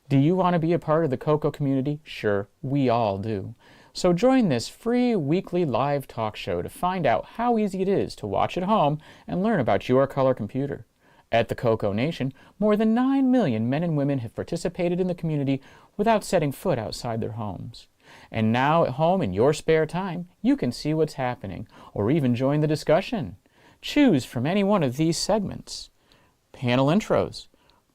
Do you want to be a part of the CoCo community? Sure, we all do. So join this free weekly live talk show to find out how easy it is to watch at home and learn about your color computer. At the CoCoNation, more than 9 million men and women have participated in the community without setting foot outside their homes. And now at home in your spare time, you can see what's happening, or even join the discussion. Choose from any one of these segments: panel intros,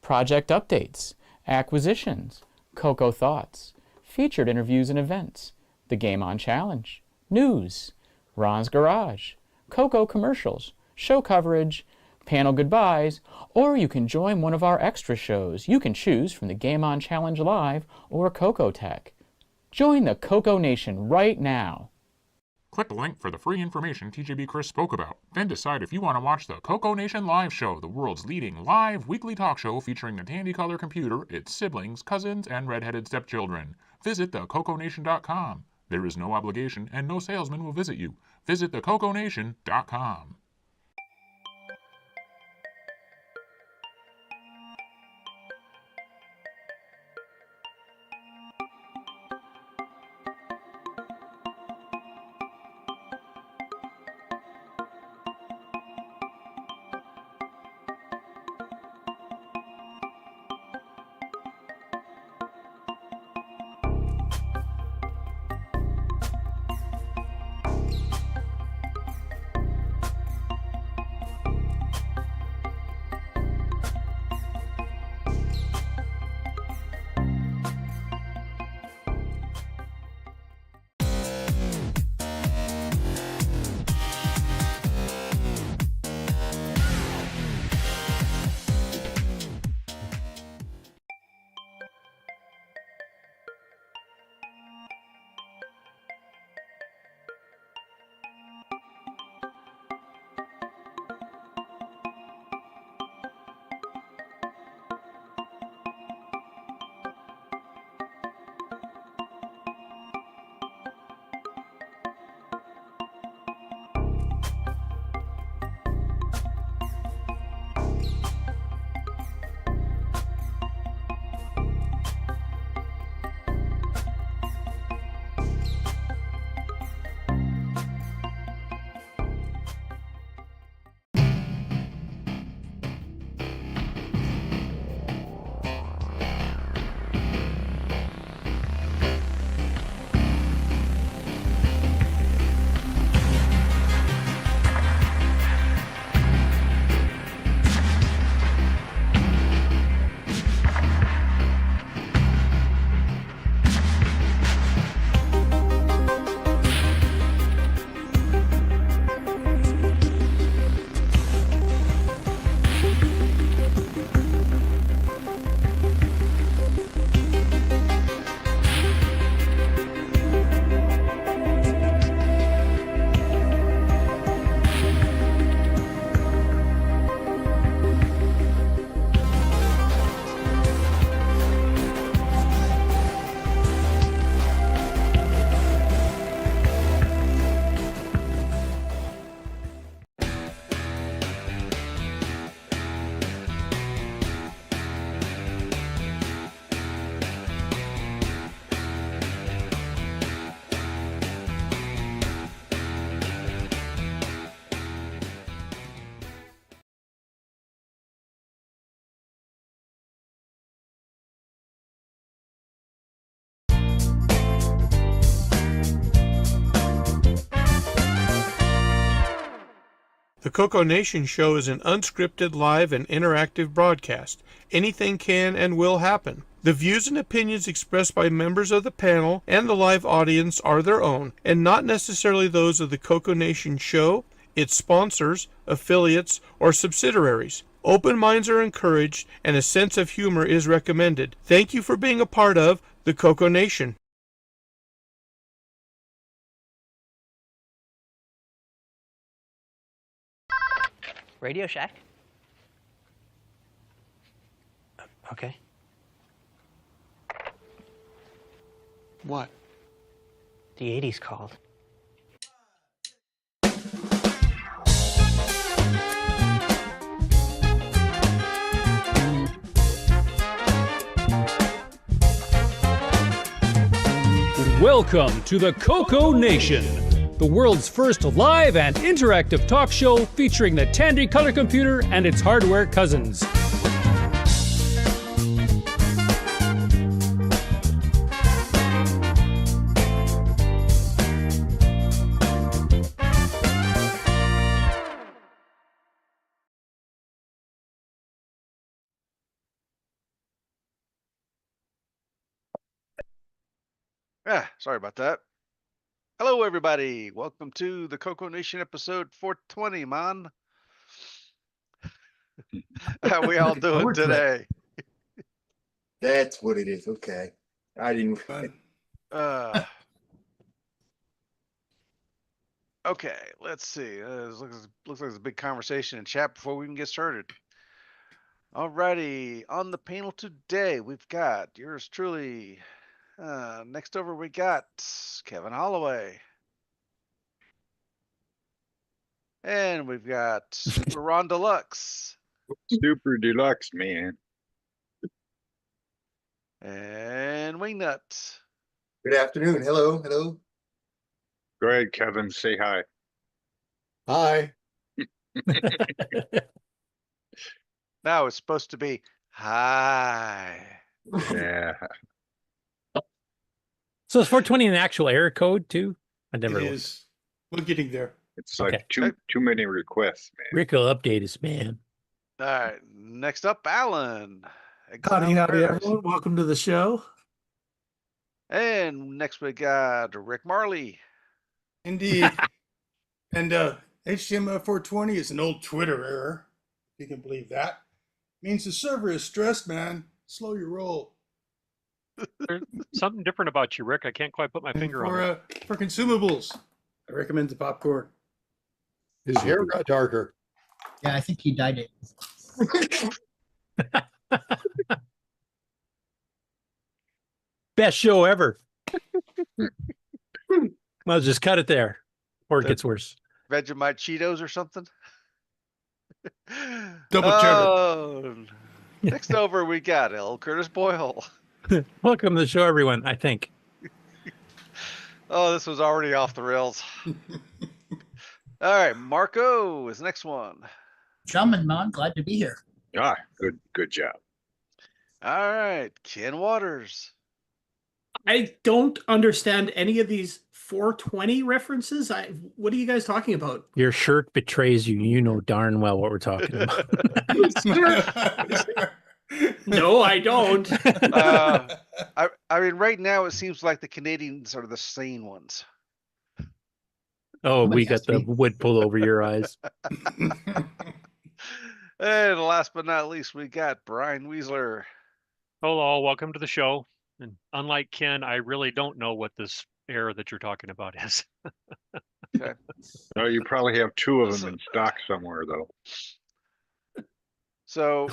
project updates, acquisitions, CoCo Thoughts, featured interviews and events, the Game On Challenge, news, Ron's Garage, CoCo commercials, show coverage, panel goodbyes, or you can join one of our extra shows. You can choose from the Game On Challenge Live or CoCoTech. Join the CoCoNation right now. Click the link for the free information TJB Chris spoke about. Then decide if you want to watch the CoCoNation Live Show, the world's leading live weekly talk show featuring the Tandy Color computer, its siblings, cousins, and red-headed stepchildren. Visit thecoconation.com. There is no obligation and no salesman will visit you. Visit thecoconation.com. The CoCoNation show is an unscripted, live, and interactive broadcast. Anything can and will happen. The views and opinions expressed by members of the panel and the live audience are their own, and not necessarily those of the CoCoNation show, its sponsors, affiliates, or subsidiaries. Open minds are encouraged, and a sense of humor is recommended. Thank you for being a part of the CoCoNation. Radio Shack? Okay. What? The 80s called. Welcome to the CoCoNation, the world's first live and interactive talk show featuring the Tandy color computer and its hardware cousins. Sorry about that. Hello, everybody. Welcome to the CoCoNation episode 420, man. How we all doing today? That's what it is. Okay. I didn't. Okay, let's see. Looks like there's a big conversation in chat before we even get started. Alrighty, on the panel today, we've got yours truly. Next over, we got Kevin Holloway. And we've got Super Ron Deluxe. Super Deluxe, man. And Wingnut. Good afternoon. Hello. Hello. Go ahead, Kevin. Say hi. Hi. Now it's supposed to be hi. Yeah. So is 420 an actual error code too? I never It looked. is. We're getting there. It's like Okay. too many requests, man. Rick will update us, man. All right, next up, Alan. Howdy, everyone. Welcome to the show. And next we got Rick Marley. Indeed. And HTML 420 is an old Twitter error. If you can believe that. Means the server is stressed, man. Slow your roll. There's something different about you, Rick. I can't quite put my finger on it. For consumables, I recommend the popcorn. His hair got darker. Yeah, I think he dyed it. Best show ever. Well, just cut it there, or it gets worse. Vegemite Cheetos or something. Double cheddar. Oh, next over we got L Curtis Boyle. Welcome to the show, everyone. I think. Oh, this was already off the rails. All right, Marco is the next one. Gentlemen, man, glad to be here. Ah, good job. All right, Ken Waters. I don't understand any of these 420 references. What are you guys talking about? Your shirt betrays you. You know darn well what we're talking about. No, I don't. I mean, right now it seems like the Canadians are the sane ones. Oh, we got the wood pulled over your eyes. And last but not least, we got Brian Weasler. Hello, welcome to the show. And unlike Ken, I really don't know what this error that you're talking about is. Okay. No, you probably have two of them in stock somewhere, though. So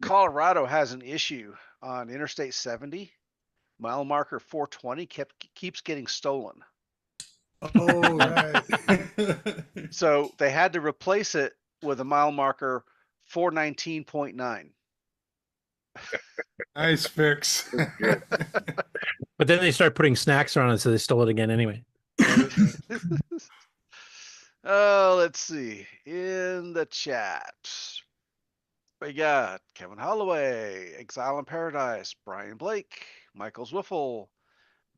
Colorado has an issue on Interstate 70. Mile marker 420 keeps getting stolen. Oh, right. So they had to replace it with a mile marker 419.9. Nice fix. But then they start putting snacks on it, so they stole it again anyway. Let's see. In the chat, we got Kevin Holloway, Exile in Paradise, Brian Blake, Michael Zwiffle,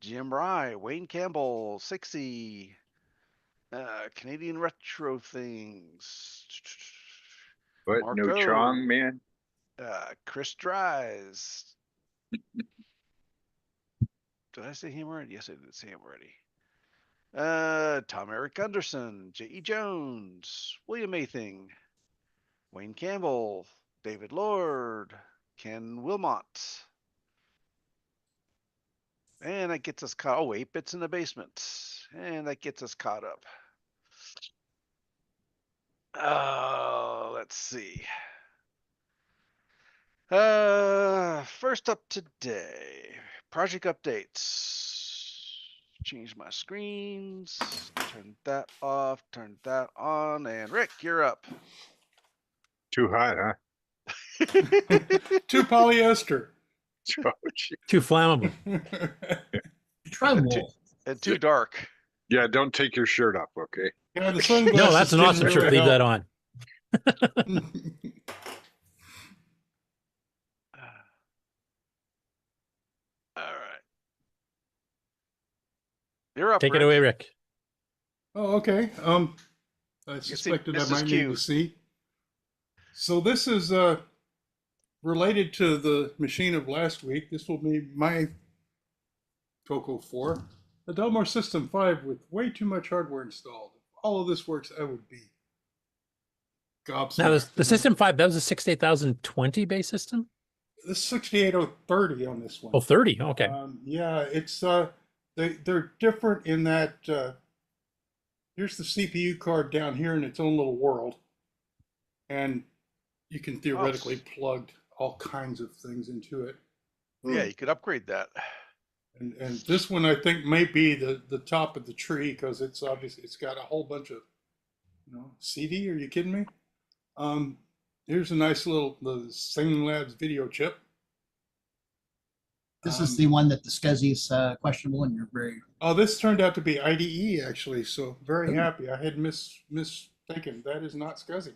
Jim Rye, Wayne Campbell, 60, Canadian Retro Things. But no Marco. Chong, man. Chris Dries. Did I say him already? Yes, I did say him already. Tom Eric Gunderson, J.E. Jones, William Mathing, Wayne Campbell, David Lord, Ken Wilmot. And that gets us caught. Oh, 8-bits in the basement. And that gets us caught up. Let's see. First up today, project updates. Change my screens, turn that off, turn that on, and Rick, you're up. Too hot, huh? Too polyester. Too flammable. Try And too, wool. and too dark. Yeah, don't take your shirt off, okay? Yeah, the sunglasses No, that's an didn't awesome really shirt. Leave that help. on. All right. You're up, Take it Rick. away, Rick. Oh, okay. I see suspected I Mrs. might Q. need to see. So this is related to the machine of last week. This will be my CoCo 4, a Delmar System 5 with way too much hardware installed. If all of this works, I would be gobsmacked. Now, the System 5, that was a 68020 base system? This 68030 on this one. Oh, 30. Okay. Yeah, it's they're different in that here's the CPU card down here in its own little world, and you can theoretically plug all kinds of things into it. Yeah, you could upgrade that. And this one I think may be the top of the tree because it's obviously it's got a whole bunch of CD. Are you kidding me? Here's a nice little the Singing Labs video chip. This is the one that the SCSI is questionable, and you're very. Oh, this turned out to be IDE actually, so very happy. I had mistaken. That is not SCSI.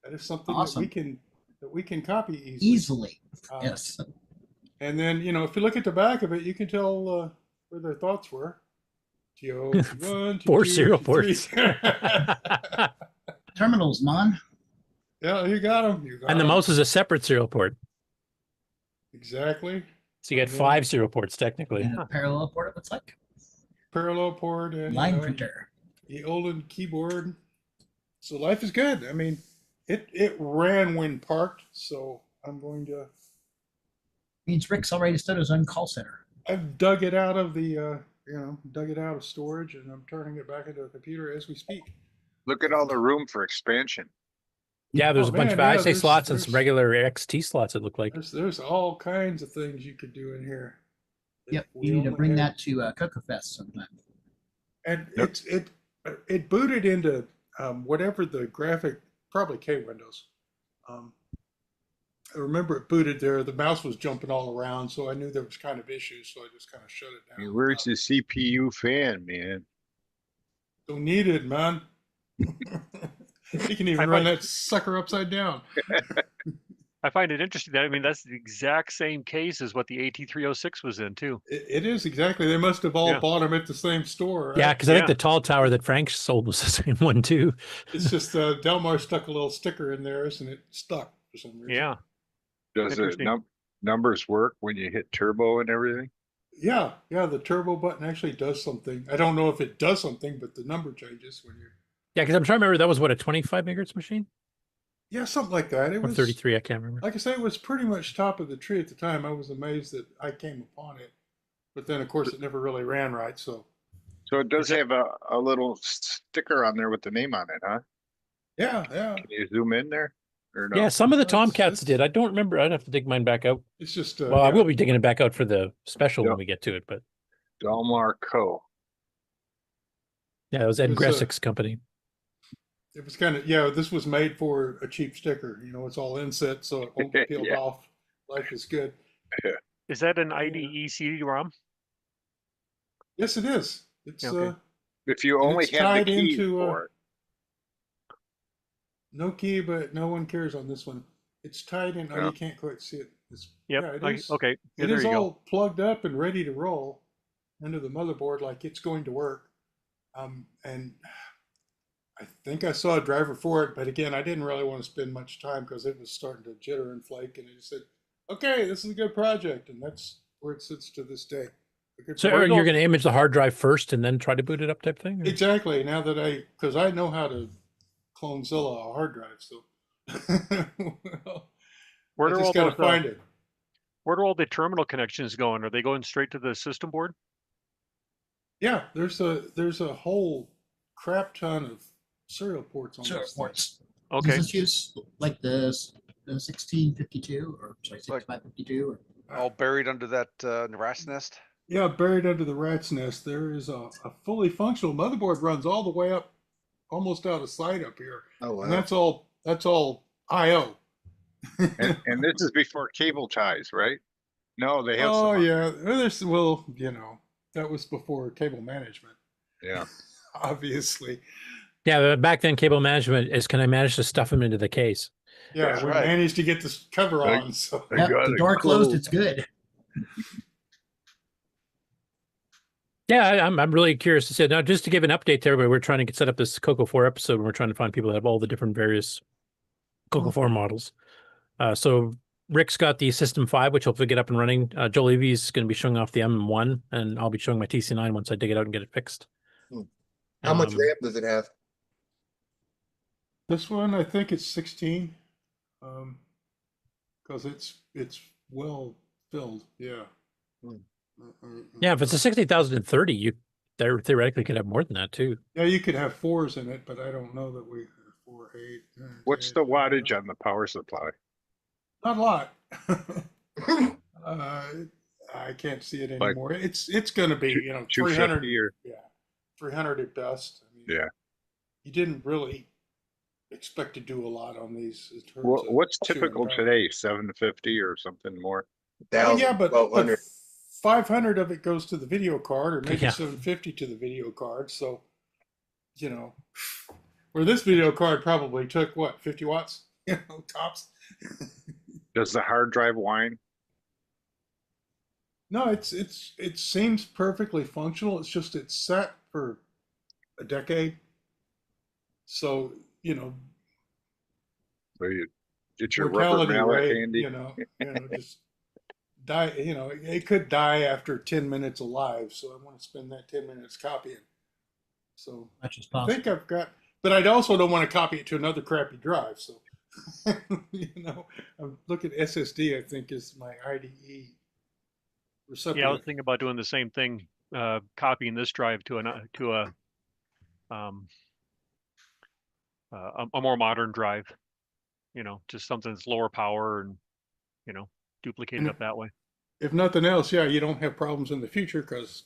That is something Awesome. that we can copy Easily. Yes. And then if you look at the back of it, you can tell where their thoughts were. TO1, 4 T2, serial T3. ports. Terminals, man. Yeah, you got them. And the mouse is a separate serial port. Exactly. So you get 5 serial ports technically. And a parallel port, it looks like. Parallel port and Line printer. The Olin keyboard. So life is good. I mean, it ran when parked, so I'm going to. Means Rick's already stood his own call center. I've dug it out of the dug it out of storage, and I'm turning it back into a computer as we speak. Look at all the room for expansion. Yeah, there's Oh, a bunch man, of ISA slots and some regular XT slots, it looked like. There's all kinds of things you could do in here. Yep, you need to bring that to CoCoFEST sometime. And it booted into whatever the graphic, probably K Windows. I remember it booted there. The mouse was jumping all around, so I knew there was kind of issues, so I just kind of shut it down. Where's the CPU fan, man? Don't need it, man. You can even run that sucker upside down. I find it interesting that, I mean, that's the exact same case as what the AT306 was in, too. It is, exactly. They must have all bought them at the same store. Right? Yeah, because I think the tall tower that Frank sold was the same one, too. It's just Delmar stuck a little sticker in there, and it stuck for some reason. Yeah. Does the numbers work when you hit turbo and everything? Yeah, the turbo button actually does something. I don't know if it does something, but the number changes when you're. Yeah, because I'm trying to remember, that was what, a 25 megahertz machine? Yeah, something like that. It Or was 33, I can't remember. Like I say, it was pretty much top of the tree at the time. I was amazed that I came upon it, but then of course it never really ran right. So it does have a little sticker on there with the name on it, huh? Yeah. Can you zoom in there? Or no? Yeah, some of the Tomcats did. I don't remember. I'd have to dig mine back out. It's just. Well, I will be digging it back out for the special when we get to it, but. Delmar Co. Yeah, it was Ed Gressick's company. It was kind of, this was made for a cheap sticker. It's all inset, so it won't be peeled off. Life is good. Is that an IDE CD-ROM? Yes, it is. It's if you only had the key for it. No key, but no one cares on this one. It's tied in. Oh, you can't quite see it. Yep. It is. Okay. Yeah, it there is you all go. plugged up and ready to roll into the motherboard like it's going to work. And I think I saw a driver for it, but again, I didn't really want to spend much time because it was starting to jitter and flake. And I just said, okay, this is a good project. And that's where it sits to this day. So you're going to image the hard drive first and then try to boot it up type thing? Or? Exactly. Now that because I know how to clone Zilla a hard drive. So Where I just got to find it. Where do all the terminal connections going? Are they going straight to the system board? Yeah, there's a whole crap ton of serial ports on Serial this ports. Okay. Does this use like the 1652 or sorry, 6552 or All buried under that rat's nest. Yeah, buried under the rat's nest. There is a fully functional motherboard runs all the way up, almost out of sight up here. Oh wow. And that's all I/O. and this is before cable ties, right? No, they have. Oh some yeah, there's That was before cable management. Yeah. Obviously. Yeah, back then cable management is, can I manage to stuff them into the case? Yeah, That's we right. managed to get this cover on. So Yep, the door closed, it's good. Yeah, I'm really curious to say now, just to give an update to everybody, we're trying to get set up this CoCo 4 episode, and we're trying to find people that have all the different various CoCo 4 models. So Rick's got the System 5, which hopefully get up and running. Joe Levy's going to be showing off the M1, and I'll be showing my TC9 once I dig it out and get it fixed. How much RAM does it have? this one, I think it's 16, because it's well filled. Yeah. Yeah, if it's a 60,030, you theoretically could have more than that too. Yeah, you could have 4s in it, but I don't know that we have 4, 8. What's the wattage on the power supply? Not a lot. I can't see it Like anymore. It's going to be 300 or 300 at best. I mean, yeah. You didn't really expect to do a lot on these. What's typical today? 750 or something more? Oh, yeah, but 500 of it goes to the video card, or maybe 750 to the video card. So, where this video card probably took what, 50 watts, tops. Does the hard drive whine? No, it seems perfectly functional. It's just it's set for a decade. So, So you get your rubber mortality mallet rate, handy. just die. It could die after 10 minutes alive. So I want to spend that 10 minutes copying. So Much as I possible. think I've got, but I also don't want to copy it to another crappy drive. So, I'm looking at SSD. I think is my IDE receptor. Yeah, I was thinking about doing the same thing, copying this drive to a more modern drive. Just something that's lower power and duplicate it up that way. If nothing else, yeah, you don't have problems in the future because.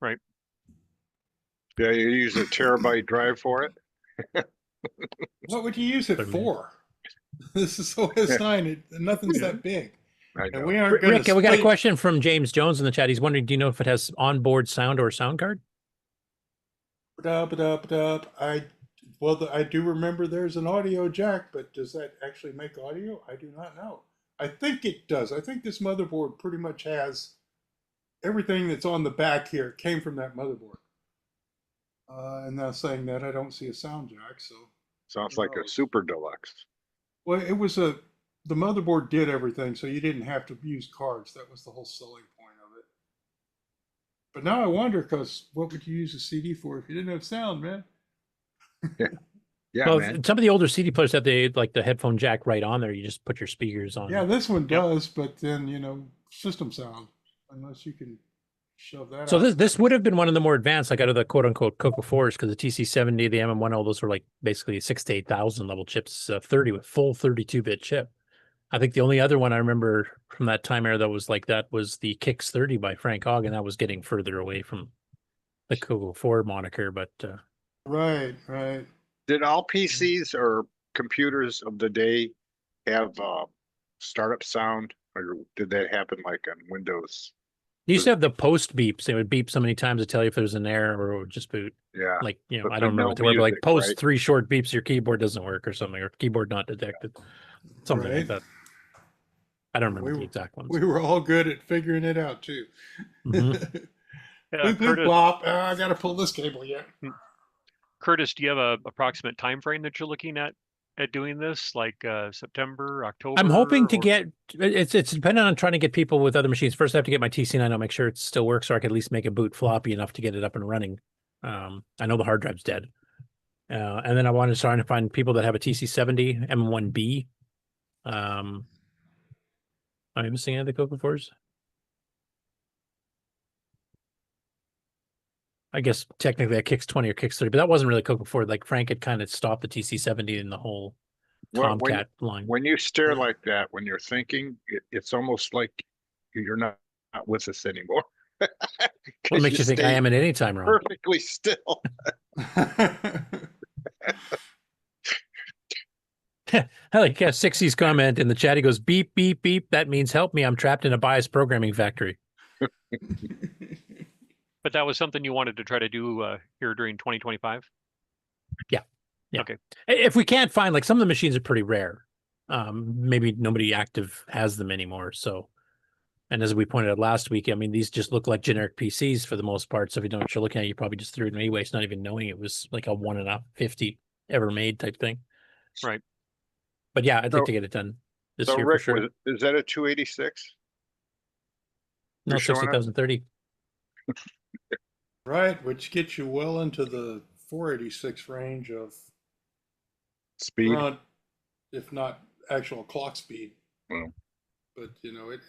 Right. Yeah, you use a terabyte drive for it. What would you use it for? This is OS9. Nothing's that big. I know. And we aren't going Rick, we got a question from James Jones in the chat. He's wondering, do you know if it has onboard sound or sound card? I do remember there's an audio jack, but does that actually make audio? I do not know. I think it does. I think this motherboard pretty much has everything that's on the back here. It came from that motherboard. And now saying that, I don't see a sound jack. So Sounds like a super deluxe. well, the motherboard did everything, so you didn't have to use cards. That was the whole selling point of it. But now I wonder, because what would you use a CD for if you didn't have sound, man? Yeah, Well, man. some of the older CD players have the headphone jack right on there. You just put your speakers on. Yeah, this one does, but then, system sound, unless you can shove that So out. this would have been one of the more advanced, out of the quote unquote CoCo 4s, because the TC70, the MM1, all those were basically 6,000 to 8,000 level chips, 30 with full 32-bit chip. I think the only other one I remember from that time era that was like that was the Kix 30 by Frank Hogg, and that was getting further away from the CoCo 4 moniker. But Right. Did all PCs or computers of the day have startup sound, or did that happen like on Windows? you used to have the post beeps. They would beep so many times to tell you if there's an error, or it would just boot. Yeah. Like, But I don't remember no what they were, but like music, post right? 3 short beeps, your keyboard doesn't work or something, or keyboard not detected. Something like Right. that. I don't remember We the were- exact ones. We were all good at figuring it out, too. Mhm. Bloop, bloop, Curtis, blop. I got to pull this cable yet. Curtis, do you have a approximate time frame that you're looking at doing this, like September, October? I'm hoping to or- get it's dependent on trying to get people with other machines. First, I have to get my TC9 out, make sure it still works, so I can at least make a boot floppy enough to get it up and running. I know the hard drive's dead. And then I wanted to try to find people that have a TC70 M1B. Am I missing any of the CoCo 4s? I guess technically a Kix 20 or Kix 30, but that wasn't really CoCo 4. Like Frank had kind of stopped the TC70 in the whole Well, Tomcat line. When you stare like that, when you're thinking, it's almost like you're not with us anymore. What makes you think I am at any time, Ron? Perfectly still. I like 60's comment in the chat. He goes, beep, beep, beep. That means help me. I'm trapped in a biased programming factory. but that was something you wanted to try to do here during 2025. Yeah. Okay. If we can't find, like, some of the machines are pretty rare. Maybe nobody active has them anymore. So, and as we pointed out last week, I mean, these just look like generic PCs for the most part. So if you don't know what you're looking at, you probably just threw it in anyway. It's not even knowing it was like a 1 in a 50 ever made type thing. Right. But yeah, I'd like to get it done this year Rick, for sure. Is that a 286? No, 60,030. Right, which gets you well into the 486 range of speed, front, if not actual clock speed. Mm. But you know, it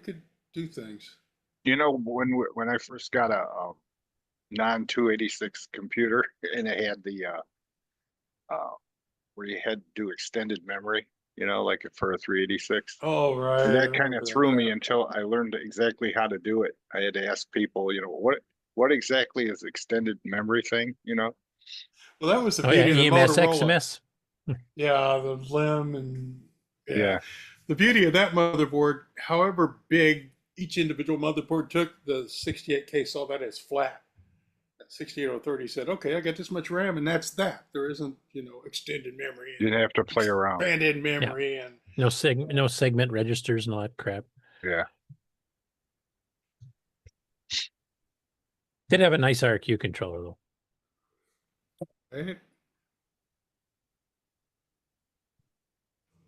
could do things. You know, when I first got a non 286 computer, and it had the where you had to do extended memory, you know, like for a 386. Oh, right. And that kind of threw me until I learned exactly how to do it. I had to ask people, you know, what exactly is extended memory thing, you know? Well, that was the beauty of the EMS, Motorola. XMS. Yeah, the LIM and yeah. The beauty of that motherboard, however big each individual motherboard took, the 68K saw that as flat. 68030 said, okay, I got this much RAM, and that's that. There isn't, you know, extended memory. You didn't have to play around. Expanded memory and no segment registers and all that crap. Yeah. Did have a nice IRQ controller though. Right.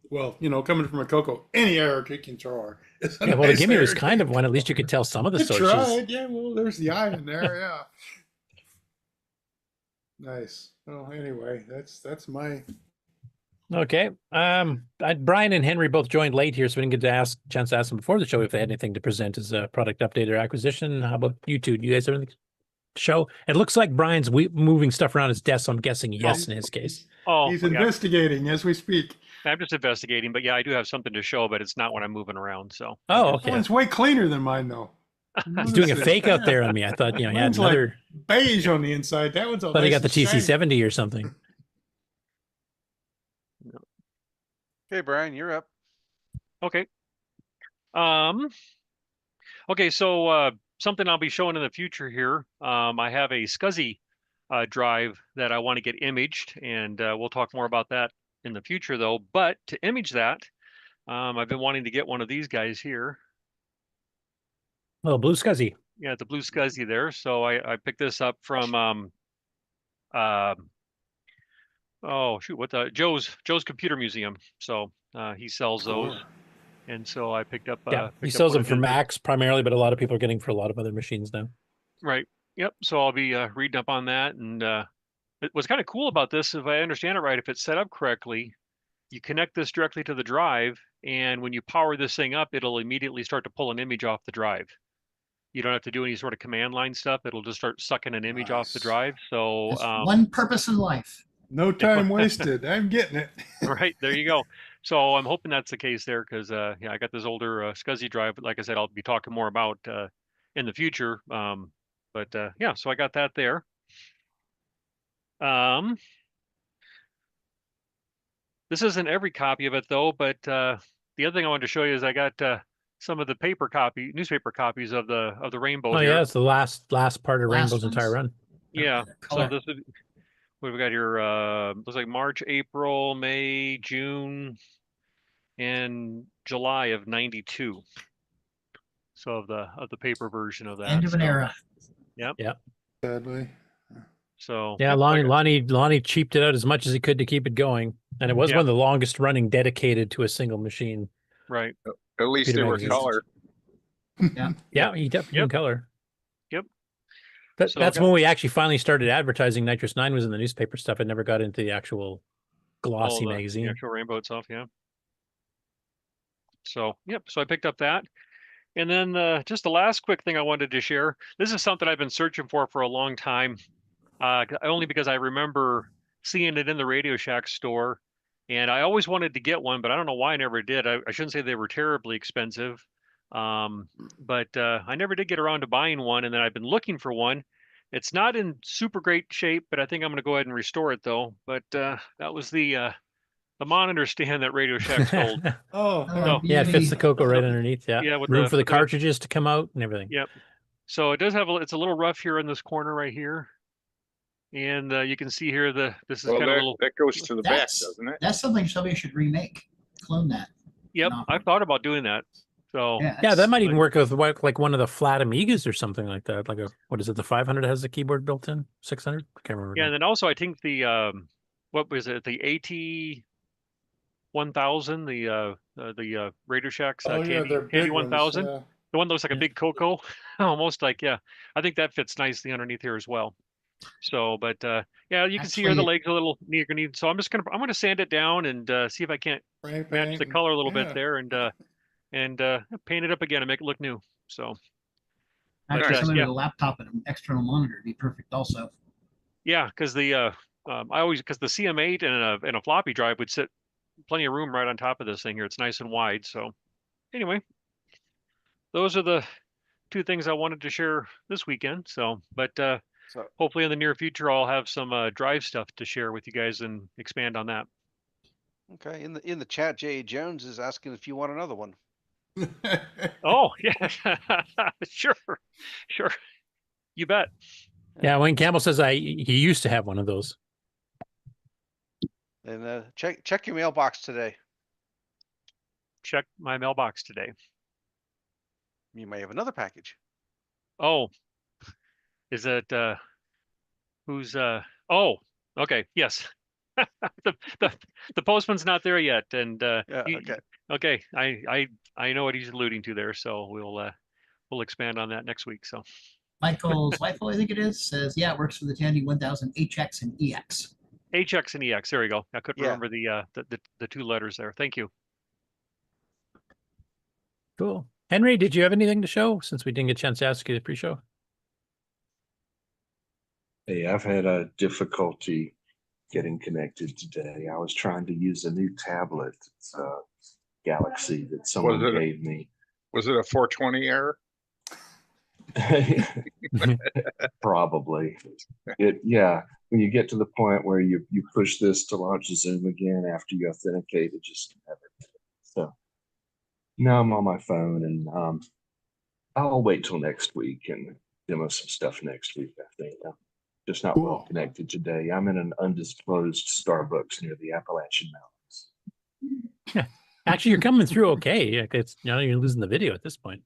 Well, you know, coming from a CoCo, any IRQ controller. Yeah, well, the gimme was kind of one. At least you could tell some of the sources. Tried. Yeah, well, there's the eye in there. Yeah. Nice. Well, anyway, that's my. Okay. Brian and Henry both joined late here, so we didn't get to chance to ask them before the show if they had anything to present as a product update or acquisition. How about you two? Do you guys have anything to show? It looks like Brian's moving stuff around his desk, so I'm guessing yes in his case. Oh, he's investigating as we speak. I'm just investigating, but yeah, I do have something to show, but it's not when I'm moving around. So. Oh, okay. It's way cleaner than mine, though. He's doing a fake out there on me. I thought, you know, he had another like beige on the inside. That one's all. But nice he got the TC70 shiny. or something. Okay, Brian, you're up. Okay. Okay, so something I'll be showing in the future here. I have a SCSI drive that I want to get imaged, and we'll talk more about that in the future, though. But to image that, I've been wanting to get one of these guys here. Oh, BlueSCSI. Yeah, the BlueSCSI there. So I picked this up from oh shoot, what the Joe's Computer Museum. So he sells those, and so I picked up. He sells them for Macs primarily, but a lot of people are getting for a lot of other machines now. Right. Yep. So I'll be reading up on that, and what's kind of cool about this, if I understand it right, if it's set up correctly, you connect this directly to the drive, and when you power this thing up, it'll immediately start to pull an image off the drive. You don't have to do any sort of command line stuff. It'll just start sucking an image off the drive. So one purpose in life. No time wasted. I'm getting it. Right, there you go. So I'm hoping that's the case there, because yeah, I got this older SCSI drive, but like I said, I'll be talking more about in the future. But yeah, so I got that there. This isn't every copy of it though, but the other thing I wanted to show you is I got some of the newspaper copies of the Rainbow. Oh here. yeah, it's the last part of Rainbow's entire run. Yeah. So this is what we've got here. Looks like March, April, May, June, and July of '92. So of the paper version of that. End of an era. Yep. Yep. Sadly. So yeah, Lonnie cheaped it out as much as he could to keep it going, and it was one of the longest running dedicated to a single machine. Right. At least they were color. Yeah. Yeah, he definitely in color. Yep. That's when we actually finally started advertising. Nitrous 9 was in the newspaper stuff. It never got into the actual glossy magazine. The actual Rainbow itself, yeah. So, yep. So I picked up that. And then just the last quick thing I wanted to share. This is something I've been searching for a long time, only because I remember seeing it in the Radio Shack store. And I always wanted to get one, but I don't know why I never did. I shouldn't say they were terribly expensive. But I never did get around to buying one, and then I've been looking for one. It's not in super great shape, but I think I'm going to go ahead and restore it though. But that was the monitor stand that Radio Shack sold. Oh, so, yeah, it fits the CoCo right underneath. Yeah, yeah, with room for the cartridges to come out and everything. Yep. So it does have it's a little rough here in this corner right here. And you can see here this is Well, kind of a that, little. that goes to the back, That's doesn't it? that's something somebody should remake. Clone that. Yep, I've thought about doing that. So Yeah, that might even work with like one of the flat Amigas or something like that. Like what is it? The 500 has the keyboard built in. 600. I can't remember. Yeah, and then also I think the what was it? The AT 1000, the Radio Shack's Tandy 1000. Yeah. The one that looks like a big Coco, almost like I think that fits nicely underneath here as well. So, but yeah, you can see here the legs a little neat. So I'm gonna sand it down and see if I can't match the color a little bit there and paint it up again and make it look new. So Actually, somebody with a laptop and an external monitor would be perfect also. Yeah, because the because the CM8 and a floppy drive would sit plenty of room right on top of this thing here. It's nice and wide. So anyway, those are the two things I wanted to share this weekend. So, but hopefully in the near future, I'll have some drive stuff to share with you guys and expand on that. Okay. In the chat, J.A. Jones is asking if you want another one. Oh, yeah. Sure. You bet. Yeah, Wayne Campbell says he used to have one of those. And check your mailbox today. Check my mailbox today. You may have another package. Oh, is it who's oh, okay, yes. the postman's not there yet, and okay, I know what he's alluding to there, so we'll expand on that next week. So Michael's wife, I think it is, says yeah, it works for the Tandy 1000 HX and EX. HX and EX. There we go. I couldn't remember the two letters there. Thank you. Cool. Henry, did you have anything to show since we didn't get a chance to ask you the pre-show? Hey, I've had a difficulty getting connected today. I was trying to use a new tablet. It's a Galaxy that someone gave me. Was it a 420 error? Probably. Yeah. When you get to the point where you push this to launch Zoom again after you authenticate, it just never. So now I'm on my phone, and I'll wait till next week and demo some stuff next week. I think I'm just not well connected today. I'm in an undisclosed Starbucks near the Appalachian Mountains. Actually, you're coming through okay. It's you're losing the video at this point.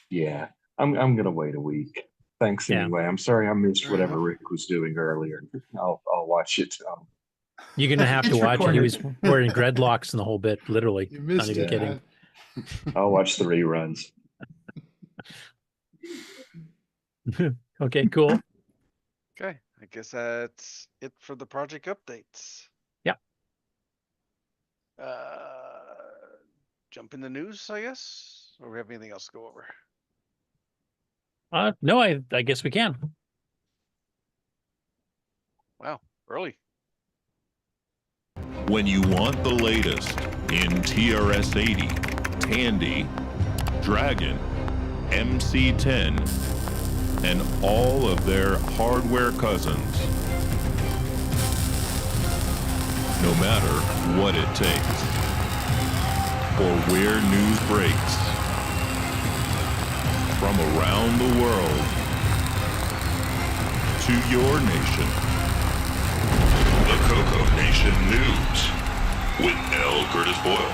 Yeah, I'm gonna wait a week. Thanks anyway. I'm sorry I missed whatever Rick was doing earlier. I'll watch it. You're gonna have to watch it. He was wearing dreadlocks and the whole bit, literally. You missed Not even kidding. I'll watch the reruns. Okay, cool. Okay, I guess that's it for the project updates. Yep. Jump in the news, I guess, or we have anything else to go over? No, I guess we can. Wow, early. When you want the latest in TRS-80, Tandy, Dragon, MC-10, and all of their hardware cousins, no matter what it takes, or where news breaks, from around the world to your nation. The CoCoNation News with L Curtis Boyle.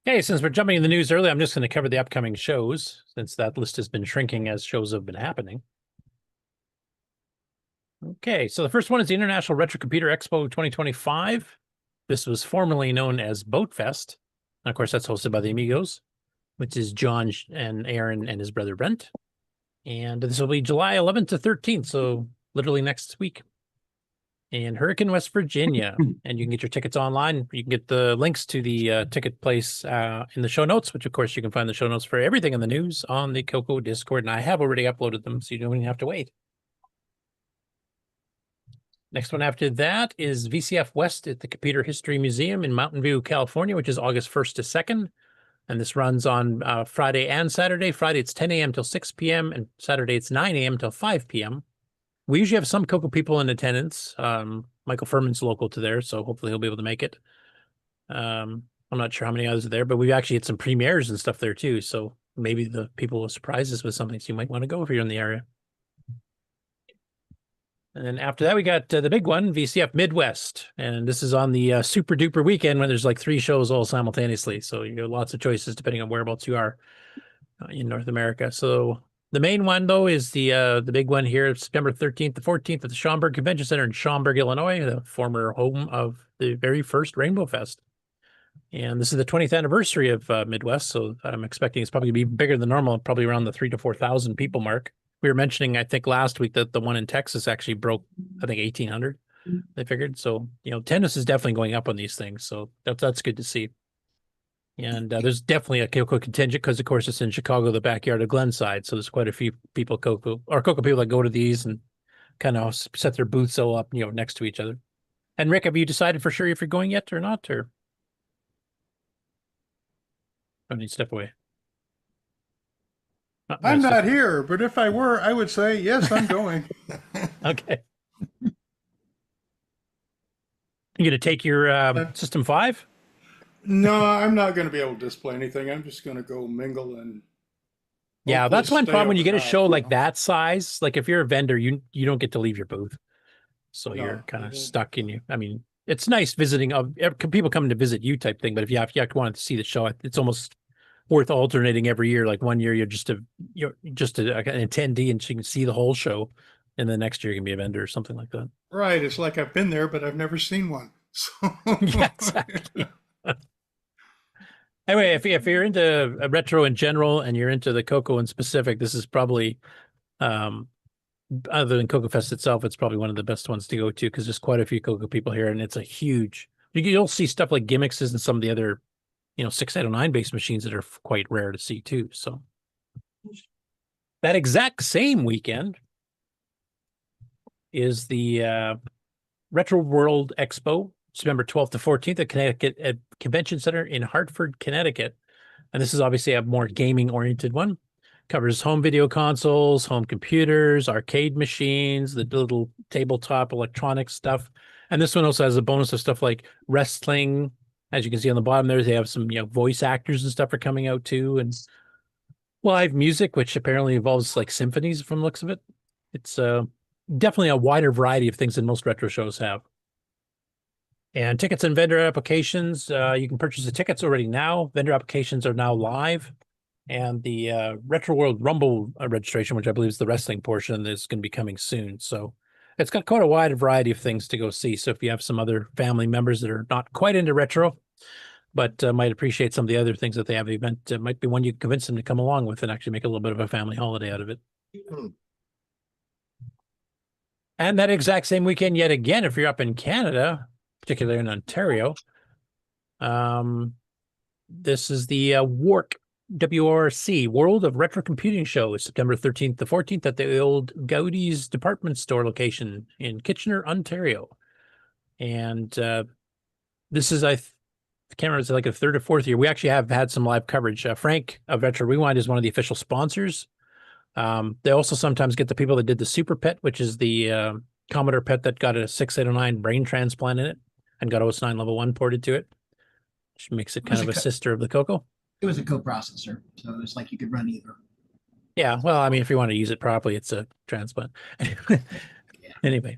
Okay, since we're jumping in the news early, I'm just going to cover the upcoming shows, since that list has been shrinking as shows have been happening. Okay, so the first one is the International Retro Computer Expo 2025. This was formerly known as BoatFest. And of course, that's hosted by the Amigos, which is John and Aaron and his brother Brent. And this will be July 11th to 13th, so literally next week in Hurricane, West Virginia. And you can get your tickets online. You can get the links to the ticket place in the show notes, which of course you can find the show notes for everything in the news on the CoCo Discord. And I have already uploaded them, so you don't even have to wait. Next one after that is VCF West at the Computer History Museum in Mountain View, California, which is August 1st to 2nd. And this runs on Friday and Saturday. Friday, it's 10 a.m. till 6 p.m. And Saturday, it's 9 a.m. till 5 p.m. We usually have some CoCo people in attendance. Michael Furman's local to there, so hopefully he'll be able to make it. I'm not sure how many others are there, but we've actually had some premieres and stuff there too. So maybe the people will surprise us with something, so you might want to go if you're in the area. And then after that, we got the big one, VCF Midwest. And this is on the super duper weekend when there's like 3 shows all simultaneously. So you have lots of choices depending on whereabouts you are in North America. So the main one, though, is the big one here, September 13th to 14th at the Schaumburg Convention Center in Schaumburg, Illinois, the former home of the very first Rainbow Fest. And this is the 20th anniversary of Midwest. So I'm expecting it's probably going to be bigger than normal, probably around the 3,000 to 4,000 people mark. We were mentioning, I think, last week that the one in Texas actually broke, I think, 1,800. They figured. So, tennis is definitely going up on these things. So that's good to see. And there's definitely a CoCo contingent because, of course, it's in Chicago, the backyard of Glenside. So there's quite a few people, CoCo people that go to these and kind of set their booths all up, next to each other. And Rick, have you decided for sure if you're going yet or not? Or I need to step away. I'm not here, but if I were, I would say, yes, I'm going. Okay. You going to take your System 5? No, I'm not going to be able to display anything. I'm just going to go mingle and. Yeah, that's one problem when you get a show like that size. Like if you're a vendor, you don't get to leave your booth, so you're kind of stuck in you. I mean, it's nice visiting people coming to visit you type thing, but if you want to see the show, it's almost worth alternating every year. Like one year you're just an attendee and you can see the whole show, and the next year you can be a vendor or something like that. Right. It's like I've been there, but I've never seen one. So. Yeah, exactly. Anyway, if you're into retro in general and you're into the CoCo in specific, this is probably, other than CoCoFEST itself, it's probably one of the best ones to go to because there's quite a few CoCo people here, and it's a huge. You'll see stuff like gimmicks and some of the other, 6809 based machines that are quite rare to see too. So that exact same weekend is the Retro World Expo, September 12th to 14th at Connecticut Convention Center in Hartford, Connecticut. And this is obviously a more gaming-oriented one. Covers home video consoles, home computers, arcade machines, the little tabletop electronic stuff. And this one also has a bonus of stuff like wrestling. As you can see on the bottom there, they have some voice actors and stuff are coming out too. And live music, which apparently involves like symphonies from the looks of it. It's definitely a wider variety of things than most retro shows have. And tickets and vendor applications, you can purchase the tickets already now. Vendor applications are now live. And the Retro World Rumble registration, which I believe is the wrestling portion, is going to be coming soon. So it's got quite a wide variety of things to go see. So if you have some other family members that are not quite into retro, but might appreciate some of the other things that they have at the event, it might be one you can convince them to come along with and actually make a little bit of a family holiday out of it. And that exact same weekend, yet again, if you're up in Canada, particularly in Ontario, this is the WoRC, World of Retro Computing Show, September 13th to 14th at the old Gaudy's department store location in Kitchener, Ontario. And this is, I can't remember, it's like a 3rd or 4th year. We actually have had some live coverage. Frank of Retro Rewind is one of the official sponsors. They also sometimes get the people that did the Super Pet, which is the Commodore Pet that got a 6809 brain transplant in it and got OS 9 level 1 ported to it, which makes it kind of a sister of the CoCo. It was a coprocessor, so it was like you could run either. Yeah, well, I mean, if you want to use it properly, it's a transplant. Anyway,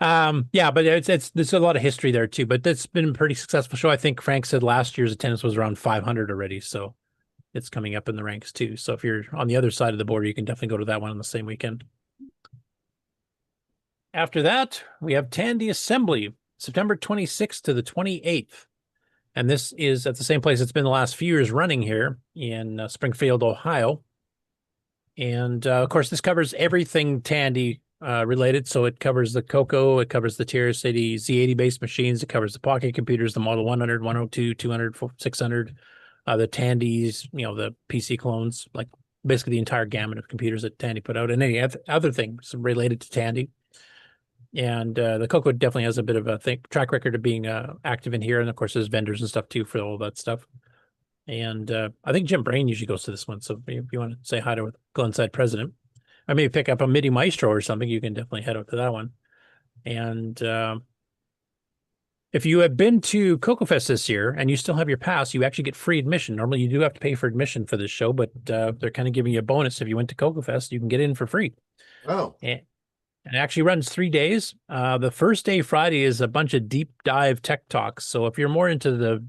yeah, but there's a lot of history there too. But it's been a pretty successful show. I think Frank said last year's attendance was around 500 already, so it's coming up in the ranks too. So if you're on the other side of the border, you can definitely go to that one on the same weekend. After that, we have Tandy Assembly, September 26th to the 28th. And this is at the same place it's been the last few years running here in Springfield, Ohio. And, of course, this covers everything Tandy related. So it covers the CoCo, it covers the TRS-80 Z80-based machines, it covers the pocket computers, the Model 100, 102, 200, 600, the Tandys, the PC clones, like basically the entire gamut of computers that Tandy put out, and any other things related to Tandy. And the CoCo definitely has a bit of a track record of being active in here. And of course, there's vendors and stuff too for all that stuff. And I think Jim Brain usually goes to this one. So if you want to say hi to Glenside president, or maybe pick up a MIDI Maestro or something, you can definitely head out to that one. And If you have been to CoCoFEST this year and you still have your pass, you actually get free admission. Normally, you do have to pay for admission for this show, but they're kind of giving you a bonus. If you went to CoCoFEST, you can get in for free. Oh. And it actually runs 3 days. The first day, Friday, is a bunch of deep dive tech talks. So if you're more into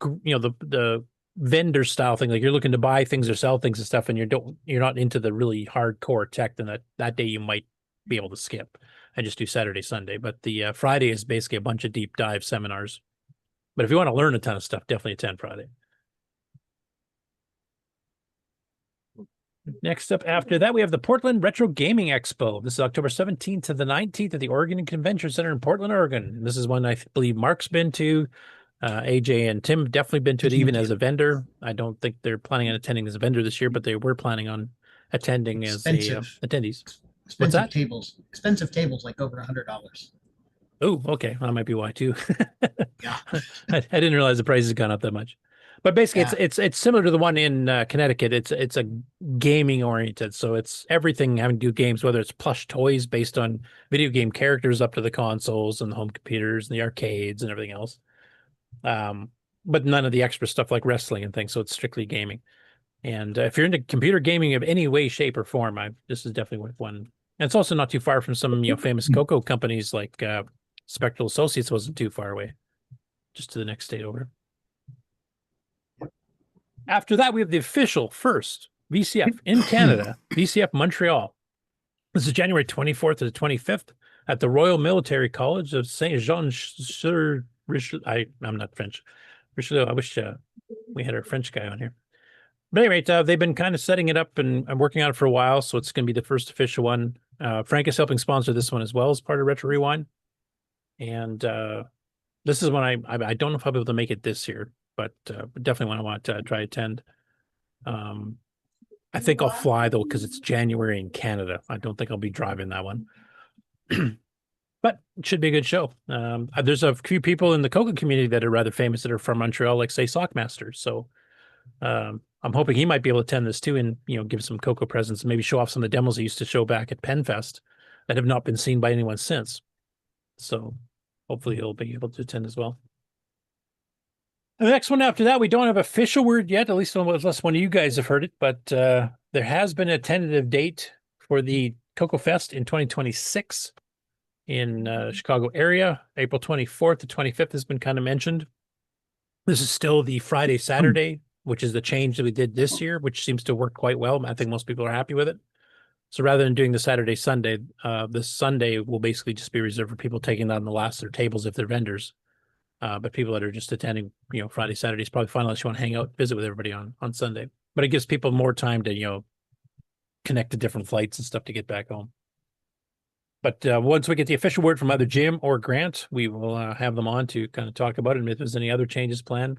the vendor style thing, like you're looking to buy things or sell things and stuff, and you're not into the really hardcore tech, then that day you might be able to skip and just do Saturday, Sunday. But the Friday is basically a bunch of deep dive seminars. But if you want to learn a ton of stuff, definitely attend Friday. Next up after that, we have the Portland Retro Gaming Expo. This is October 17th to the 19th at the Oregon Convention Center in Portland, Oregon. This is one I believe Mark's been to. AJ and Tim have definitely been to it, even as a vendor. I don't think they're planning on attending as a vendor this year, but they were planning on attending as attendees. What's that? Expensive tables, like over $100. Oh, okay. Well, that might be why too. Yeah. I didn't realize the price has gone up that much. But basically, it's similar to the one in Connecticut. It's a gaming oriented, so it's everything having to do with games, whether it's plush toys based on video game characters up to the consoles and the home computers and the arcades and everything else. But none of the extra stuff like wrestling and things. So it's strictly gaming. And if you're into computer gaming of any way, shape, or form, this is definitely one. And it's also not too far from some famous CoCo companies like Spectral Associates wasn't too far away, just to the next state over. After that, we have the official first VCF in Canada, VCF Montreal. This is January 24th to the 25th at the Royal Military College of Saint Jean sur Richelieu. I'm not French. Richelieu. I wish we had our French guy on here. But anyway, they've been kind of setting it up and working on it for a while, so it's going to be the first official one. Frank is helping sponsor this one as well as part of Retro Rewind. And this is one I don't know if I'll be able to make it this year, but definitely want to try to attend. I think I'll fly, though, because it's January in Canada. I don't think I'll be driving that one. But it should be a good show. There's a few people in the CoCo community that are rather famous that are from Montreal, like, say, Sockmaster. So I'm hoping he might be able to attend this too and, give some CoCo presents and maybe show off some of the demos he used to show back at PenFest that have not been seen by anyone since. So hopefully he'll be able to attend as well. The next one after that, we don't have official word yet, at least unless one of you guys have heard it, but there has been a tentative date for the CoCoFEST in 2026 in Chicago area. April 24th to 25th has been kind of mentioned. This is still the Friday, Saturday, which is the change that we did this year, which seems to work quite well. I think most people are happy with it. So rather than doing the Saturday, Sunday, this Sunday will basically just be reserved for people taking down the last of their tables if they're vendors. But people that are just attending, Friday, Saturday is probably fine unless you want to hang out, visit with everybody on Sunday. But it gives people more time to, connect to different flights and stuff to get back home. But once we get the official word from either Jim or Grant, we will have them on to kind of talk about it and if there's any other changes planned.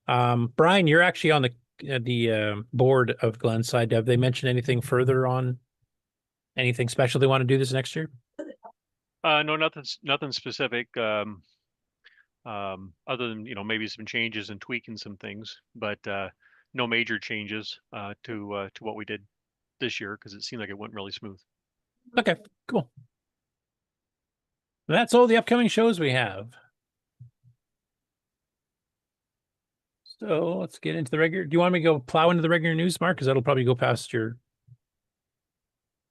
Brian, you're actually on the board of Glenside. Have they mentioned anything further on anything special they want to do this next year? No, nothing specific. Other than maybe some changes and tweaking some things, but no major changes to what we did this year because it seemed like it went really smooth. Okay, cool. That's all the upcoming shows we have. So let's get into the regular. Do you want me to go plow into the regular news, Mark? Because that'll probably go past your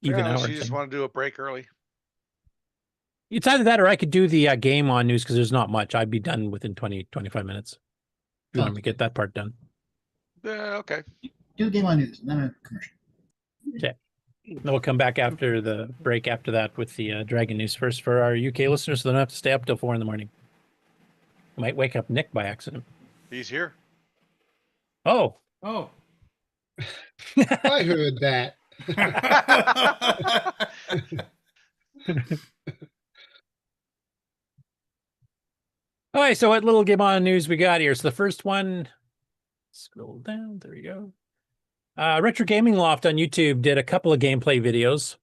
even hour. You just want to do a break early. It's either that or I could do the game on news because there's not much. I'd be done within 20-25 minutes. If you want me to get that part done. Okay. Do game on news and then a commercial. Okay. Then we'll come back after the break after that with the Dragon news first for our UK listeners so they don't have to stay up till 4 a.m. Might wake up Nick by accident. He's here. Oh. I heard that. All right, so what little game on news we got here? So the first one, scroll down, there we go. RetroGamingLoft on YouTube did a couple of gameplay videos,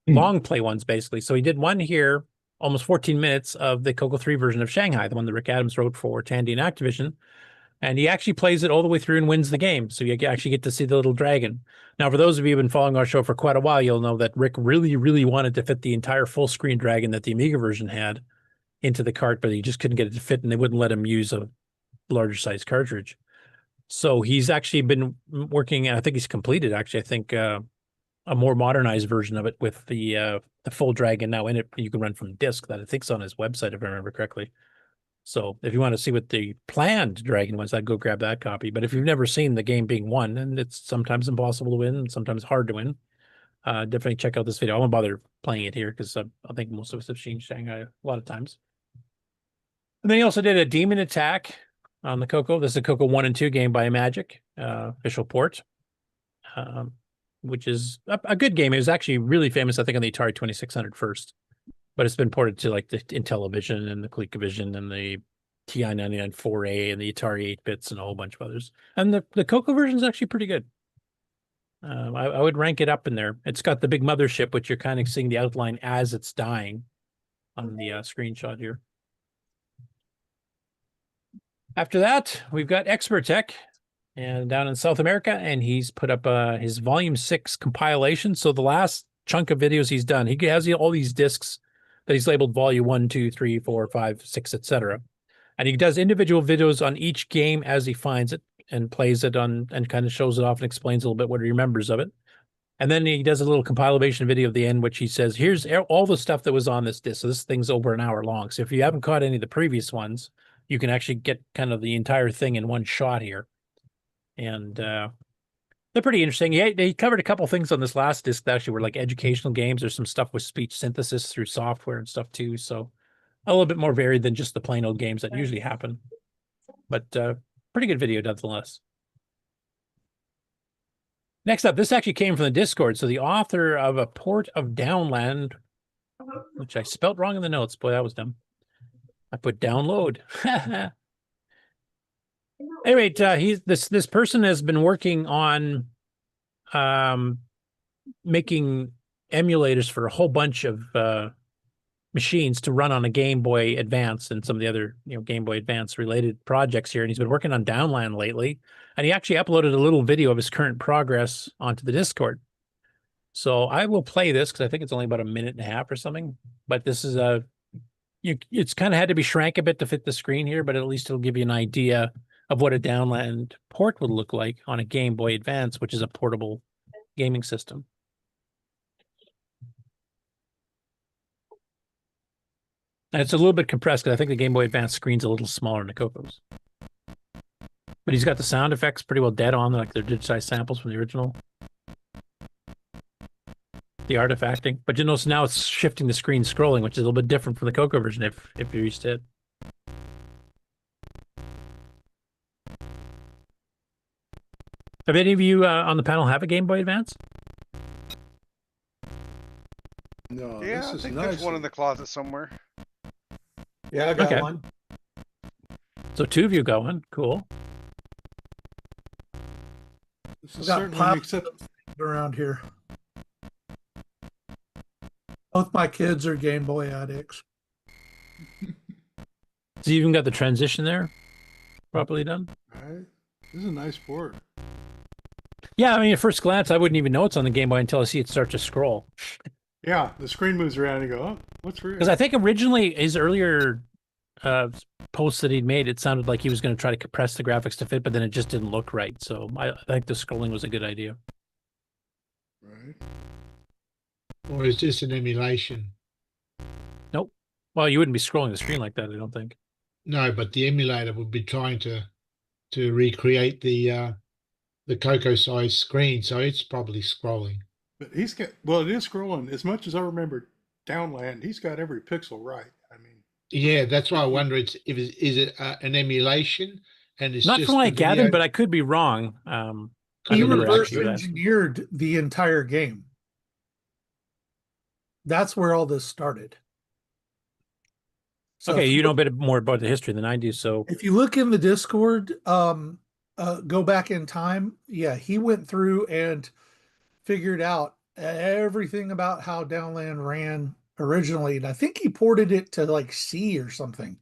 long play ones basically. So he did one here, almost 14 minutes of the CoCo 3 version of Shanghai, the one that Rick Adams wrote for Tandy and Activision. And he actually plays it all the way through and wins the game. So you actually get to see the little dragon. Now, for those of you who've been following our show for quite a while, you'll know that Rick really, really wanted to fit the entire full screen dragon that the Amiga version had into the cart, but he just couldn't get it to fit, and they wouldn't let him use a larger size cartridge. So he's actually been working, and I think he's completed, actually, I think a more modernized version of it with the full Dragon now in it. You can run from disk that I think's on his website, if I remember correctly. So if you want to see what the planned Dragon was, I'd go grab that copy. But if you've never seen the game being won, and it's sometimes impossible to win and sometimes hard to win, definitely check out this video. I won't bother playing it here because I think most of us have seen Shanghai a lot of times. And then he also did a Demon Attack on the CoCo. This is a CoCo 1 and 2 game by Magic, official port, which is a good game. It was actually really famous, I think, on the Atari 2600 first. But it's been ported to like the Intellivision and the ColecoVision and the TI-99 4A and the Atari 8-bits and a whole bunch of others. And the CoCo version is actually pretty good. I would rank it up in there. It's got the big mothership, which you're kind of seeing the outline as it's dying on the screenshot here. After that, we've got XperTek and down in South America, and he's put up his Volume 6 compilation. So the last chunk of videos he's done, he has all these discs that he's labeled Volume 1, 2, 3, 4, 5, 6, etc. And he does individual videos on each game as he finds it and plays it on and kind of shows it off and explains a little bit what he remembers of it. And then he does a little compilation video at the end, which he says, here's all the stuff that was on this disc. So this thing's over an hour long. So if you haven't caught any of the previous ones, you can actually get kind of the entire thing in one shot here. And they're pretty interesting. He covered a couple things on this last disc that actually were like educational games. There's some stuff with speech synthesis through software and stuff too. So a little bit more varied than just the plain old games that usually happen. But pretty good video nonetheless. Next up, this actually came from the Discord. So the author of a port of Downland, which I spelt wrong in the notes. Boy, that was dumb. I put download. Anyway, this person has been working on making emulators for a whole bunch of machines to run on a Game Boy Advance and some of the other Game Boy Advance related projects here. And he's been working on Downland lately. And he actually uploaded a little video of his current progress onto the Discord. So I will play this because I think it's only about a minute and a half or something. But this is it's kind of had to be shrank a bit to fit the screen here, but at least it'll give you an idea of what a Downland port would look like on a Game Boy Advance, which is a portable gaming system. And it's a little bit compressed because I think the Game Boy Advance screen's a little smaller than the CoCo's. But he's got the sound effects pretty well dead on, like they're digitized samples from the original. The artifacting. But you notice now it's shifting the screen scrolling, which is a little bit different from the CoCo version if you're used to it. Have any of you on the panel have a Game Boy Advance? No, Yeah, I think there's one in the closet somewhere. Yeah, I got one. So two of you got one. Cool. This is certainly accepted around here. Both my kids are Game Boy addicts. So you even got the transition there properly done? All right. This is a nice port. Yeah, I mean, at first glance, I wouldn't even know it's on the Game Boy until I see it start to scroll. Yeah, the screen moves around and you go, oh, what's real? Because I think originally his earlier posts that he'd made, it sounded like he was going to try to compress the graphics to fit, but then it just didn't look right. So I think the scrolling was a good idea. Right. Or is this an emulation? Nope. Well, you wouldn't be scrolling the screen like that, I don't think. No, but the emulator would be trying to recreate the CoCo size screen, so it's probably scrolling. But he's got, well, it is scrolling. As much as I remember Downland, he's got every pixel right. I mean, yeah, that's why I wonder is it an emulation? And it's not just from what I the video- gathered, but I could be wrong. he reverse engineered the entire game. That's where all this started. So okay, you know a bit more about the history than I do. So if you look in the Discord, go back in time. Yeah, he went through and figured out everything about how Downland ran originally. And I think he ported it to like C or something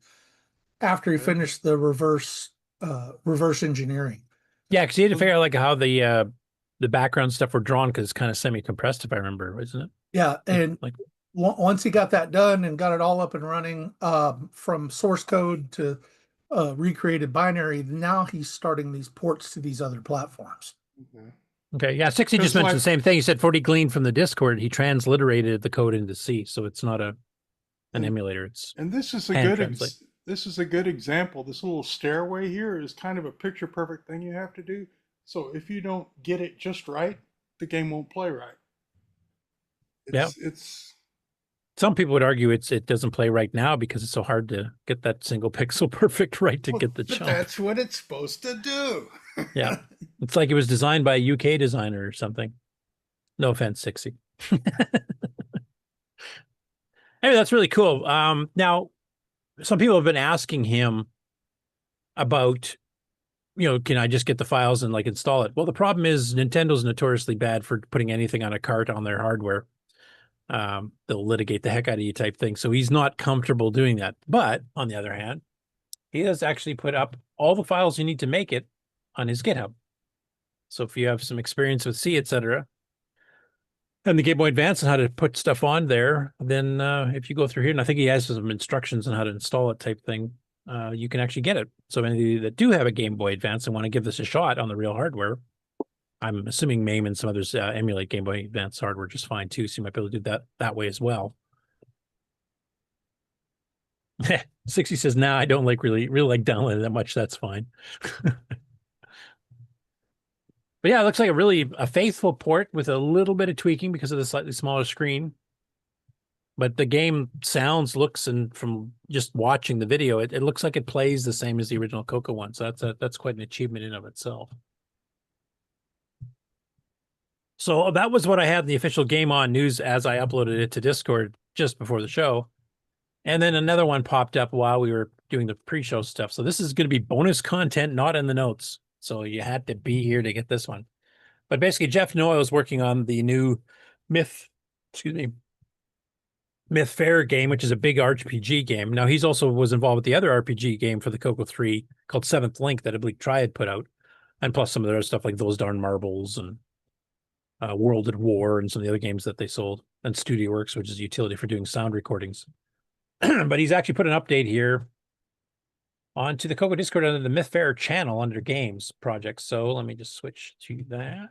after he finished the reverse engineering. yeah, because he had to figure out like how the background stuff were drawn because it's kind of semi-compressed, if I remember, isn't it? Yeah, and like once he got that done and got it all up and running, from source code to recreated binary, now he's starting these ports to these other platforms. Okay, yeah, 60 just mentioned the same thing. He said 40 gleaned from the Discord. He transliterated the code into C, so it's not an emulator. It's and this is a this is a good example. This little stairway here is kind of a picture perfect thing you have to do. So if you don't get it just right, the game won't play right. It's some people would argue it doesn't play right now because it's so hard to get that single pixel perfect right to get the but jump. that's what it's supposed to do. Yeah, it's like it was designed by a UK designer or something. No offense, 60. Anyway, that's really cool. Now, some people have been asking him about, can I just get the files and like install it? Well, the problem is Nintendo's notoriously bad for putting anything on a cart on their hardware. They'll litigate the heck out of you type thing. So he's not comfortable doing that. But on the other hand, he has actually put up all the files you need to make it on his GitHub. So if you have some experience with C, etc., and the Game Boy Advance and how to put stuff on there, then if you go through here, and I think he has some instructions on how to install it type thing, you can actually get it. So any of you that do have a Game Boy Advance and want to give this a shot on the real hardware, I'm assuming MAME and some others emulate Game Boy Advance hardware just fine too, so you might be able to do that way as well. 60 says, "Nah, I don't really like Downland that much. That's fine." But yeah, it looks like a faithful port with a little bit of tweaking because of the slightly smaller screen. But the game sounds, looks, and from just watching the video, it looks like it plays the same as the original CoCo one. So that's quite an achievement in of itself. So that was what I had in the official Game On news as I uploaded it to Discord just before the show. And then another one popped up while we were doing the pre-show stuff. So this is going to be bonus content, not in the notes. So you had to be here to get this one. But basically, Jeff Noyle is working on the new Myth Fair game, which is a big RPG game. Now, he's also was involved with the other RPG game for the CoCo 3 called Seventh Link that I believe Triad put out. And plus some of the other stuff like Those Darn Marbles and World at War and some of the other games that they sold. And StudioWorks, which is a utility for doing sound recordings. But he's actually put an update here onto the CoCo Discord under the Myth Fair channel under games project. So let me just switch to that.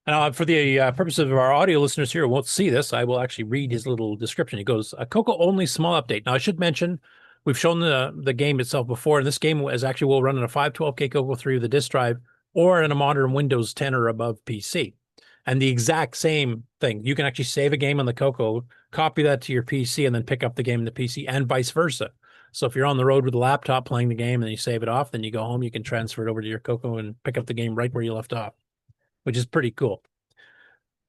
And for the purpose of our audio listeners here who won't see this, I will actually read his little description. He goes, a CoCo only small update. Now, I should mention, we've shown the game itself before, and this game will run on a 512K CoCo 3 with a disk drive or in a modern Windows 10 or above PC. And the exact same thing. You can actually save a game on the CoCo, copy that to your PC, and then pick up the game in the PC, and vice versa. So if you're on the road with a laptop playing the game and you save it off, then you go home, you can transfer it over to your CoCo and pick up the game right where you left off, which is pretty cool.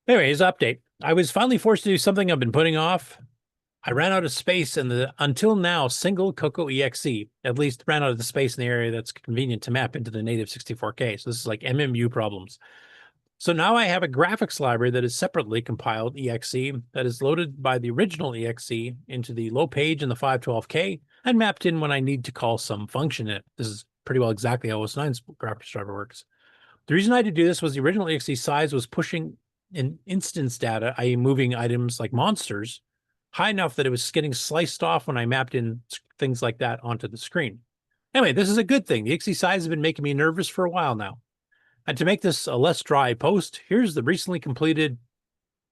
Anyway, his update. I was finally forced to do something I've been putting off. I ran out of space in the, until now, single CoCo EXE. At least ran out of the space in the area that's convenient to map into the native 64K. So this is like MMU problems. So now I have a graphics library that is separately compiled EXE that is loaded by the original EXE into the low page in the 512K and mapped in when I need to call some function in it. This is pretty well exactly how OS9's graphics driver works. The reason I had to do this was the original EXE size was pushing in instance data, i.e. moving items like monsters, high enough that it was getting sliced off when I mapped in things like that onto the screen. Anyway, this is a good thing. The EXE size has been making me nervous for a while now. And to make this a less dry post, here's the recently completed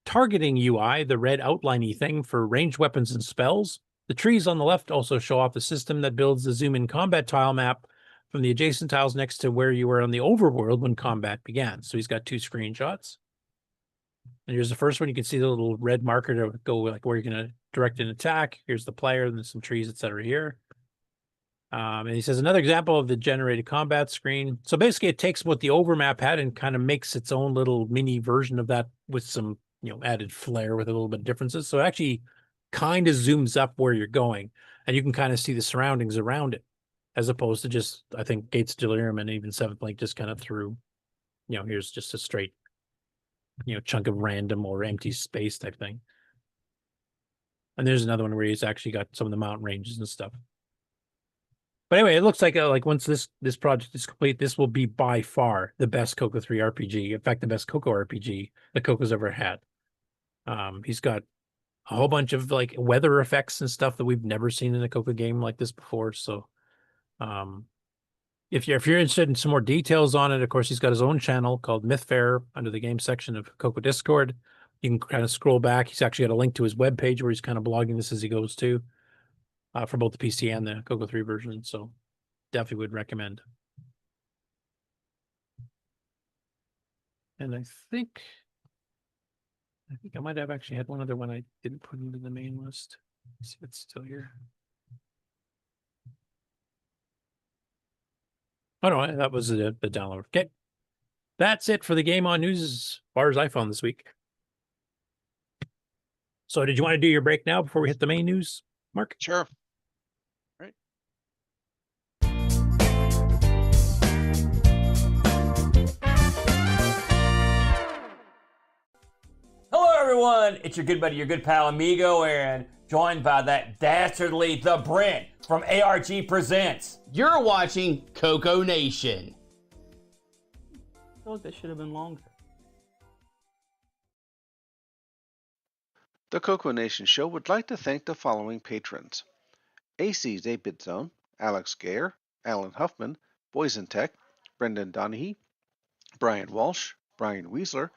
targeting UI, the red outliney thing for ranged weapons and spells. The trees on the left also show off the system that builds the zoom-in combat tile map from the adjacent tiles next to where you were on the overworld when combat began. So he's got two screenshots. And here's the first one. You can see the little red marker to go like where you're going to direct an attack. Here's the player, and there's some trees, etc. here. And he says another example of the generated combat screen. So basically it takes what the overmap had and kind of makes its own little mini version of that with some, added flair with a little bit of differences. So it actually kind of zooms up where you're going and you can kind of see the surroundings around it as opposed to just, I think Gates Delirium and even Seventh Link just kind of threw, here's just a straight, chunk of random or empty space type thing. And there's another one where he's actually got some of the mountain ranges and stuff. But anyway, it looks like once this project is complete, this will be by far the best CoCo 3 RPG. In fact, the best CoCo RPG that CoCo's ever had. He's got a whole bunch of like weather effects and stuff that we've never seen in a Coco game like this before. So if you're interested in some more details on it, of course, he's got his own channel called Myth Fair under the game section of Coco Discord. You can kind of scroll back. He's actually got a link to his webpage where he's kind of blogging this as he goes too, for both the PC and the Coco 3 version. So definitely would recommend. And I think I might have actually had one other one I didn't put into the main list. Let's see if it's still here. Oh no, that was the download. Okay. That's it for the Game On News as far as I found this week. So did you want to do your break now before we hit the main news, Mark? Sure. Right. Hello everyone, it's your good buddy, your good pal Amigo, and joined by that dastardly The Brent from ARG Presents. You're watching CoCoNation. I feel like that should have been longer. The CoCoNation show would like to thank the following patrons: AC's 8-Bit Zone, Alex Gayer, Alan Huffman, BoysenTech, Brendan Donahue, Brian Walsh, Brian Weasler,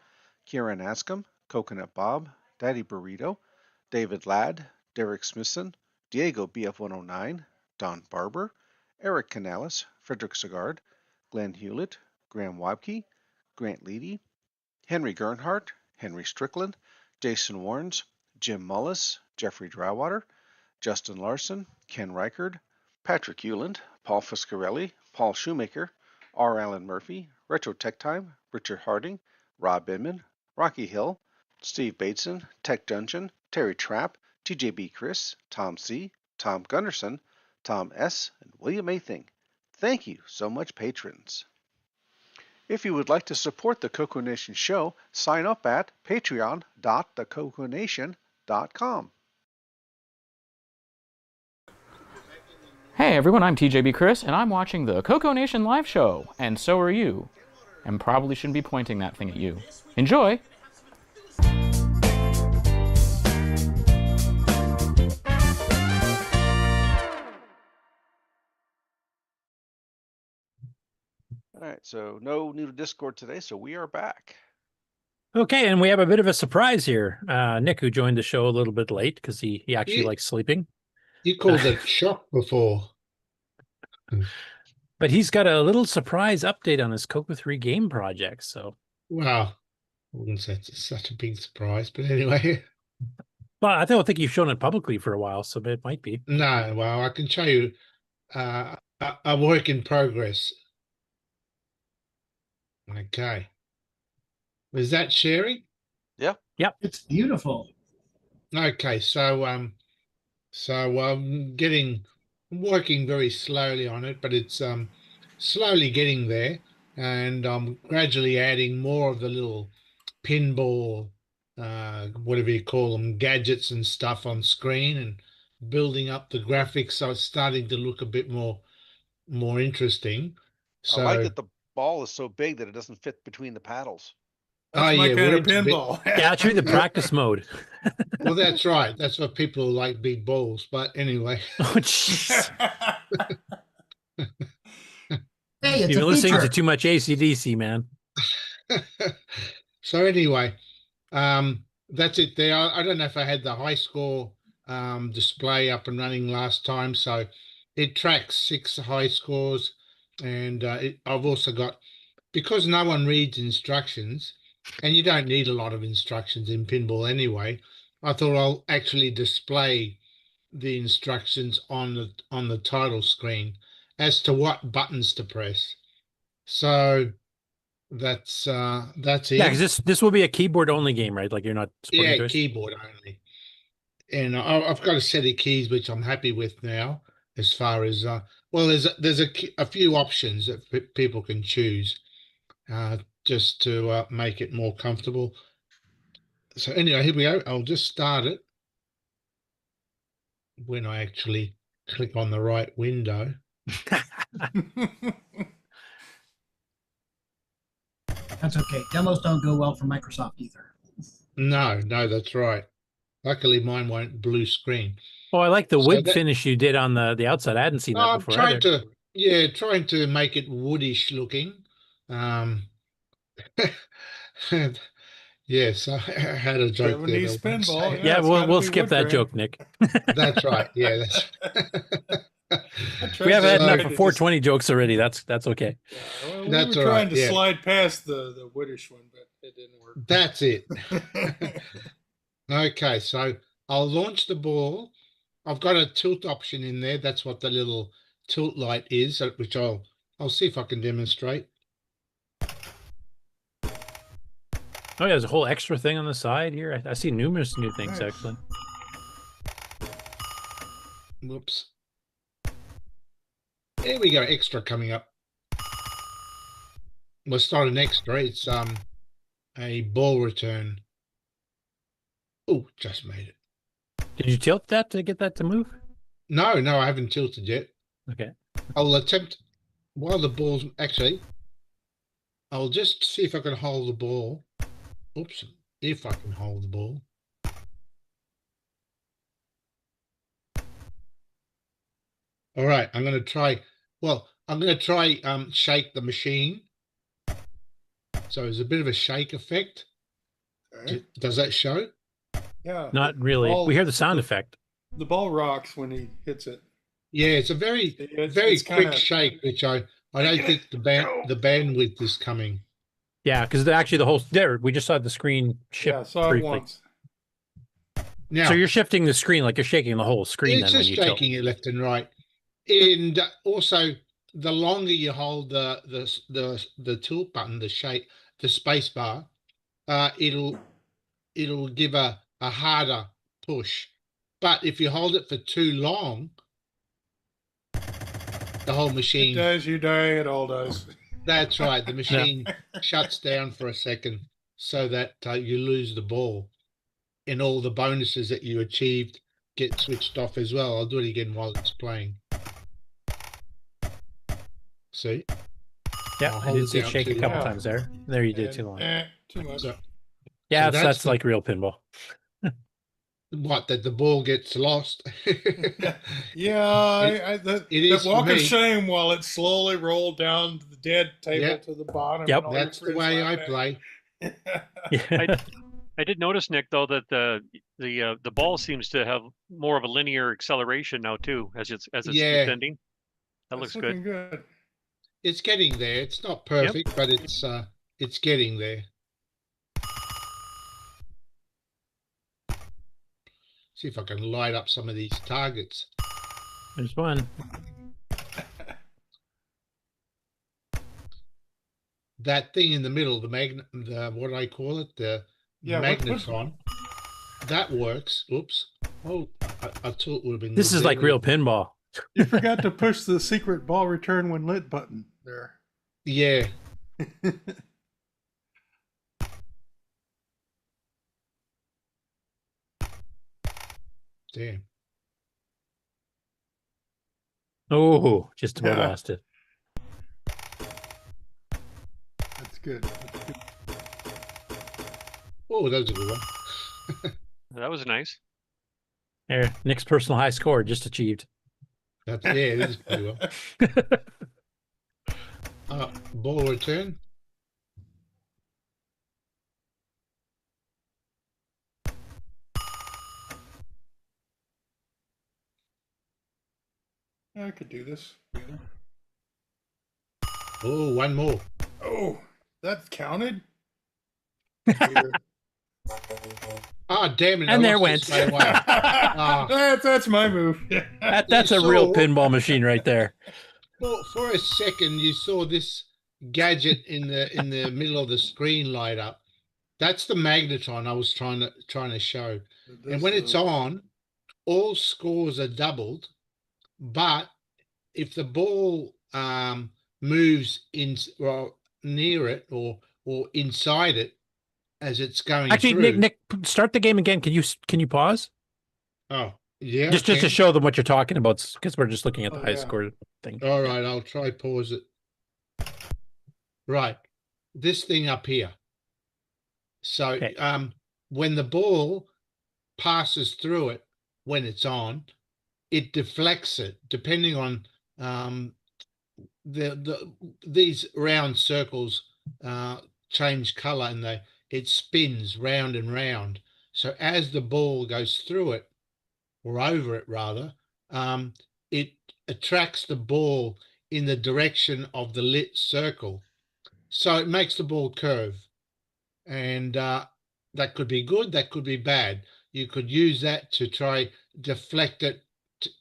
Kieran Ascom, Coconut Bob, Daddy Burrito, David Ladd, Derek Smithson, Diego BF109, Don Barber, Eric Canales, Frederick Segard, Glenn Hewlett, Graham Wabke, Grant Leedy, Henry Gernhardt, Henry Strickland, Jason Warrens, Jim Mullis, Jeffrey Drywater, Justin Larson, Ken Reichard, Patrick Euland, Paul Fuscarelli, Paul Shoemaker, R. Allen Murphy, Retro Tech Time, Richard Harding, Rob Inman, Rocky Hill, Steve Bateson, Tech Dungeon, Terry Trapp, TJB Chris, Tom C., Tom Gunderson, Tom S., and William A. Thing. Thank you so much, patrons. If you would like to support the CoCoNation show, sign up at patreon.thecoconation.com. Hey everyone, I'm TJB Chris, and I'm watching the CoCoNation live show, and so are you. And probably shouldn't be pointing that thing at you. Enjoy! All right, so no new Discord today, so we are back. Okay, and we have a bit of a surprise here. Nick, who joined the show a little bit late because he actually likes sleeping. You called it shock before. But he's got a little surprise update on his Coco 3 game project. So, wow, I wouldn't say it's such a big surprise, but anyway. Well, I don't think you've shown it publicly for a while, so it might be. No, well, I can show you a work in progress. Okay. Was that sharing? Yeah. Yep. It's beautiful. Okay, so I'm working very slowly on it, but it's slowly getting there, and I'm gradually adding more of the little pinball, whatever you call them, gadgets and stuff on screen, and building up the graphics, so it's starting to look a bit more interesting. So I like that the ball is so big that it doesn't fit between the paddles. That's my kind of pinball. Yeah, actually the practice mode. Well, that's right. That's for people who like big balls. But anyway. Oh, jeez. Hey, it's You've been listening feature. to too much AC/DC, man. So anyway, that's it there. I don't know if I had the high score display up and running last time. So it tracks 6 high scores. And I've also got, because no one reads instructions, and you don't need a lot of instructions in pinball anyway, I thought I'll actually display the instructions on the title screen as to what buttons to press. So that's it. Yeah, because this will be a keyboard only game, right? Like you're not supporting joystick? Keyboard only. And I've got a set of keys which I'm happy with now, as far as well, there's a few options that people can choose just to make it more comfortable. So anyway, here we go. I'll just start it when I actually click on the right window. That's okay. Demos don't go well for Microsoft either. No, that's right. Luckily, mine won't blue screen. Oh, I like the So wood that- finish you did on the outside. I hadn't seen that I'm before. trying either. trying to make it woodish looking. Yes, I had a joke there. 70s but I won't pinball, say it. Yeah, it's gotta we'll be skip wood that grain. joke, Nick. That's right. Yeah, that's. We haven't had So- enough of 420 jokes already. That's okay. Well, we That's were all trying right, to yeah. slide past the woodish one, but it didn't work. That's it. Okay, so I'll launch the ball. I've got a tilt option in there. That's what the little tilt light is, which I'll see if I can demonstrate. Oh, yeah, there's a whole extra thing on the side here. I see numerous new things, actually. Whoops. There we go. Extra coming up. Well, it's not an extra. It's a ball return. Oh, just made it. Did you tilt that to get that to move? No, I haven't tilted yet. Okay. I'll attempt while the ball's actually. I'll just see if I can hold the ball. Oops, if I can hold the ball. All right, I'm going to try. Well, I'm going to try shake the machine. So there's a bit of a shake effect. Okay. Does that show? Yeah. Not really. Ball- We hear the sound effect. The ball rocks when he hits it. Yeah, it's a very It's quick kinda- shake, which I don't think the bandwidth is coming. Yeah, because actually the whole there we just saw the screen shift. Yeah, I saw it briefly. once. Now, So you're shifting the screen like you're shaking the whole screen. it's Then when just you tilt. shaking it left and right, and also the longer you hold the tilt button, the space bar, it'll give a harder push. But if you hold it for too long, the whole It machine. does, you die, it all does. That's right. The machine shuts down for a second so that you lose the ball, and all the bonuses that you achieved get switched off as well. I'll do it again while it's playing. See? Yeah, I'll I hold did it see it down shake a too couple long. times there. There you did too long. Too much. Yeah, so that's the- like real pinball. What, that the ball gets lost? Yeah, It the is for walk of me. shame while it slowly rolled down the dead table Yep. to the bottom. Yep. and all your That's the friends way I laughed at play. Yeah. I did notice, Nick, though, that the ball seems to have more of a linear acceleration now too, as it's Yeah. descending. That That's looks looking good. good. It's getting there. It's not perfect, but it's getting there. See if I can light up some of these targets. There's one. That thing in the middle, what do I call it? The Yeah, magnetron. That works. Oops. Oh, I thought it would have been. This is like real pinball. You forgot to push the secret ball return when lit button there. Yeah. Damn. Oh, just about Yeah. lost it. That's good. That's good. Oh, that was a good one. That was nice. There, Nick's personal high score just achieved. That's, yeah, it is pretty well. Ball return. I could do this. Oh, one more. Oh, that counted? Ah, damn it. And I there lost it went. straight away. Ah. That's my move. That's a real So- pinball machine right there. Well, for a second, you saw this gadget in the middle of the screen light up. That's the magnetron I was trying to show. And when it's on, all scores are doubled. But if the ball moves near it or inside it as it's going Actually, through. Nick, start the game again. Can you pause? Oh, yeah. Just to show them what you're talking about, because we're just looking at the high yeah. score thing. All right, I'll try pause it. Right, this thing up here. So Okay. when the ball passes through it, when it's on, it deflects it, depending on these round circles change color, and it spins round and round. So as the ball goes through it, or over it rather, it attracts the ball in the direction of the lit circle. So it makes the ball curve. And that could be good, that could be bad. You could use that to try deflect it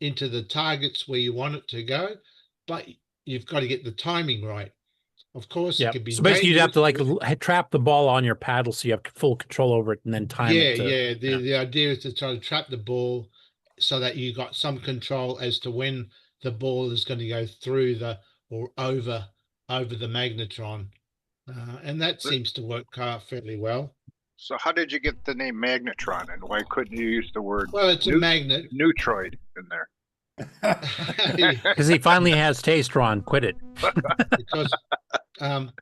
into the targets where you want it to go, but you've got to get the timing right. Of course, it could be so basically you'd have to like dangerous. trap the ball on your paddle so you have full control over it and then time it. The idea is to try to trap the ball so that you got some control as to when the ball is going to go through or over the magnetron, and that seems to work fairly well. So how did you get the name magnetron, and why couldn't you use the word? Well, it's a magnet. Neutroid in there. Because he finally has taste, Ron. Quit it. Because Don't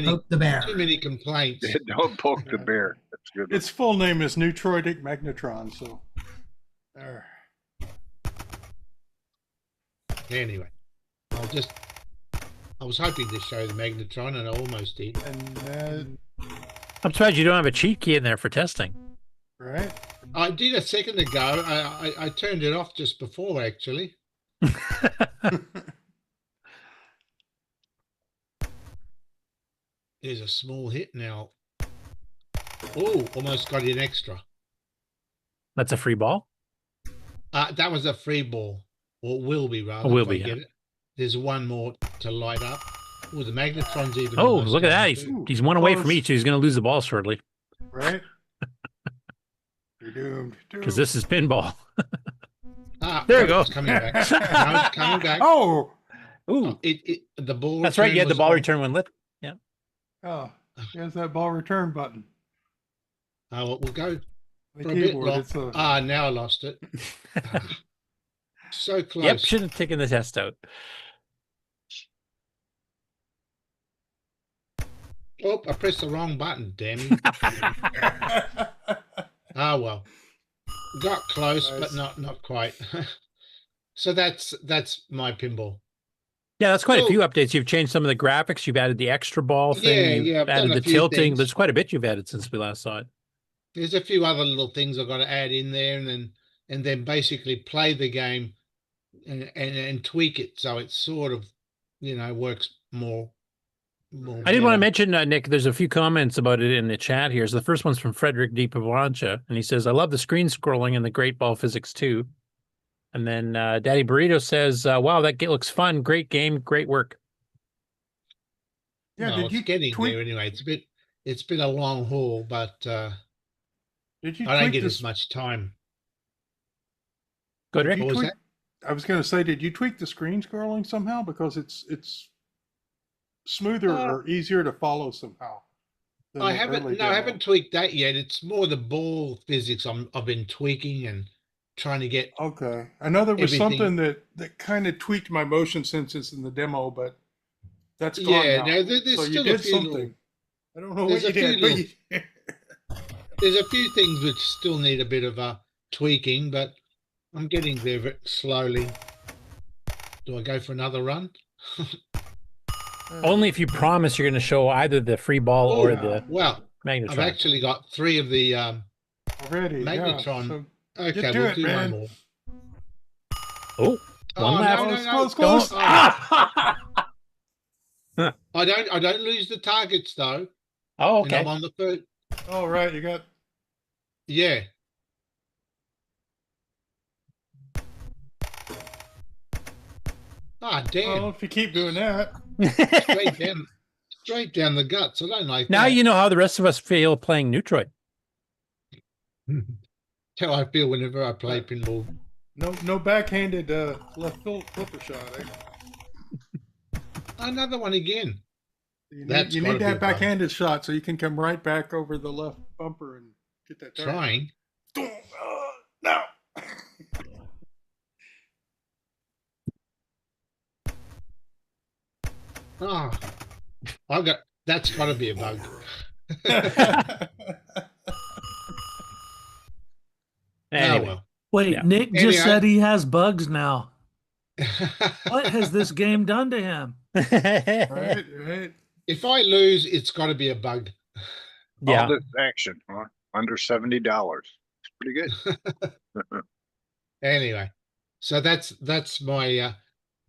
poke the bear. Too many complaints. Don't poke the bear. That's good. Its full name is Neutroidic Magnetron. So, there. Anyway, I was hoping to show the magnetron, and I almost did. And I'm surprised you don't have a cheat key in there for testing. Right. I did a second ago. I turned it off just before, actually. There's a small hit now. Oh, almost got an extra. That's a free ball? That was a free ball. Or will be, rather. Will be, get it. There's one more to light up. Oh, the magnetron's even. Oh, look at that. He's one away from each. He's going to lose the ball shortly. Right. You're doomed. Because this is pinball. There you go. It's coming back. Now it's coming back. Oh. Ooh. The ball. That's right. You had the ball return when lit. Yeah. Oh, there's that ball return button. Well, we'll go The for a bit keyboard, long. it's a- Now I lost it. So close. Yep, should have taken the test out. Oh, I pressed the wrong button, damn it. Well. Got close, but not quite. So that's my pinball. Yeah, that's quite a few updates. You've changed some of the graphics. You've added the extra ball thing. Yeah, You've I've done added a the few tilting. things. There's quite a bit you've added since we last saw it. There's a few other little things I've got to add in there, and then basically play the game and tweak it so it sort of works more. I did want to mention, Nick, there's a few comments about it in the chat here. So the first one's from Frederick D. Pavancha, and he says, I love the screen scrolling and the great ball physics too. And then Daddy Burrito says, wow, that looks fun. Great game. Great work. Yeah, It's getting there anyway. It's been a long haul, but did you I don't tweak get this- as much time. Good, Rick. Did you What was tweak- I was going to say, did you tweak the screen scrolling somehow? Because it's smoother or easier to follow somehow. than I the haven't. early No, I demo. haven't tweaked that yet. It's more the ball physics I've been tweaking and trying to get. Okay, I know there was everything- something that kind of tweaked my motion sensors in the demo, but that's gone Yeah, now. no, there's so still you a did few something. little- I don't know There's what you a did, few but you, There's a few things which still need a bit of tweaking, but I'm getting there slowly. Do I go for another run? Only if you promise you're going to show either the free ball or the Well, magnetron. I've actually got 3 of the already magnetron. So Okay, get to we'll it, do man. one more. Oh, one left. Close. Oh. I don't lose the targets though. Oh, And okay. I'm on the third. Oh, right, you got. Yeah. Damn. Well, if you keep doing that. straight down the guts. I don't like Now that. you know how the rest of us feel playing Neutroid. How I feel whenever I play pinball. No backhanded left flipper shot. Eh? Another one again. You That's need gotta that be a problem. backhanded shot so you can come right back over the left bumper and get that target. Trying. No. I got That's got to be a bug. Anyway. well. Wait, Nick just said he has bugs now. What has this game done to him? Right. If I lose, it's got to be a bug. All this action, huh? Under $70. It's pretty good. Anyway, so that's my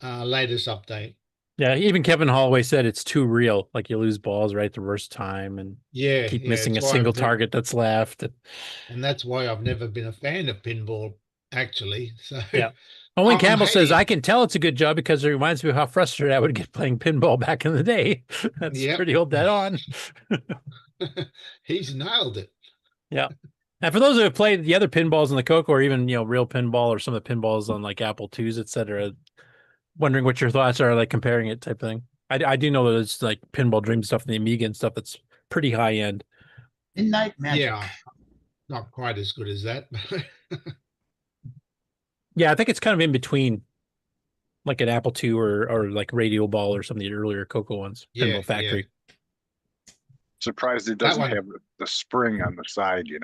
latest update. Yeah, even Kevin Holloway said it's too real. Like you lose balls right the worst time and keep missing a single target that's left. And that's why I've never been a fan of pinball, actually. So yeah. Owen Campbell says, I can tell it's a good job because it reminds me of how frustrated I would get playing pinball back in the day. That's pretty old dead on. He's nailed it. Yeah. And for those who have played the other pinballs in the Coco or even, real pinball or some of the pinballs on like Apple IIs, etc., wondering what your thoughts are, like comparing it type thing. I do know that it's like Pinball Dream stuff and the Amiga and stuff that's pretty high end. Midnight Magic. Yeah. Not quite as good as that. Yeah, I think it's kind of in between like an Apple II or like Radio Ball or some of the earlier Coco ones. Pinball Factory. Surprised it doesn't have the spring on the side, You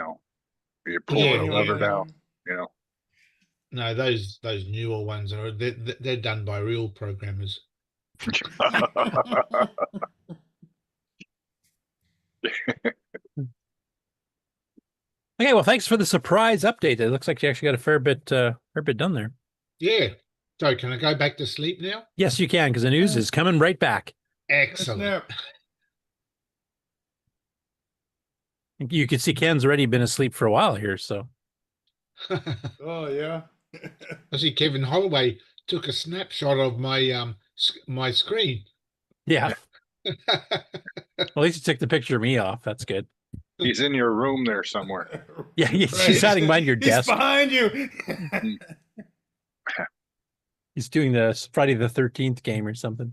pull the lever down, No, those newer ones they're done by real programmers. Okay, well, thanks for the surprise update. It looks like you actually got a fair bit done there. Yeah. So can I go back to sleep now? Yes, you can, because the news is coming right back. Excellent. You can see Ken's already been asleep for a while here, so. Oh yeah. I see Kevin Holloway took a snapshot of my my screen. Yeah. At least you took the picture of me off. That's good. He's in your room there somewhere. Yeah, he's hiding behind your desk. He's behind you. He's doing the Friday the 13th game or something.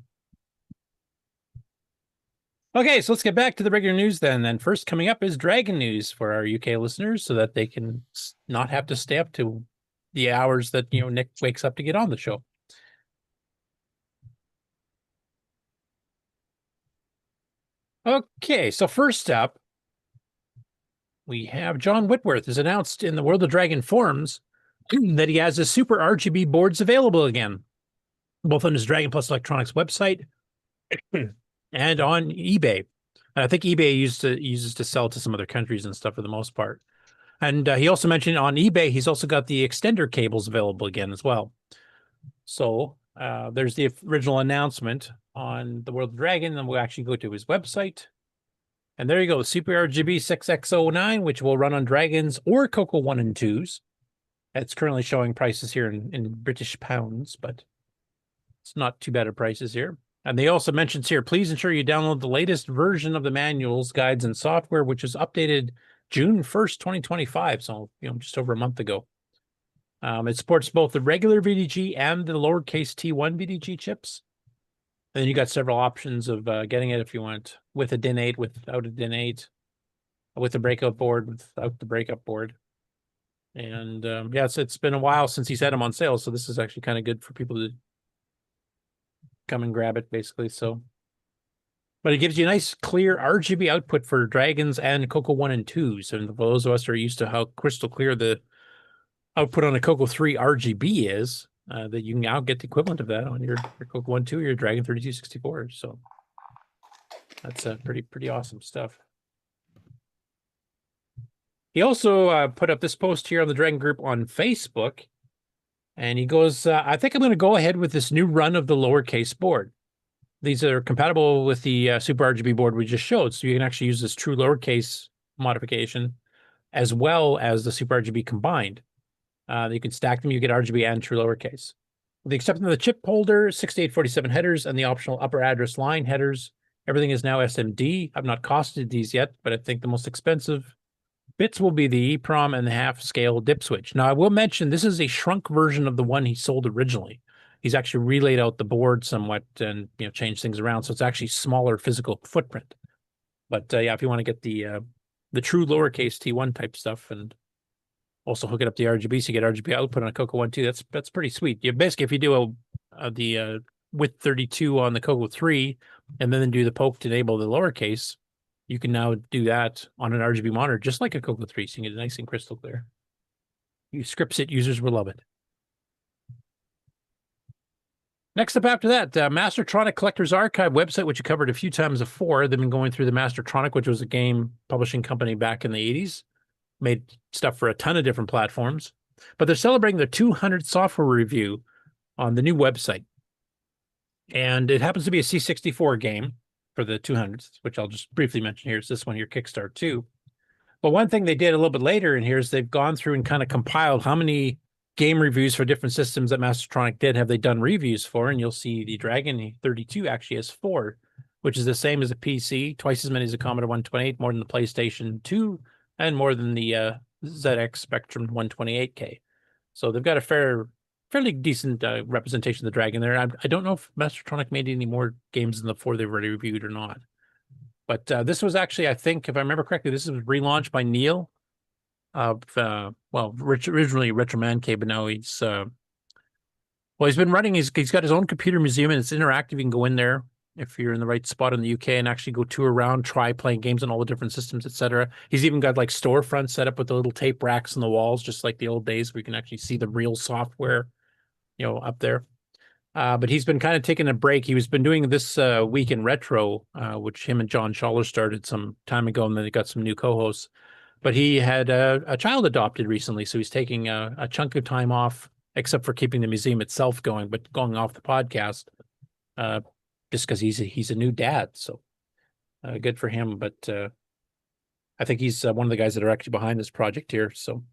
Okay, so let's get back to the regular news then. And first coming up is Dragon News for our UK listeners so that they can not have to stay up to the hours that, Nick wakes up to get on the show. Okay, so first up, we have John Whitworth has announced in the World of Dragon forums that he has his Super RGB boards available again, both on his Dragon Plus Electronics website and on eBay. And I think eBay uses to sell to some other countries and stuff for the most part. And he also mentioned on eBay, he's also got the extender cables available again as well. So there's the original announcement on the World of Dragon, and we'll actually go to his website. And there you go, Super RGB 6X09, which will run on Dragons or Coco 1 and 2s. It's currently showing prices here in British pounds, but it's not too bad of prices here. And they also mentions here, please ensure you download the latest version of the manuals, guides, and software, which was updated June 1st, 2025. So, just over a month ago. It supports both the regular VDG and the lowercase t1 VDG chips. And then you got several options of getting it if you want with a DIN 8, without a DIN 8, with a breakout board, without the breakup board. And it's been a while since he's had them on sale, so this is actually kind of good for people to come and grab it, basically. So, but it gives you a nice, clear RGB output for Dragons and Coco 1 and 2s. And for those of us who are used to how crystal clear the output on a Coco 3 RGB is, that you can now get the equivalent of that on your Coco 1, 2, or your Dragon 3264. So that's pretty awesome stuff. He also put up this post here on the Dragon Group on Facebook, and he goes, I think I'm going to go ahead with this new run of the lowercase board. These are compatible with the Super RGB board we just showed, so you can actually use this true lowercase modification as well as the Super RGB combined. You can stack them, you get RGB and true lowercase. With the exception of the chip holder, 6847 headers, and the optional upper address line headers, everything is now SMD. I've not costed these yet, but I think the most expensive bits will be the EEPROM and the half-scale dip switch. Now, I will mention this is a shrunk version of the one he sold originally. He's actually relayed out the board somewhat and changed things around, so it's actually smaller physical footprint. But if you want to get the true lowercase T1 type stuff and also hook it up to the RGB so you get RGB output on a Coco 1, 2, that's pretty sweet. Basically, if you do the width 32 on the Coco 3 and then do the poke to enable the lowercase, you can now do that on an RGB monitor, just like a Coco 3, so you can get it nice and crystal clear. You script users will love it. Next up after that, Mastertronic Collectors Archive website, which you covered a few times before. They've been going through the Mastertronic, which was a game publishing company back in the 80s. Made stuff for a ton of different platforms. But they're celebrating their 200th software review on the new website. And it happens to be a C64 game for the 200th, which I'll just briefly mention here. It's this one here, Kickstart 2. But one thing they did a little bit later in here is they've gone through and kind of compiled how many game reviews for different systems that Mastertronic did have they done reviews for, and you'll see the Dragon 32 actually has 4, which is the same as a PC, twice as many as a Commodore 128, more than the PlayStation 2, and more than the ZX Spectrum 128K. So they've got a fairly decent representation of the Dragon there. I don't know if Mastertronic made any more games than the 4 they've already reviewed or not. But this was actually, I think, if I remember correctly, this was relaunched by Noyle. Originally Retroman K, but now he's been running. He's got his own computer museum, and it's interactive. You can go in there if you're in the right spot in the UK and actually go tour around, try playing games on all the different systems, etc. He's even got like storefronts set up with the little tape racks on the walls, just like the old days, where you can actually see the real software, up there. But he's been kind of taking a break. He was been doing this week in retro, which him and John Schaller started some time ago, and then they got some new co-hosts. But he had a child adopted recently, so he's taking a chunk of time off, except for keeping the museum itself going, but going off the podcast, just because he's a new dad. So good for him. But I think he's one of the guys that are actually behind this project here. So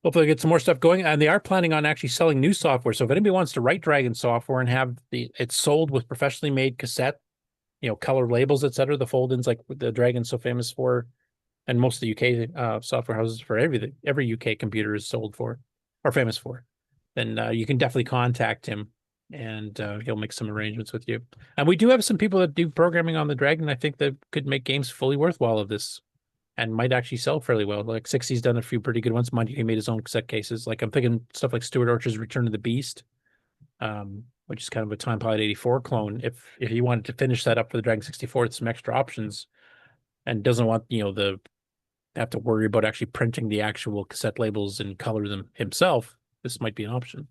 hopefully get some more stuff going. And they are planning on actually selling new software. So if anybody wants to write Dragon software and have it sold with professionally made cassette, color labels, etc., the fold-ins like the Dragon's so famous for, and most of the UK software houses for every UK computer is sold for or famous for, then you can definitely contact him, and he'll make some arrangements with you. And we do have some people that do programming on the Dragon. I think that could make games fully worthwhile of this, and might actually sell fairly well. Like 60's done a few pretty good ones. He made his own cassette cases. Like I'm thinking stuff like Stuart Orchard's Return to the Beast, which is kind of a Time Pilot 84 clone. If he wanted to finish that up for the Dragon 64 with some extra options, and doesn't want have to worry about actually printing the actual cassette labels and color them himself, this might be an option.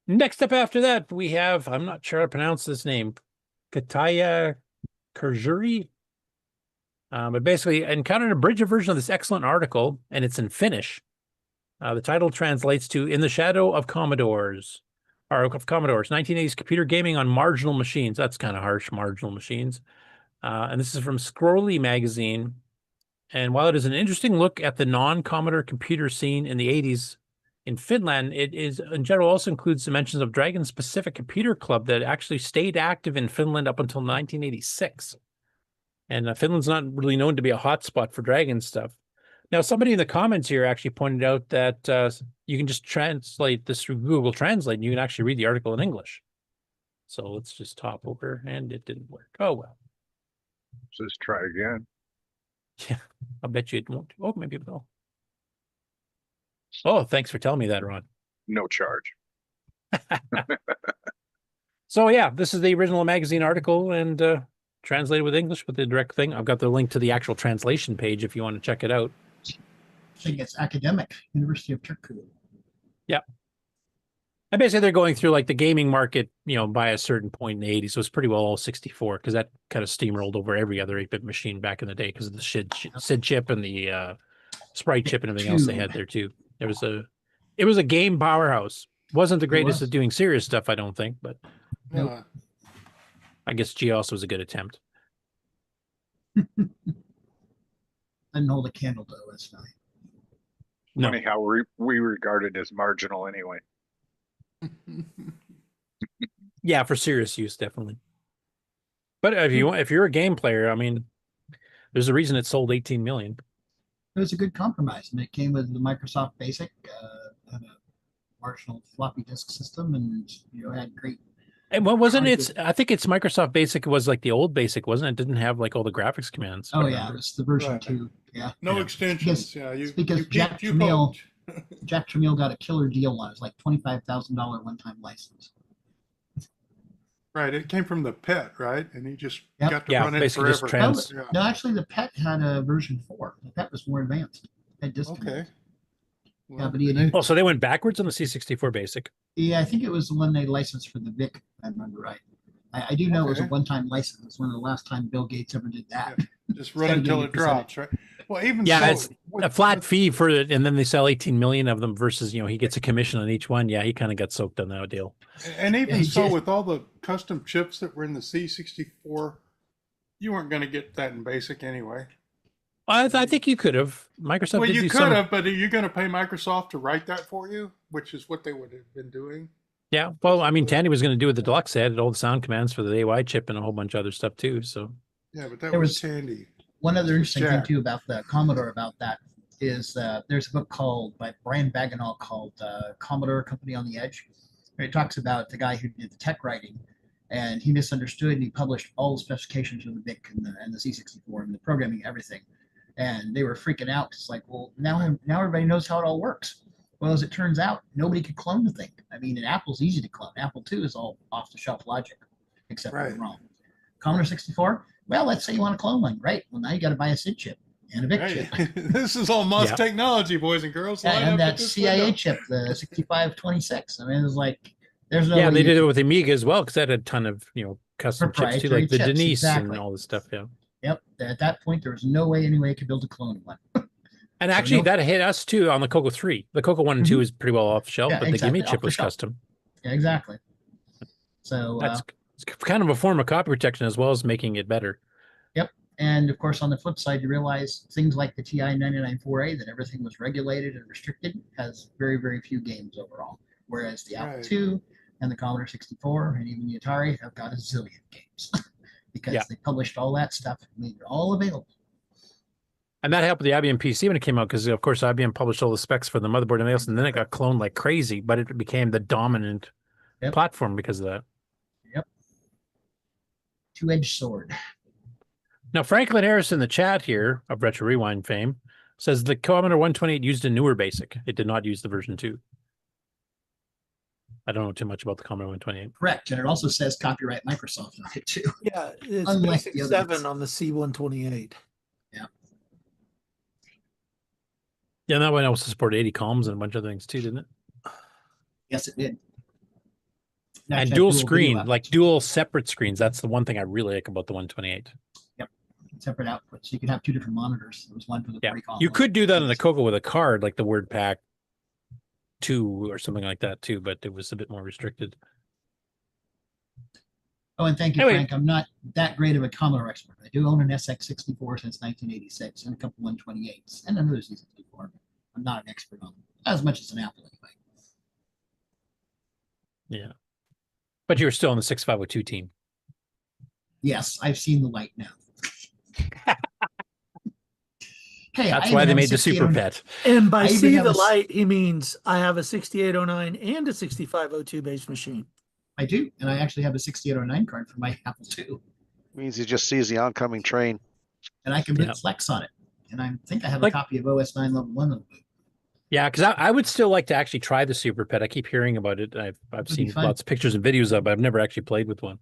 Next up after that, we have, I'm not sure how to pronounce this name, Kataya Kucharuk. But basically encountered a bridge version of this excellent article, and it's in Finnish. The title translates to In the Shadow of Commodores, 1980s computer gaming on marginal machines. That's kind of harsh, marginal machines. And this is from Scrolly magazine. And while it is an interesting look at the non-Commodore computer scene in the 80s in Finland, it is in general also includes dimensions of Dragon's Pacific Computer Club that actually stayed active in Finland up until 1986. And Finland's not really known to be a hotspot for Dragon stuff. Now, somebody in the comments here actually pointed out that you can just translate this through Google Translate, and you can actually read the article in English. So let's just hop over, and it didn't work. Oh, well. Just try again. Yeah, I'll bet you it won't. Oh, maybe it will. Oh, thanks for telling me that, Ron. No charge. So, yeah, this is the original magazine article, and translated with English with the direct thing. I've got the link to the actual translation page if you want to check it out. I think it's academic, University of Turku. Yeah. And basically they're going through like the gaming market, by a certain point in the 80s. So it's pretty well all 64, because that kind of steamrolled over every other 8-bit machine back in the day because of the SID chip and the Sprite chip and everything else they had there too. It was a game powerhouse. Wasn't the greatest at doing serious stuff, I don't think, but I guess GEOS was a good attempt. Didn't hold a candle to OS9. No. Funny how we regard it as marginal anyway. Yeah, for serious use, definitely. But if you're a game player, I mean, there's a reason it sold 18 million. It was a good compromise, and it came with the Microsoft Basic and a marginal floppy disk system, and had great. And what wasn't it? I think it's Microsoft Basic was like the old Basic, wasn't it? It didn't have like all the graphics commands. Oh yeah, it was the version 2. Yeah. No extensions. Because Jack Tramiel got a killer deal on it. It was like $25,000 one-time license. Right, it came from the pet, right? And he just Yep. got to Yeah, run it basically just forever. No, no, actually, the pet had a version 4. The pet was more advanced. Had disconnect. Okay. Yeah, but he Oh, so they went backwards on the C64 basic. Yeah, I think it was the one they licensed for the VIC, if I remember right. I do know it was a Okay. one-time license. It's one of the last time Bill Gates ever did that. Just run until it drops, right? Well, even Yeah, so, it's a flat fee for it, and then they sell 18 million of them versus, he gets a commission on each one. Yeah, he kind of got soaked on that deal. and even Yeah, he so, did. with all the custom chips that were in the C64, you weren't going to get that in basic anyway. I think you could have. Microsoft Well, did you do could some. have, but are you going to pay Microsoft to write that for you, which is what they would have been doing? Yeah, well, I mean, Tandy was going to do with the deluxe. They added all the sound commands for the AY chip and a whole bunch of other stuff too. So Yeah, but that There was was Tandy. One other interesting thing Jack. too about the Commodore about that is there's a book called by Brian Bagenal called Commodore Company on the Edge. Where it talks about the guy who did the tech writing, and he misunderstood and he published all the specifications of the VIC and the C64 and the programming, everything. And they were freaking out. It's like, well, now everybody knows how it all works. Well, as it turns out, nobody could clone the thing. I mean, and Apple's easy to clone. Apple II is all off-the-shelf logic, except for the ROM. Commodore 64, well, let's say you want to clone one. Right. Well, now you got to buy a SID chip and a VIC Hey, chip. this is all MOS technology, boys and girls. Line And up that at this CIA window. chip, the 6526. I mean, it's like, there's no yeah, way they you did it could- with Amiga as well because that had a ton of custom chips too, Proprietary like the chips, Denise exactly. and all this stuff. Yeah. Yep. At that point, there was no way anybody could build a clone one. And So actually, no- that hit us too on the Coco 3. The Coco 1 and 2 is pretty well off the shelf, Yeah, but the exactly, Gimme chip off the was shelf. custom. Yeah, exactly. So That's it's kind of a form of copy protection as well as making it better. Yep. And of course, on the flip side, you realize things like the TI 994A, that everything was regulated and restricted, has very, very few games overall. Whereas the Apple II and the Commodore 64 and even the Atari have got a zillion games because they published all that stuff and made it all available. And that helped with the IBM PC when it came out because, of course, IBM published all the specs for the motherboard and everything else, and then it got cloned like crazy, but it became the dominant platform because of that. Yep. Two-edged sword. Now, Franklin Harris in the chat here of Retro Rewind fame says the Commodore 128 used a newer BASIC. It did not use the version 2. I don't know too much about the Commodore 128. Correct. And it also says copyright Microsoft on it too. Yeah, it's Unlike basic the other 7 ones. on the C128. Yeah. Yeah, and that one also supported 80 columns and a bunch of things too, didn't it? Yes, it did. And Actually, dual video screen, outputs. like dual separate screens. That's the one thing I really like about the 128. Yep. Separate outputs. So you could have two different monitors. There was one for the pre-com. You could do that on the Coco with a card, like the WordPack 2 or something like that too, but it was a bit more restricted. Oh, and thank you, Anyway. Frank. I'm not that great of a Commodore expert. I do own an SX64 since 1986 and a couple 128s and another C64. I'm not an expert on them, as much as an Apple anyway. Yeah. But you're still on the 6502 team. Yes, I've seen the light now. Hey, That's I why even they have made the a Super 6809. Pet. And by I even see have the a s- light, he means I have a 6809 and a 6502 base machine. I do, and I actually have a 6809 card for my Apple II, Means he just sees the oncoming train. and I can put Yeah. Flex on it. And I think I have Like- a copy of OS 9 Level 1 of it. Yeah, because I would still like to actually try the Super Pet. I keep hearing about it. I've be seen fun. lots of pictures and videos of it, but I've never actually played with one.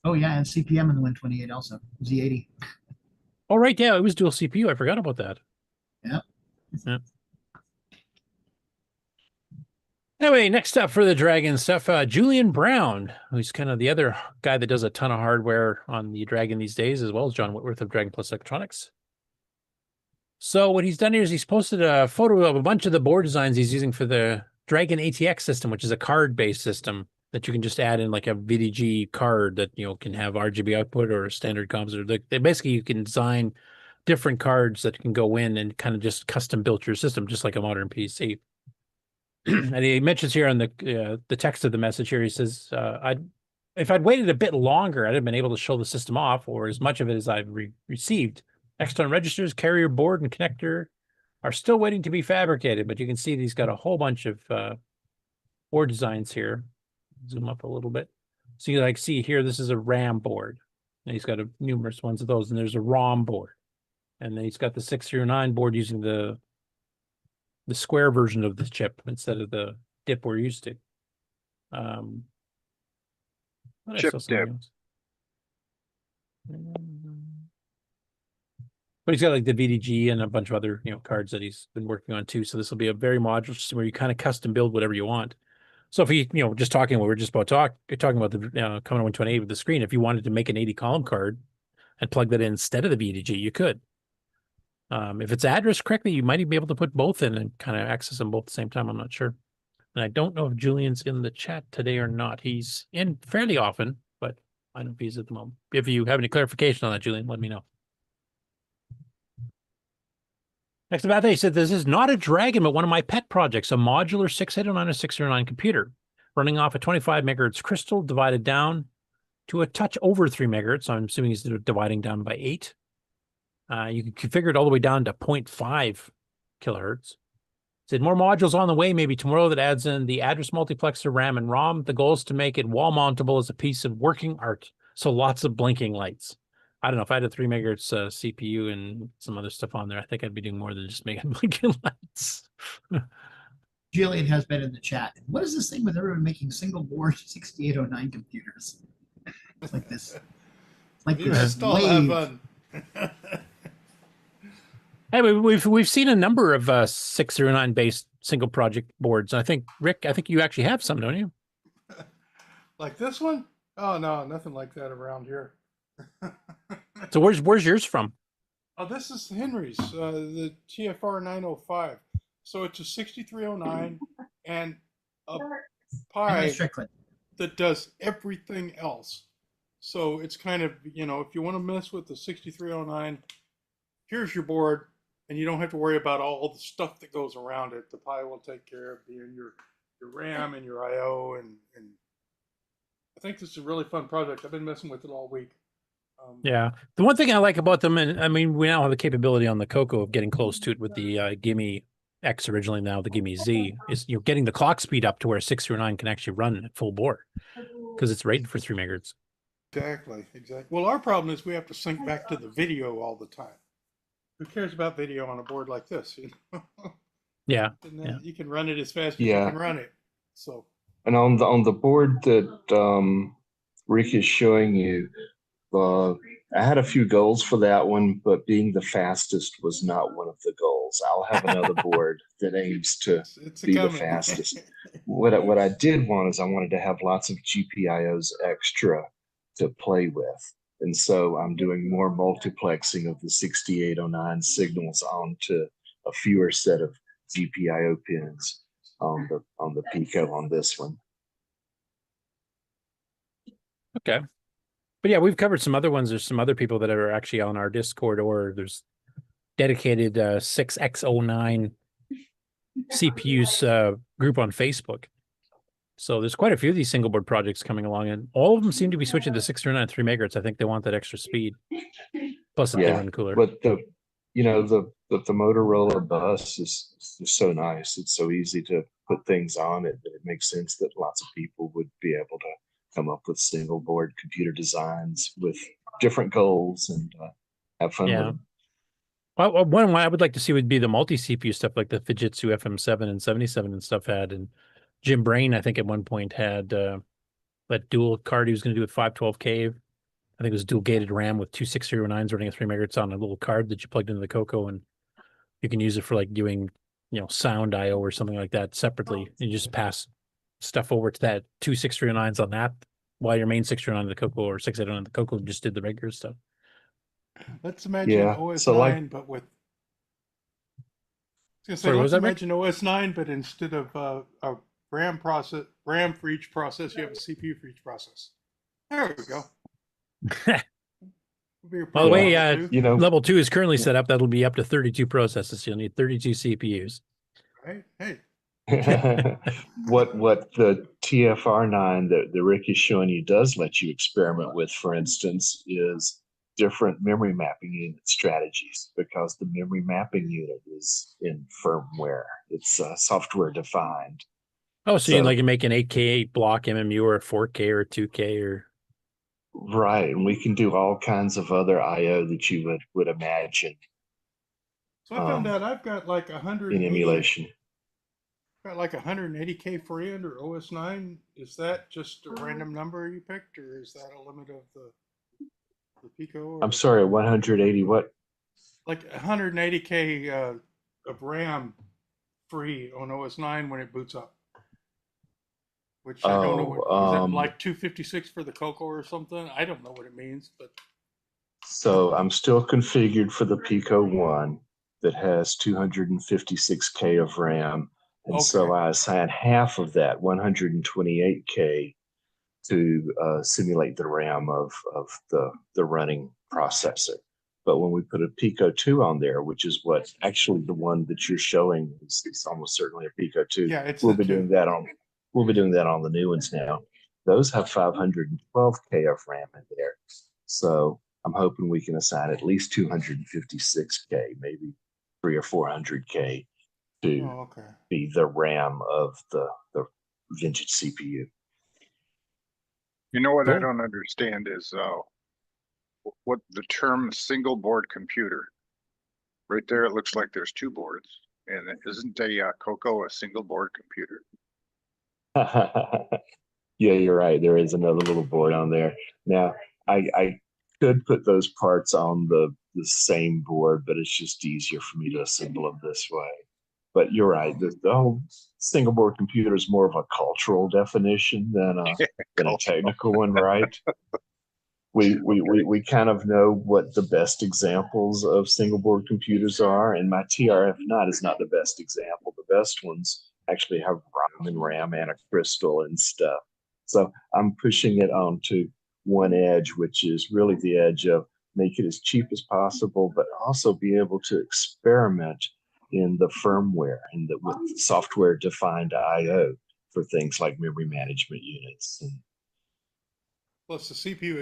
Oh, yeah, and CPM in the 128 also, Z80. Oh, right. Yeah, it was dual CPU. I forgot about that. Yep. Yeah. Anyway, next up for the Dragon stuff, Julian Brown, who's kind of the other guy that does a ton of hardware on the Dragon these days, as well as John Whitworth of Dragon Plus Electronics. So what he's done here is he's posted a photo of a bunch of the board designs he's using for the Dragon ATX system, which is a card-based system that you can just add in like a VDG card that, you know, can have RGB output or a standard comms. Or basically you can design different cards that can go in and kind of just custom build your system, just like a modern PC. And he mentions here on the text of the message here, he says, if I'd waited a bit longer, I'd have been able to show the system off, or as much of it as I've received. External registers, carrier board, and connector are still waiting to be fabricated, but you can see he's got a whole bunch of board designs here. Zoom up a little bit. So you like see here, this is a RAM board. And he's got numerous ones of those, and there's a ROM board. And then he's got the 609 board using the square version of the chip instead of the dip we're used to. What I Chip saw something dip. else. But he's got like the VDG and a bunch of other, cards that he's been working on too. So this will be a very modular system where you kind of custom build whatever you want. So if you, just talking what we're just about talking about the Commodore 128 with the screen, if you wanted to make an 80 column card and plug that in instead of the VDG, you could. If it's addressed correctly, you might even be able to put both in and kind of access them both at the same time. I'm not sure. And I don't know if Julian's in the chat today or not. He's in fairly often, but I don't know if he's at the moment. If you have any clarification on that, Julian, let me know. Next about that, he said, this is not a dragon, but one of my pet projects, a modular 6809 or 609 computer running off a 25 megahertz crystal divided down to a touch over 3 megahertz. So I'm assuming he's dividing down by 8. You can configure it all the way down to 0.5 kilohertz. Said more modules on the way, maybe tomorrow, that adds in the address multiplexer, RAM, and ROM. The goal is to make it wall mountable as a piece of working art. So lots of blinking lights. I don't know, if I had a 3 megahertz CPU and some other stuff on there, I think I'd be doing more than just making blinking lights. Julian has been in the chat. What is this thing with everyone making single board 6809 computers? It's like this. Like You this just all have wave. fun. Hey, we've seen a number of 609 based single project boards. I think, Rick, you actually have some, don't you? Like this one? Oh no, nothing like that around here. So where's yours from? Oh, this is Henry's, the TFR 905. So it's a 6309 and a Pi that does everything else. So it's kind of, if you want to mess with the 6309, here's your board, and you don't have to worry about all the stuff that goes around it. The Pi will take care of your RAM and your I/O, and I think this is a really fun project. I've been messing with it all week. Yeah. The one thing I like about them, and I mean, we now have the capability on the CoCo of getting close to it with the Gimme X originally, now the Gimme Z, is getting the clock speed up to where 609 can actually run at full bore because it's rated for 3 megahertz. Exactly. Well, our problem is we have to sync back to the video all the time. Who cares about video on a board like this? Yeah. And then you can run it as fast as Yeah. you can run it. So. And on the board that Rick is showing you, I had a few goals for that one, but being the fastest was not one of the goals. I'll have another board that aims to be the fastest. What I did want is I wanted to have lots of GPIOs extra to play with. And so I'm doing more multiplexing of the 6809 signals onto a fewer set of GPIO pins on the Pico on this one. Okay. But yeah, we've covered some other ones. There's some other people that are actually on our Discord, or there's dedicated 6X09 CPUs group on Facebook. So there's quite a few of these single board projects coming along, and all of them seem to be switching to 609 3 megahertz. I think they want that extra speed. Plus, they run cooler. But the Motorola bus is so nice. It's so easy to put things on it that it makes sense that lots of people would be able to come up with single board computer designs with different goals and have fun with them. Well, one I would like to see would be the multi-CPU stuff like the Fujitsu FM7 and 77 and stuff had. And Jim Brain, I think at one point had that dual card he was going to do with 512K. I think it was dual gated RAM with two 609s running at 3 megahertz on a little card that you plugged into the CoCo, and you can use it for like doing, sound IO or something like that separately. You just pass stuff over to that two 609s on that while your main 609 on the CoCo or 689 on the CoCo just did the regular stuff. Let's imagine OS 9, but with. Let's imagine OS 9, but instead of a RAM for each process, you have a CPU for each process. There we go. By the way, level 2 is currently set up. That'll be up to 32 processes. You'll need 32 CPUs. Right. Hey. What the TFR9 that Rick is showing you does let you experiment with, for instance, is different memory mapping unit strategies, because the memory mapping unit is in firmware. It's software defined. Oh, so you can make an 8K block MMU or a 4K or a 2K or. Right, and we can do all kinds of other IO that you would imagine. So I found out I've got like 100 in emulation. Got like 180K friend or OS9. Is that just a random number you picked, or is that a limit of the Pico? Or I'm sorry, 180 what? like 180K of RAM free on OS9 when it boots up. Which I don't know what is that like 256 for the CoCo or something? I don't know what it means, but So I'm still configured for the Pico 1 that has 256K of RAM. And so I assign half of that, 128K, to simulate the RAM of the running processor. But when we put a Pico 2 on there, which is what actually the one that you're showing is almost certainly a Pico 2. Yeah, it's we'll be doing that on the new ones now. Those have 512K of RAM in there. So I'm hoping we can assign at least 256K, maybe 300 or 400K to be the RAM of the vintage CPU. You know what I don't understand is what the term single board computer. Right there, it looks like there's two boards, and isn't a CoCo a single board computer? Yeah, you're right. There is another little board on there. Now, I could put those parts on the same board, but it's just easier for me to assemble them this way. But you're right. The whole single board computer is more of a cultural definition than a technical one, right? We kind of know what the best examples of single board computers are, and my TRF-9 is not the best example. The best ones actually have ROM and RAM and a crystal and stuff. So I'm pushing it onto one edge, which is really the edge of make it as cheap as possible, but also be able to experiment in the firmware and with software defined IO for things like memory management units. Plus the CPU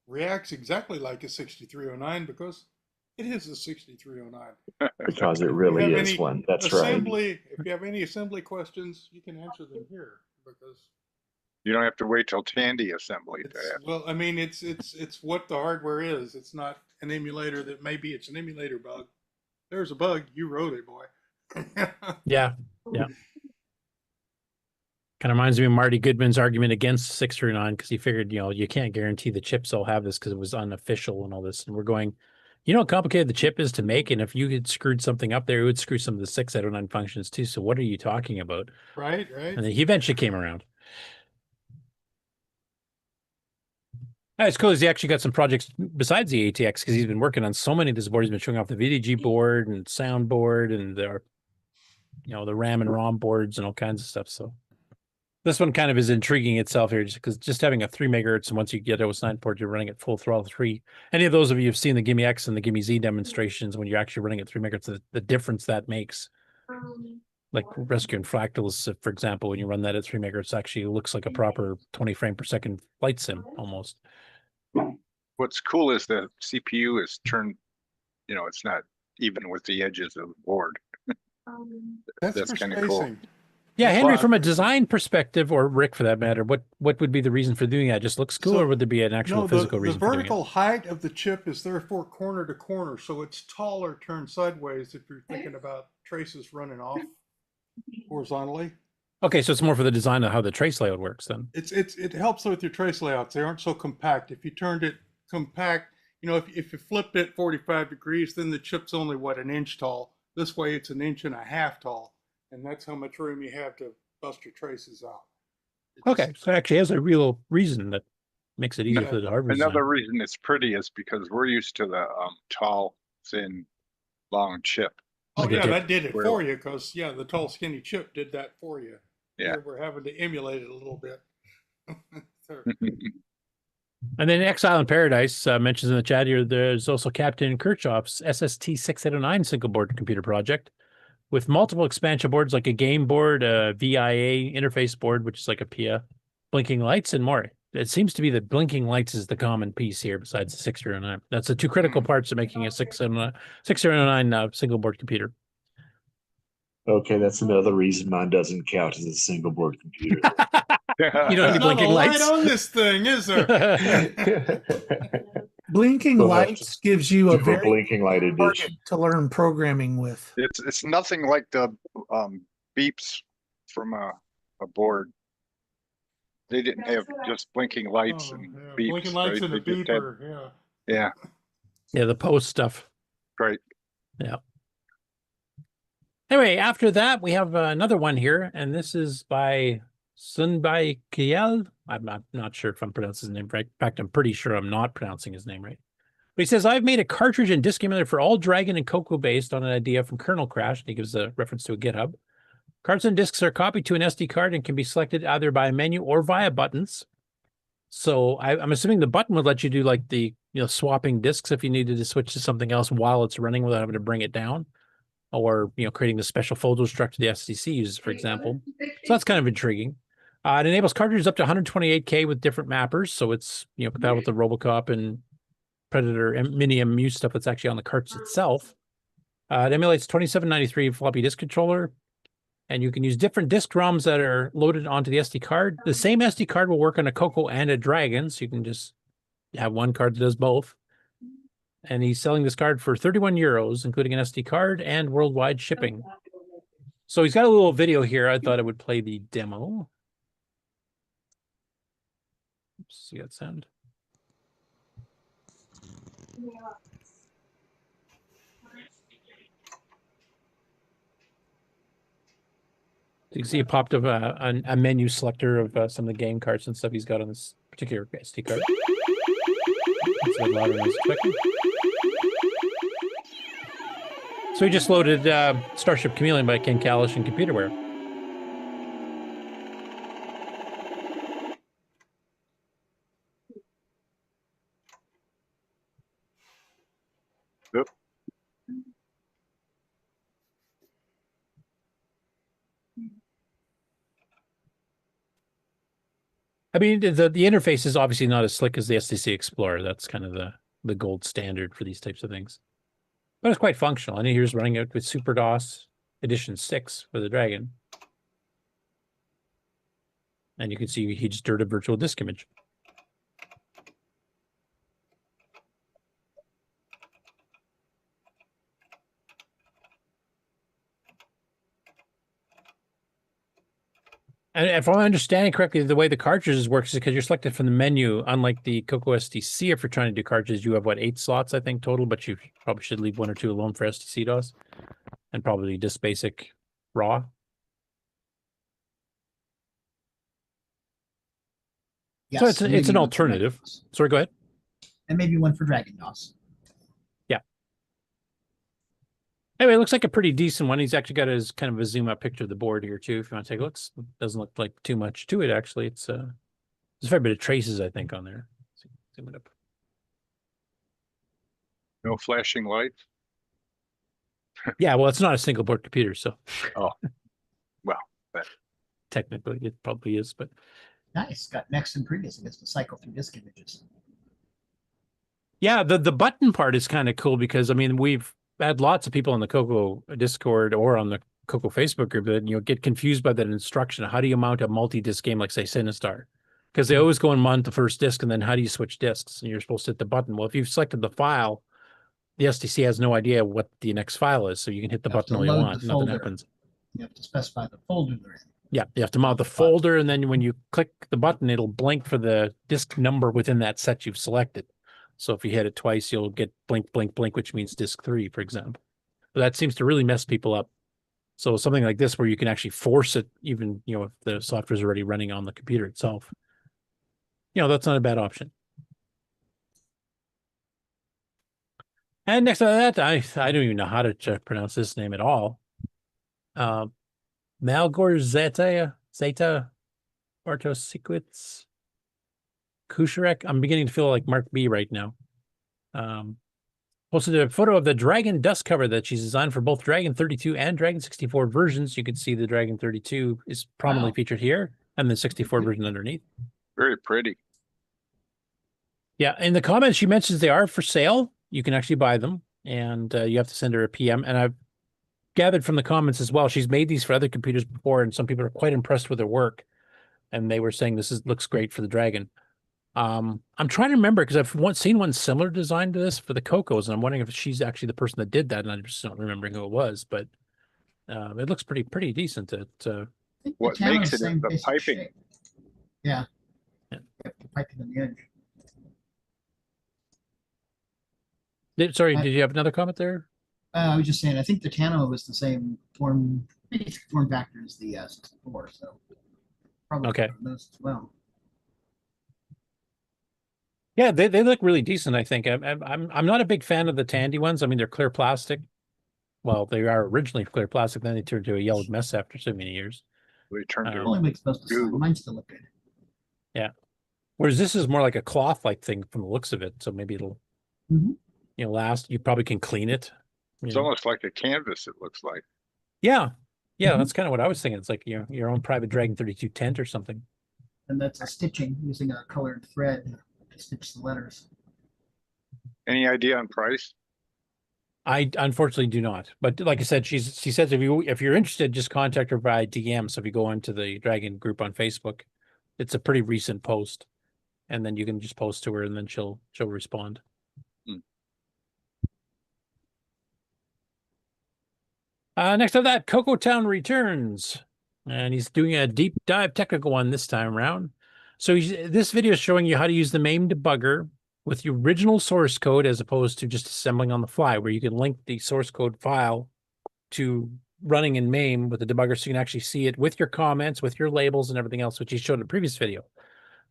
reacts exactly like a 6309 because it is a 6309. Because it really is one. That's right. If you have any assembly questions, you can answer them here because you don't have to wait till Tandy Assembly to ask. Well, I mean, it's what the hardware is. It's not an emulator that maybe it's an emulator bug. There's a bug. You wrote it, boy. Yeah. Kind of reminds me of Marty Goodman's argument against 639 because he figured, you can't guarantee the chips will have this because it was unofficial and all this. And we're going, how complicated the chip is to make. And if you had screwed something up there, it would screw some of the 609 functions too. So what are you talking about? Right. And then he eventually came around. It's cool. He actually got some projects besides the ATX because he's been working on so many of this board. He's been showing off the VDG board and sound board and the RAM and ROM boards and all kinds of stuff. So this one kind of is intriguing itself here because just having a 3 megahertz and once you get OS9 port, you're running at full throttle 3. Any of those of you who've seen the Gimme X and the Gimme Z demonstrations when you're actually running at 3 megahertz, the difference that makes. Like Rescue and Fractals, for example, when you run that at 3 megahertz, actually looks like a proper 20 frame per second flight sim almost. What's cool is the CPU is turned, it's not even with the edges of the board. That's kind of cool. Yeah, Henry, from a design perspective, or Rick for that matter, what would be the reason for doing that? It just looks cool, or would there be an actual physical reason for doing it? The vertical height of the chip is therefore corner to corner, so it's taller turned sideways if you're thinking about traces running off horizontally. Okay, so it's more for the design of how the trace layout works then. It helps with your trace layouts. They aren't so compact. If you turned it compact, if you flipped it 45 degrees, then the chip's only an inch tall. This way it's an inch and a half tall. And that's how much room you have to bust your traces out. Okay, so it actually has a real reason that makes it easier for the hardware. Another reason it's pretty is because we're used to the tall, thin, long chip. Oh, yeah, that did it for you because, the tall, skinny chip did that for you. Yeah. Here we're having to emulate it a little bit. And then Exile in Paradise mentions in the chat here, there's also Captain Kirchhoff's SST 609 single board computer project with multiple expansion boards like a game board, a VIA interface board, which is like a PIA, blinking lights, and more. It seems to be that blinking lights is the common piece here besides the 609. That's the two critical parts of making a 609 single board computer. Okay, that's another reason mine doesn't count as a single board computer. You don't have blinking lights on this thing, is there? Blinking lights gives you a very blinking light edition to learn programming with. It's nothing like the beeps from a board. They didn't have just blinking lights and beeps. Blinking lights right? and a They just had- beeper. Yeah. yeah, Yeah, the post stuff. right. Yeah. Anyway, after that, we have another one here, and this is by Sundby Kell. I'm not sure if I'm pronouncing his name right. In fact, I'm pretty sure I'm not pronouncing his name right. But he says, I've made a cartridge and disk emulator for all Dragon and CoCo based on an idea from Kernel Crash. And he gives a reference to a GitHub. Cards and disks are copied to an SD card and can be selected either by a menu or via buttons. So I'm assuming the button would let you do like the swapping disks if you needed to switch to something else while it's running without having to bring it down, or creating the special folder structure the SDC uses, for example. So that's kind of intriguing. It enables cartridges up to 128K with different mappers, so it's compatible with the Robocop and Predator and Mini MU stuff that's actually on the carts itself. It emulates 2793 floppy disk controller, and you can use different disk ROMs that are loaded onto the SD card. The same SD card will work on a CoCo and a Dragon, so you can just have one card that does both. And he's selling this card for 31 euros, including an SD card and worldwide shipping. So he's got a little video here. I thought it would play the demo. Oops, see that sound? You can see it popped up a menu selector of some of the game cards and stuff he's got on this particular SD card. It's a bit louder than I was expecting. So he just loaded Starship Chameleon by Ken Kalish and Computerware. Yep. I mean, the interface is obviously not as slick as the SDC Explorer. That's kind of the gold standard for these types of things. But it's quite functional. And here's running it with Super DOS Edition 6 for the Dragon. And you can see he just dirted a virtual disk image. And if I'm understanding correctly, the way the cartridges works is because you're selected from the menu, unlike the CoCo SDC. If you're trying to do cartridges, you have, 8 slots, I think, total, but you probably should leave 1 or 2 alone for SDC DOS, and probably just basic raw. Yes, so it's an alternative. Sorry, go ahead. And maybe one for Dragon DOS. Yeah. Anyway, it looks like a pretty decent one. He's actually got his kind of a zoom up picture of the board here too. If you want to take a look, it doesn't look like too much to it. Actually, there's a fair bit of traces, I think, on there. Zoom it up. No flashing lights. Yeah, well, it's not a single board computer, so. Oh, well, technically it probably is, but. Nice. Got next and previous. I guess to cycle through disk images. Yeah, the button part is kind of cool because, I mean, we've had lots of people on the CoCo Discord or on the CoCo Facebook group that, get confused by that instruction. How do you mount a multi-disc game like, say, Sinistar? Because they always go and mount the first disc, and then how do you switch discs? And you're supposed to hit the button. Well, if you've selected the file, the SDC has no idea what the next file is, so you can hit the button all you want. Nothing happens. You have to specify the folder they're in. Yeah, you have to mount the folder, and then when you click the button, it'll blink for the disk number within that set you've selected. So if you hit it twice, you'll get blink, blink, blink, which means disk 3, for example. But that seems to really mess people up. So something like this, where you can actually force it, even if the software is already running on the computer itself, that's not a bad option. And next to that, I don't even know how to pronounce this name at all. Malgorzata Bartosiewicz-Kucharuk. I'm beginning to feel like Mark B right now. Posted a photo of the Dragon dust cover that she's designed for both Dragon 32 and Dragon 64 versions. You can see the Dragon 32 is prominently featured here, and the 64 version underneath. Very pretty. Yeah, in the comments, she mentions they are for sale. You can actually buy them, and you have to send her a PM. And I've gathered from the comments as well, she's made these for other computers before, and some people are quite impressed with her work. And they were saying looks great for the Dragon. I'm trying to remember, because I've seen one similar design to this for the CoCos, and I'm wondering if she's actually the person that did that, and I'm just not remembering who it was. But It looks pretty decent. What makes it is the piping. Shape. Yeah. The piping on the edge. Sorry, did you have another comment there? I was just saying, I think the Tano was the same basic form factor as the 64, so probably Okay. those as well. Yeah, they look really decent. I think I'm not a big fan of the Tandy ones. I mean, they're clear plastic. Well, they are originally clear plastic, then they turned to a yellowed mess after so many years. They turned to Only makes most of the Mine still look good. Yeah. Whereas this is more like a cloth-like thing from the looks of it, so maybe it'll last. You probably can clean it. It's almost like a canvas, it looks like. Yeah. That's kind of what I was thinking. It's like your own private Dragon 32 tent or something. And that's a stitching using a colored thread to stitch the letters. Any idea on price? I unfortunately do not. But like I said, she says if you're interested, just contact her by DM. So if you go onto the Dragon group on Facebook, it's a pretty recent post. And then you can just post to her and then she'll respond. Next up, that Coco Town returns, and he's doing a deep dive technical one this time around. So this video is showing you how to use the MAME debugger with the original source code as opposed to just assembling on the fly, where you can link the source code file to running in MAME with the debugger so you can actually see it with your comments, with your labels and everything else, which he showed in the previous video.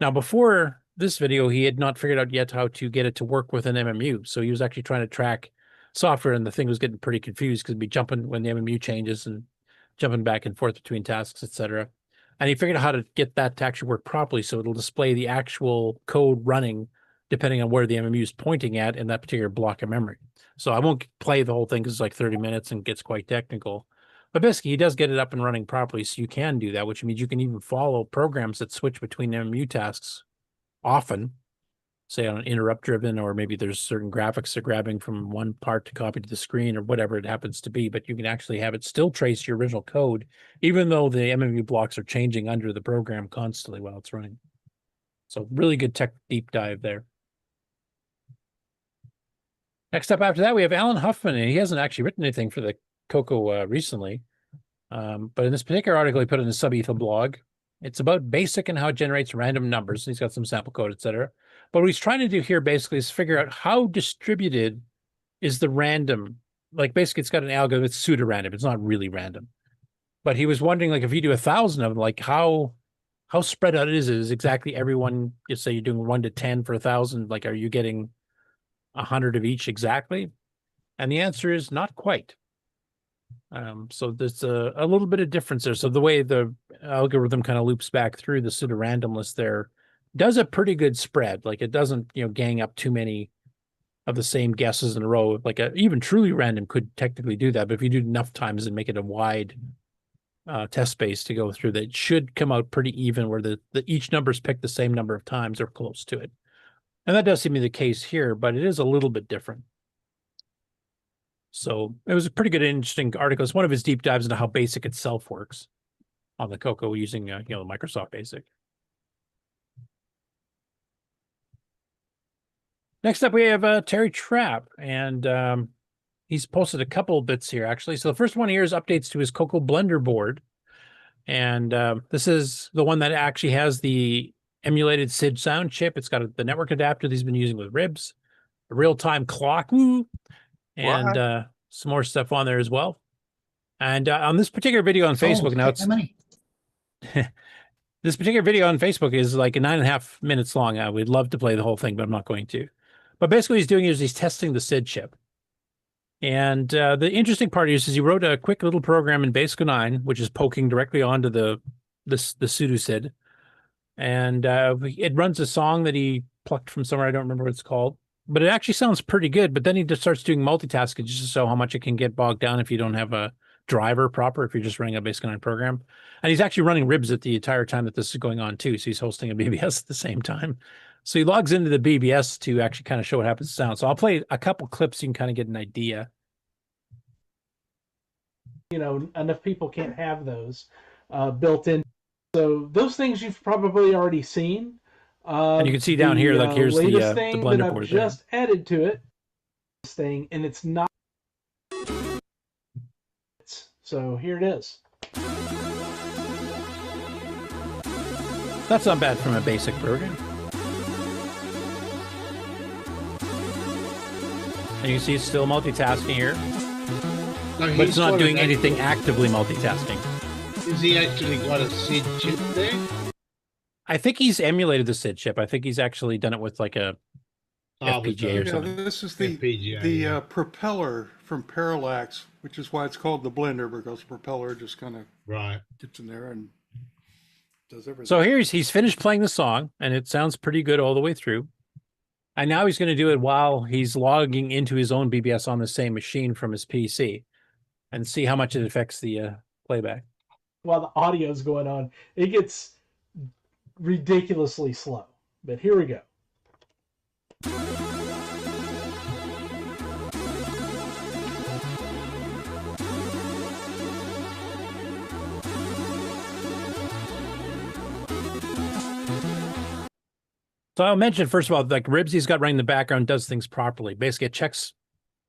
Now, before this video, he had not figured out yet how to get it to work with an MMU. So he was actually trying to track software, and the thing was getting pretty confused because it'd be jumping when the MMU changes and jumping back and forth between tasks, etc. And he figured out how to get that to actually work properly, so it'll display the actual code running depending on where the MMU is pointing at in that particular block of memory. So I won't play the whole thing because it's like 30 minutes and gets quite technical. But basically, he does get it up and running properly, so you can do that, which means you can even follow programs that switch between MMU tasks often, say on an interrupt driven, or maybe there's certain graphics they're grabbing from one part to copy to the screen or whatever it happens to be, but you can actually have it still trace your original code, even though the MMU blocks are changing under the program constantly while it's running. So really good tech deep dive there. Next up after that, we have Alan Huffman, and he hasn't actually written anything for the Coco recently. But in this particular article he put in his Subethel blog, it's about BASIC and how it generates random numbers. He's got some sample code, etc. But what he's trying to do here basically is figure out how distributed is the random. Like basically it's got an algorithm, it's pseudo-random. It's not really random. But he was wondering, like, if you do 1,000 of them, like how spread out it is exactly everyone, just say you're doing 1 to 10 for 1,000, like are you getting 100 of each exactly? And the answer is not quite. So there's a little bit of difference there. So the way the algorithm kind of loops back through the pseudo-randomness there does a pretty good spread. Like it doesn't, gang up too many of the same guesses in a row. Like even truly random could technically do that, but if you do enough times and make it a wide test space to go through, that it should come out pretty even, where each number is picked the same number of times or close to it. And that does seem to be the case here, but it is a little bit different. So it was a pretty good, interesting article. It's one of his deep dives into how BASIC itself works on the Coco using, the Microsoft BASIC. Next up, we have Terry Trapp, and he's posted a couple of bits here, actually. So the first one here is updates to his Coco Blender board. And this is the one that actually has the emulated SID sound chip. It's got the network adapter that he's been using with ribs, a real-time clock, and some more stuff on there as well. And on this particular video on Facebook, now it's this particular video on Facebook is like 9.5 minutes long. I would love to play the whole thing, but I'm not going to. But basically what he's doing is he's testing the SID chip. And the interesting part is he wrote a quick little program in BASIC 9, which is poking directly onto the pseudo SID. And it runs a song that he plucked from somewhere. I don't remember what it's called. But it actually sounds pretty good. But then he just starts doing multitasking just to show how much it can get bogged down if you don't have a driver proper, if you're just running a BASIC 9 program. And he's actually running ribs at the entire time that this is going on, too. So he's hosting a BBS at the same time. So he logs into the BBS to actually kind of show what happens to sound. So I'll play a couple clips so you can kind of get an idea. Enough people can't have those built in. So those things you've probably already seen. And you can see down here, like here's the Blender that board. I've just added to it. This thing, and it's not. So here it is. That's not bad from a basic program. And you see it's still multitasking here. No, But it's he's not got doing an anything actively multitasking. Is he actually got a SID chip there? I think he's emulated the SID chip. I think he's actually done it with like a FPGA or Yeah, something. this is the FPGA, propeller from Parallax, which is why it's called the blender, because the propeller just kind of gets in there and does everything. So he's finished playing the song, and it sounds pretty good all the way through. And now he's going to do it while he's logging into his own BBS on the same machine from his PC, and see how much it affects the playback. While the audio's going on, it gets ridiculously slow. But here we go. So I'll mention, first of all, like Ribsy's got running in the background does things properly. Basically, it checks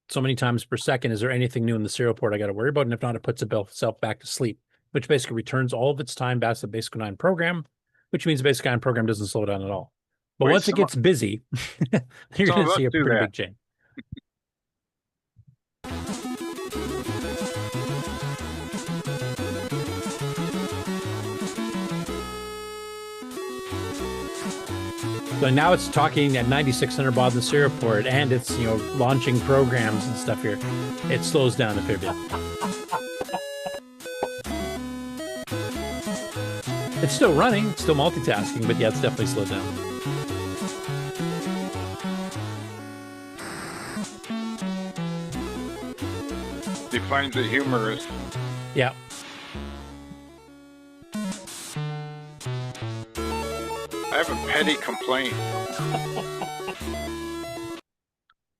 so many times per second. Is there anything new in the serial port I got to worry about? And if not, it puts itself back to sleep, which basically returns all of its time back to the Basic 9 program, which means the Basic 9 program doesn't slow down at all. But once it gets busy, you're going to see a pretty big change. So now it's talking at 9600 baud in the serial port, and it's, launching programs and stuff here. It slows down a fair bit. It's still running, it's still multitasking, but yeah, it's definitely slowed down. He finds it humorous. Yeah. I have a petty complaint.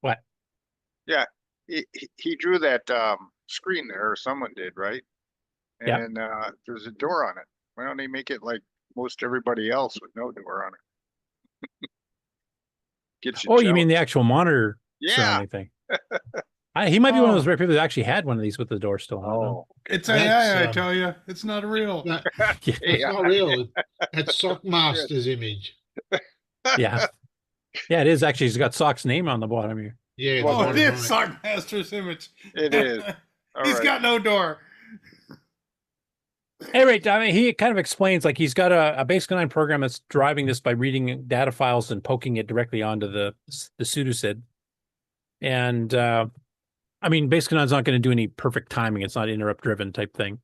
What? Yeah, he drew that screen there, or someone did, right? And there's a door on it. Why don't they make it like most everybody else with no door on it? Gets you Oh, you jealous. mean the actual monitor surrounding thing? He might be one of those rare people that actually had one of these with the door still on. It's AI, I tell you. It's not real. It's not real. It's Sockmaster's image. Yeah. Yeah, it is actually. He's got Sock's name on the bottom here. Yeah. Oh, it is Sockmaster's image. It is. He's got no door. Hey, right. I mean, he kind of explains, like, he's got a Basic 9 program that's driving this by reading data files and poking it directly onto the pseudo-SID. And, I mean, Basic 9's not going to do any perfect timing. It's not interrupt-driven type thing.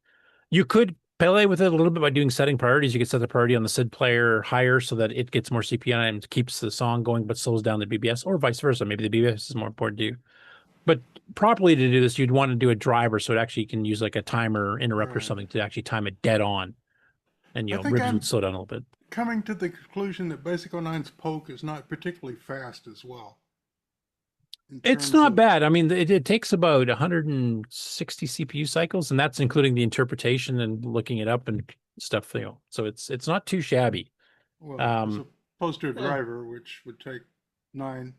You could play with it a little bit by doing setting priorities. You could set the priority on the SID player higher so that it gets more CPU and keeps the song going but slows down the BBS, or vice versa. Maybe the BBS is more important to you. But properly to do this, you'd want to do a driver so it actually can use like a timer interrupt or something to actually time it dead on. And, Ribs would slow down a little bit. Coming to the conclusion that Basic 09's poke is not particularly fast as well. It's not bad. I mean, it takes about 160 CPU cycles, and that's including the interpretation and looking it up and stuff. So it's not too shabby. Well, as opposed to a driver, which would take 9.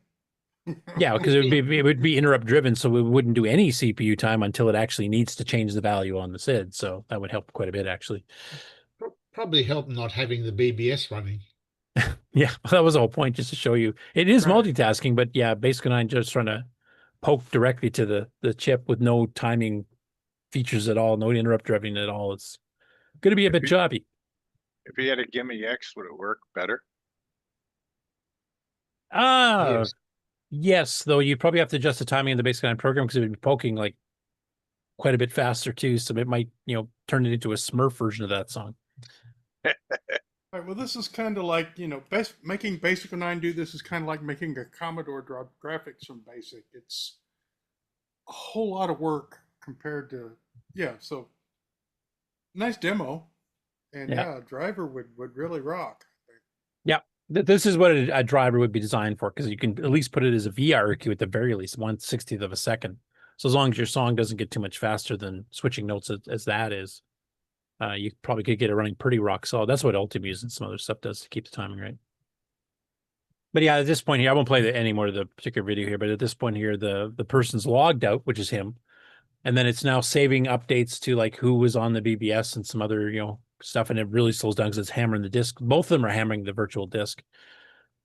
Yeah, because it would be interrupt driven, so it wouldn't do any CPU time until it actually needs to change the value on the SID. So that would help quite a bit, actually. Probably help not having the BBS running. Yeah, that was the whole point, just to show you. It is multitasking, but yeah, Basic 9 just trying to poke directly to the chip with no timing features at all, no interrupt driving at all. It's going to be a bit choppy. If he had a Gimme X, would it work better? Yes, though you'd probably have to adjust the timing of the Basic 9 program because it would be poking like quite a bit faster too. So it might, turn it into a Smurf version of that song. All right, well, this is kind of like, making Basic 09 do this is kind of like making a Commodore drop graphics from Basic. It's a whole lot of work compared to, so nice demo. And a driver would really rock. Yeah, this is what a driver would be designed for, because you can at least put it as a VRQ at the very least, 1/60th of a second. So as long as your song doesn't get too much faster than switching notes as that is, you probably could get it running pretty rock solid. That's what Ultimuse and some other stuff does to keep the timing right. But yeah, at this point here, I won't play any more of the particular video here, but at this point here, the person's logged out, which is him, And then it's now saving updates to like who was on the BBS and some other, stuff. And it really slows down because it's hammering the disk. Both of them are hammering the virtual disk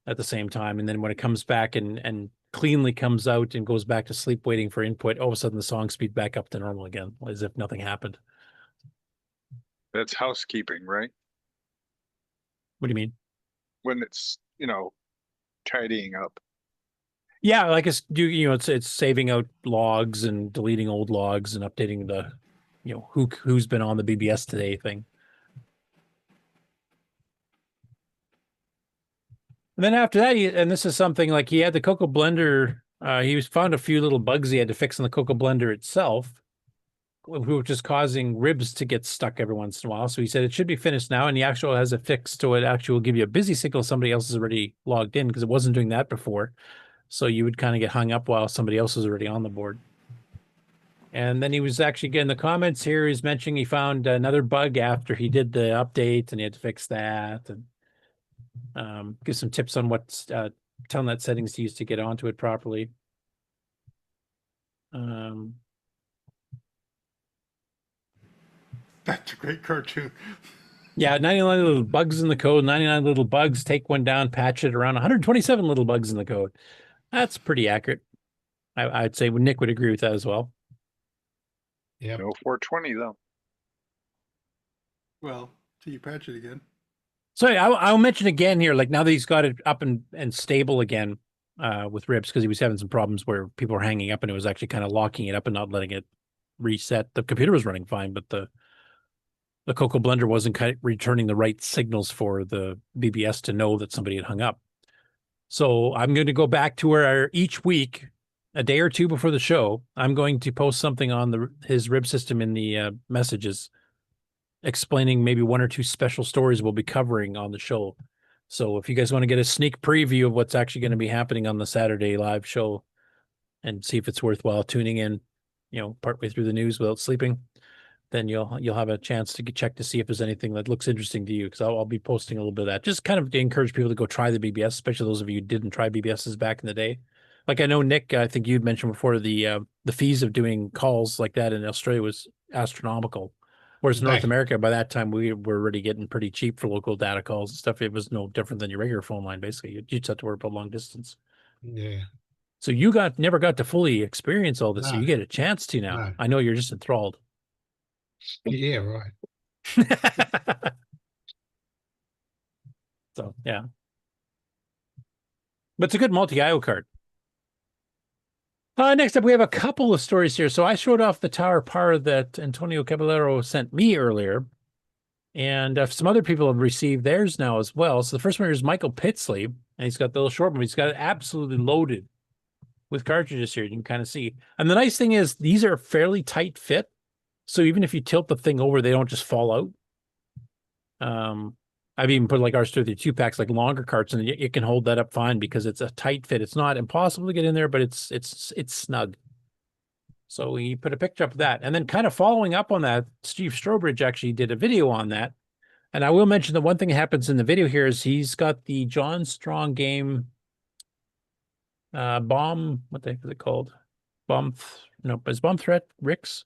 at the same time. And then when it comes back and cleanly comes out and goes back to sleep waiting for input, all of a sudden the song speed back up to normal again, as if nothing happened. That's housekeeping, right? What do you mean? When it's, tidying up. Yeah, like it's saving out logs and deleting old logs and updating the, who's been on the BBS today thing. And then after that, and this is something like he had the CoCo Blender. He found a few little bugs he had to fix in the CoCo Blender itself, which is causing ribs to get stuck every once in a while. So he said it should be finished now, and he actually has it fixed so it actually will give you a busy signal if somebody else is already logged in, because it wasn't doing that before. So you would kind of get hung up while somebody else is already on the board. And then he was actually getting the comments here. He's mentioning he found another bug after he did the update, and he had to fix that, and give some tips on what telnet settings to use to get onto it properly. That's a great cartoon. Yeah, 99 little bugs in the code, 99 little bugs, take one down, patch it around, 127 little bugs in the code. That's pretty accurate. I'd say Nick would agree with that as well. Yeah. No 420 though. Well, till you patch it again. So I'll mention again here, like now that he's got it up and stable again with ribs, because he was having some problems where people were hanging up and it was actually kind of locking it up and not letting it reset. The computer was running fine, but the CoCo Blender wasn't returning the right signals for the BBS to know that somebody had hung up. So I'm going to go back to where each week, a day or two before the show, I'm going to post something on his rib system in the messages, explaining maybe one or two special stories we'll be covering on the show. So if you guys want to get a sneak preview of what's actually going to be happening on the Saturday live show and see if it's worthwhile tuning in, partway through the news without sleeping, then you'll have a chance to check to see if there's anything that looks interesting to you, because I'll be posting a little bit of that, just kind of to encourage people to go try the BBS, especially those of you who didn't try BBSs back in the day. Like I know, Nick, I think you'd mentioned before the fees of doing calls like that in Australia was astronomical. Whereas in North America, by that time, we were already getting pretty cheap for local data calls and stuff. It was no different than your regular phone line, basically. You just have to worry about long distance. Yeah. So you never got to fully experience all this, so you get a chance to now. No. I know you're just enthralled. Yeah, right. So, yeah. But it's a good multi-IO card. Next up, we have a couple of stories here. So I showed off the Tower Par that Antonio Caballero sent me earlier. And some other people have received theirs now as well. So the first one is Michael Pitsley. And he's got the little short one. He's got it absolutely loaded with cartridges here. You can kind of see. And the nice thing is these are fairly tight fit. So even if you tilt the thing over, they don't just fall out. I've even put like R32 packs, like longer carts, and it can hold that up fine because it's a tight fit. It's not impossible to get in there, but it's snug. So we put a picture up of that. And then kind of following up on that, Steve Strowbridge actually did a video on that. And I will mention the one thing that happens in the video here is he's got the John Strong game bomb. What the heck is it called? Is Bomb Threat Rick's?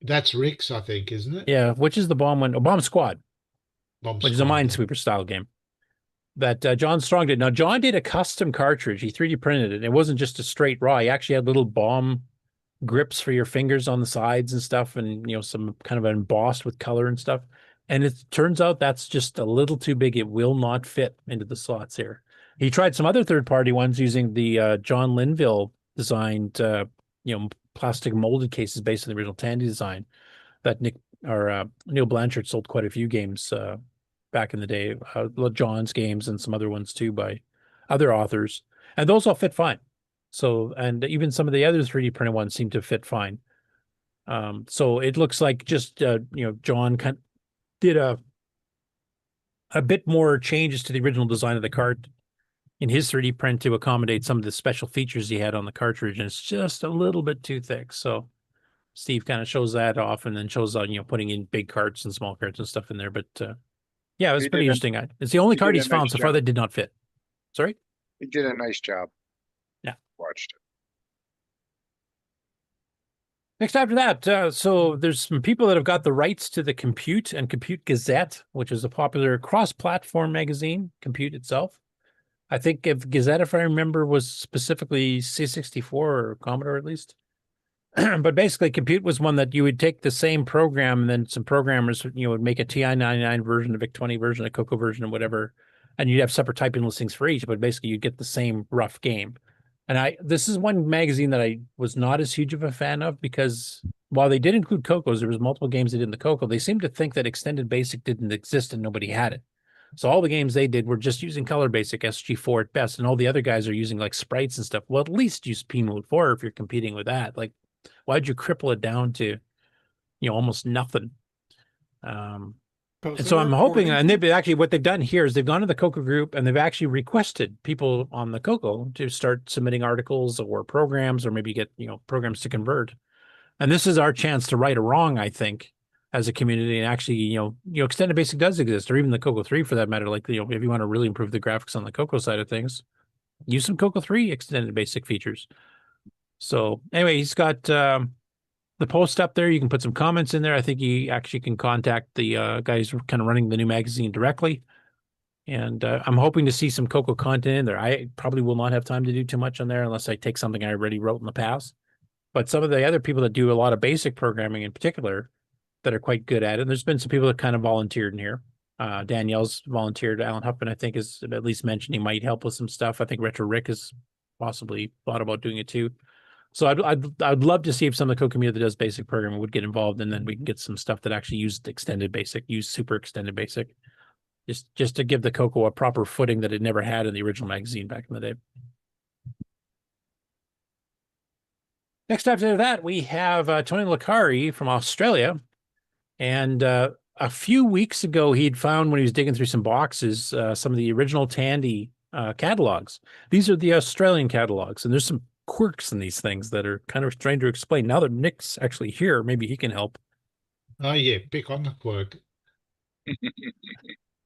That's Rick's, I think, isn't it? Yeah, which is the bomb one? Oh, Bomb Squad. Which is a Minesweeper style game that John Strong did. Now, John did a custom cartridge. He 3D printed it. It wasn't just a straight raw. He actually had little bomb grips for your fingers on the sides and stuff, and some kind of embossed with color and stuff. And it turns out that's just a little too big. It will not fit into the slots here. He tried some other third-party ones using the John Linville designed, plastic molded cases based on the original Tandy design that Neil Blanchard sold quite a few games back in the day, John's games and some other ones too by other authors, and those all fit fine. So, and even some of the other 3D printed ones seem to fit fine. So it looks like just John did a bit more changes to the original design of the cart in his 3D print to accommodate some of the special features he had on the cartridge, and it's just a little bit too thick. So Steve kind of shows that off and then shows on, putting in big carts and small carts and stuff in there. But yeah, it was pretty interesting. It's the only card he's found so far that did not fit. Sorry? He did a nice job. Yeah. Watched it. Next after that, so there's some people that have got the rights to the Compute and Compute Gazette, which is a popular cross-platform magazine, Compute itself. I think if Gazette, if I remember, was specifically C64 or Commodore at least. But basically, Compute was one that you would take the same program, and then some programmers, would make a TI-99 version, a VIC-20 version, a CoCo version, or whatever, and you'd have separate typing listings for each, but basically you'd get the same rough game. And this is one magazine that I was not as huge of a fan of, because while they did include CoCos, there was multiple games they did in the CoCo, they seemed to think that Extended Basic didn't exist and nobody had it. So all the games they did were just using Color Basic, SG4 at best, and all the other guys are using like sprites and stuff. Well, at least use P Mode 4 if you're competing with that. Like, why'd you cripple it down to, almost nothing? And so I'm hoping, and they've actually, what they've done here is they've gone to the CoCo group and they've actually requested people on the CoCo to start submitting articles or programs, or maybe get, programs to convert. And this is our chance to right a wrong, I think, as a community. And actually, Extended Basic does exist, or even the CoCo 3 for that matter. Like, if you want to really improve the graphics on the CoCo side of things, use some CoCo 3 Extended Basic features. So anyway, he's got the post up there. You can put some comments in there. I think you actually can contact the guys who are kind of running the new magazine directly. And I'm hoping to see some CoCo content in there. I probably will not have time to do too much on there unless I take something I already wrote in the past. But some of the other people that do a lot of basic programming in particular that are quite good at it. And there's been some people that kind of volunteered in here. Danielle's volunteered. Alan Huffman, I think, is at least mentioned he might help with some stuff. I think Retro Rick has possibly thought about doing it too. So I'd love to see if some of the CoCo community that does basic programming would get involved, and then we can get some stuff that actually used Extended Basic, use Super Extended Basic, just to give the CoCo a proper footing that it never had in the original magazine back in the day. Next after that, we have Tony Lacari from Australia. And a few weeks ago, he'd found, when he was digging through some boxes, some of the original Tandy catalogs. These are the Australian catalogs, and there's some quirks in these things that are kind of strange to explain. Now that Nick's actually here, maybe he can help. Oh yeah, pick on the quirk.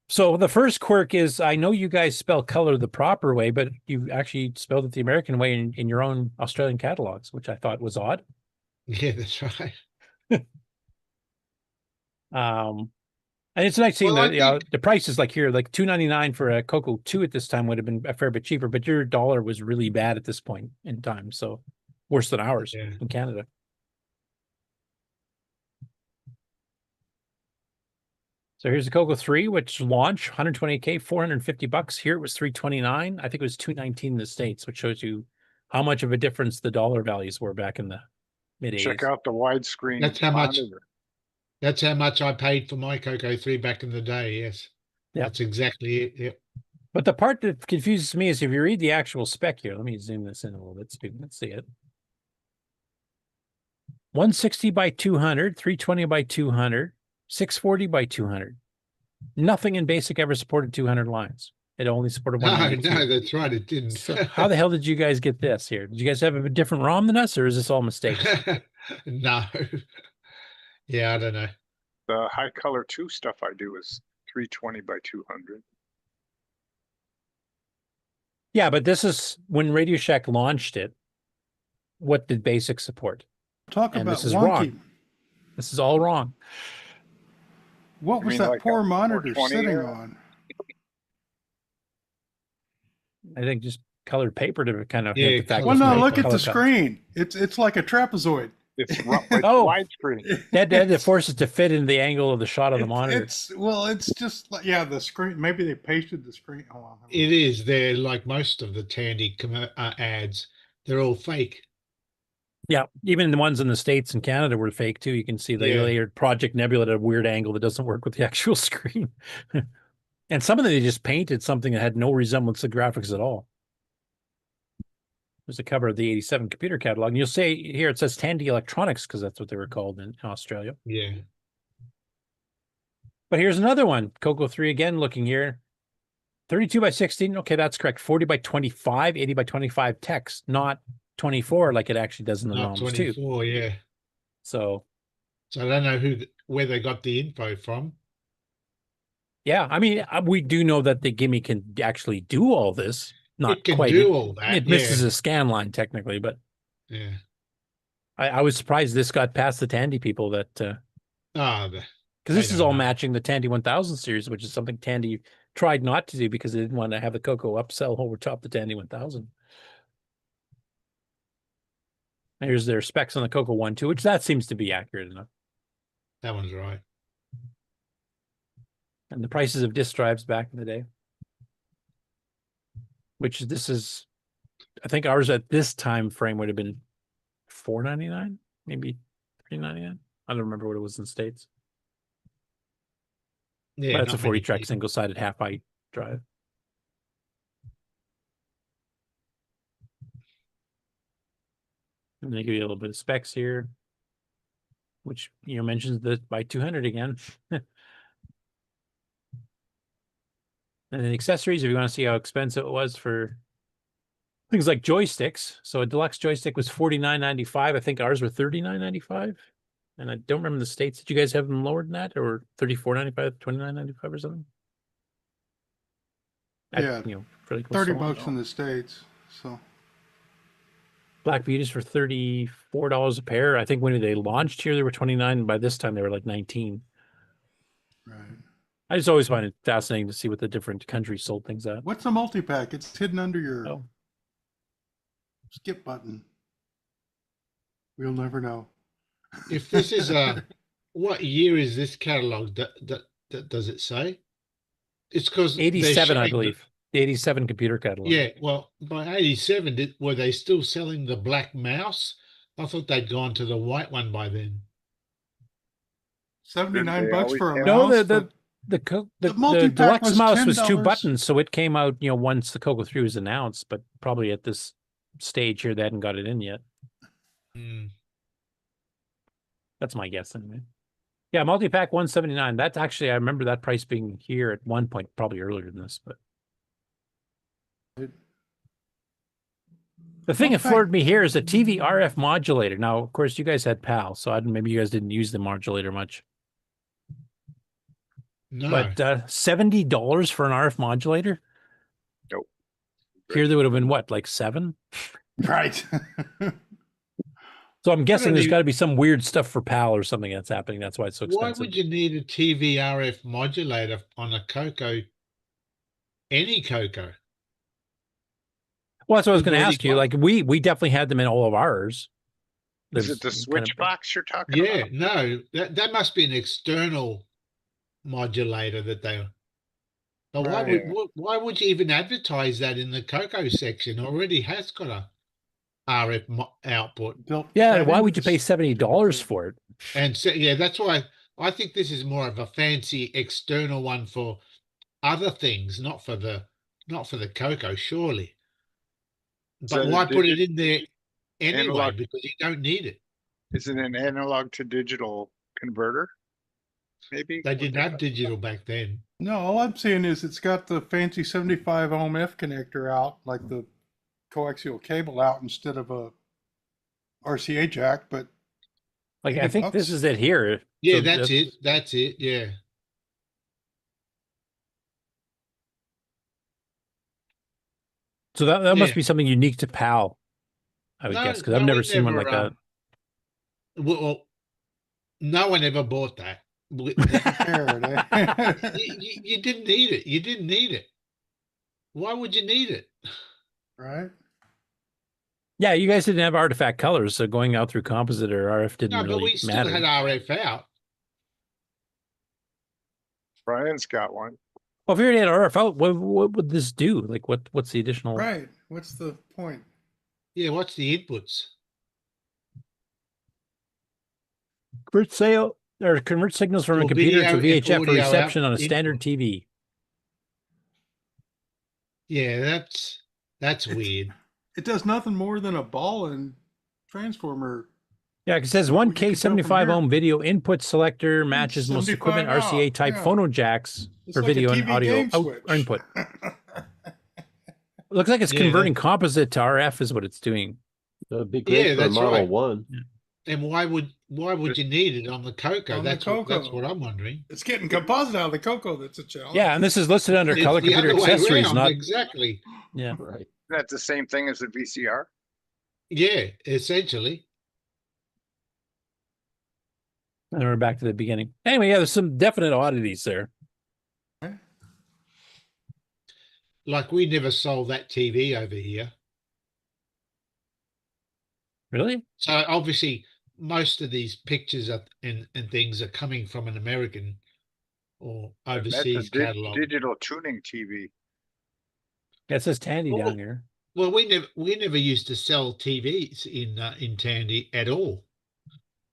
So the first quirk is, I know you guys spell color the proper way, but you actually spelled it the American way in your own Australian catalogs, which I thought was odd. Yeah, that's right. And it's nice seeing that the price is like here, like $2.99 for a CoCo 2 at this time would have been a fair bit cheaper, but your dollar was really bad at this point in time, so worse than ours in Canada. So here's the CoCo 3, which launched 128K, $450. Here it was $329. I think it was $219 in the States, which shows you how much of a difference the dollar values were back in the mid-80s. Check out the widescreen. That's how much. That's how much I paid for my CoCo 3 back in the day. Yes. Yeah. That's exactly it. Yep. But the part that confuses me is if you read the actual spec here, let me zoom this in a little bit so you can see it. 160 by 200, 320 by 200, 640 by 200. Nothing in BASIC ever supported 200 lines. It only supported 192. No, that's right. It didn't. So how the hell did you guys get this here? Did you guys have a different ROM than us, or is this all mistakes? No. Yeah, I don't know. The high color 2 stuff I do is 320 by 200. Yeah, but this is when Radio Shack launched it. What did BASIC support? Talk and about this is wonky. wrong. This is all wrong. What was that poor monitor sitting on? I think just colored paper to kind of. Yeah. Well, no, look at the screen. It's like a trapezoid. It's widescreen. That forces to fit into the angle of the shot of the monitor. It's just like, yeah, the screen. Maybe they pasted the screen. Hold on. It is. They're like most of the Tandy ads. They're all fake. Yeah, even the ones in the States and Canada were fake too. You can see they layered Project Nebula at a weird angle that doesn't work with the actual screen. And some of them, they just painted something that had no resemblance to graphics at all. There's a cover of the 87 computer catalog. And you'll see here, it says Tandy Electronics because that's what they were called in Australia. Yeah. But here's another one. CoCo 3 again, looking here. 32 by 16. Okay, that's correct. 40 by 25, 80 by 25 text, not 24 like it actually does in the Not ROMs too. 24, yeah. So I don't know where they got the info from. Yeah, I mean, we do know that the gimme can actually do all this. Not It can quite. do all that, It misses a scan line technically, but yeah. I was surprised this got past the Tandy people that because this is all matching the Tandy 1000 series, which is something Tandy tried not to do because they didn't want to have the Coco upsell over top the Tandy 1000. Here's their specs on the Coco 1.2, which that seems to be accurate enough. That one's right. And the prices of disk drives back in the day. Which this is, I think ours at this time frame would have been $4.99, maybe $3.99. I don't remember what it was in the States. Yeah, but it's a not 40 many track people. single-sided half-height drive. And they give you a little bit of specs here, which mentions the by 200 again. And then accessories, if you want to see how expensive it was for things like joysticks. So a deluxe joystick was $49.95. I think ours were $39.95. And I don't remember the States. Did you guys have them lower than that, or $34.95, $29.95 or something? Yeah, fairly close to $30 in the States. So Black Beauties for $34 a pair. I think when they launched here, they were $29. By this time, they were like $19. right. I just always find it fascinating to see what the different countries sold things at. What's a multi-pack? It's hidden under your skip button. We'll never know. If this is what year is this catalog? Does it say? It's because 87, I believe. The 87 computer catalog. Yeah, well, by 87, were they still selling the black mouse? I thought they'd gone to the white one by then. $79 for a no, mouse. the deluxe mouse was 2 buttons, so it came out, once the Coco 3 was announced, but probably at this stage here, they hadn't got it in yet. That's my guess anyway. Yeah, multi-pack 179. That's actually, I remember that price being here at one point, probably earlier than this, but the thing that floored me here is a TV RF modulator. Now, of course, you guys had PAL, so maybe you guys didn't use the modulator much. No. But $70 for an RF modulator? Nope. Here there would have been what, like 7? Right. So I'm guessing there's got to be some weird stuff for PAL or something that's happening. That's why it's so expensive. Why would you need a TV RF modulator on a Coco? Any Coco? Well, that's what I was going to ask you. Like we definitely had them in all of ours. Is it the switch box you're talking about? No, that must be an external modulator that they. But why would you even advertise that in the Coco section? Already has got a RF output. Yeah, why would you pay $70 for it? And so, yeah, that's why I think this is more of a fancy external one for other things, not for the Coco, surely. But why put it in there anyway? Analog. Because you don't need it. Is it an analog to digital converter? Maybe They didn't have digital back then. No, all I'm saying is it's got the fancy 75 ohm F connector out, like the coaxial cable out instead of a RCA jack, but like I think this is it here. Yeah, so that's it. That's it. Yeah. So that must be something unique to PAL, I would guess, because I've never seen one like that. Well, no one ever bought that. You didn't need it. You didn't need it. Why would you need it? Right. Yeah, you guys didn't have artifact colors, so going out through composite or RF didn't really matter. No, but we still had RF out. Brian's got one. Well, if you already had RF out, what would this do? Like, what's the additional? Right. What's the point? Yeah, what's the inputs? Convert signals from a computer to VHF for reception on a standard TV. Yeah, that's weird. It does nothing more than a ball and transformer. Yeah, it says 1K 75 ohm video input selector matches most equipment RCA type phono jacks for like video and audio input. Looks like it's converting composite to RF is what it's doing. That'd be great for Model 1. And why would you need it on the Coco? That's what I'm wondering. It's getting composite out of the Coco that's a challenge. Yeah, and this is listed under color computer accessories, not exactly. Yeah, right. That's the same thing as the VCR. Yeah, essentially. And we're back to the beginning. Anyway, yeah, there's some definite oddities there. Like we never sold that TV over here. Really? So obviously most of these pictures and things are coming from an American or overseas That's a catalog. digital tuning TV. That says Tandy down here. Well, we never used to sell TVs in Tandy at all,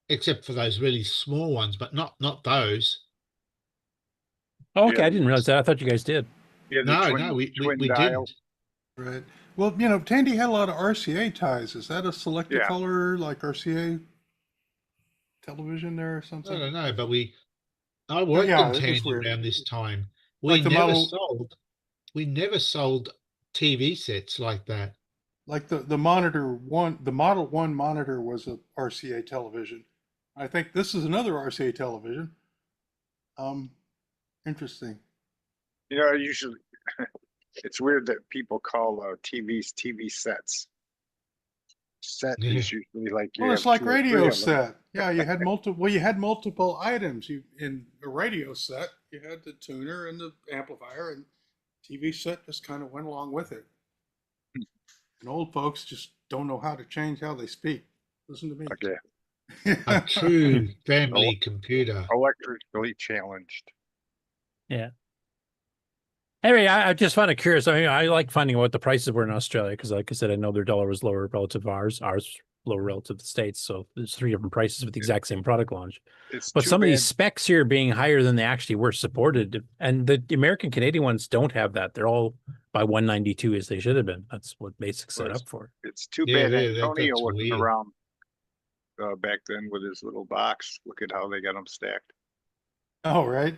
except for those really small ones, but not those. Oh, okay, I didn't realize that. I thought you guys did. Yeah, No, we didn't. Right. Well, you know, Tandy had a lot of RCA ties. Is that a selected Yeah. color like RCA television there or something? I don't know, but I worked yeah, in it was Tandy weird. around this time. Like the We never sold TV sets like that. Like the monitor one, the Model 1 monitor was a RCA television. I think this is another RCA television. Interesting. You know, usually it's weird that people call TVs TV sets. Set is usually like Well, it's like radio set. Yeah, you had multiple. Well, you had multiple items. You in a radio set, you had the tuner and the amplifier, and TV set just kind of went along with it. And old folks just don't know how to change how they speak. Listen to me. Okay. A true family computer. Electrically challenged. Yeah. Anyway, I just found it curious. I mean, I like finding out what the prices were in Australia because, like I said, I know their dollar was lower relative to ours. Ours lower relative to the States. So there's 3 different prices with the exact same product launch. But some of these specs here being higher than they actually were supported. And the American Canadian ones don't have that. They're all by 192 as they should have been. That's what Basic set up for. It's too bad Antonio wasn't around back then with his little box. Look at how they got them stacked. Oh, right.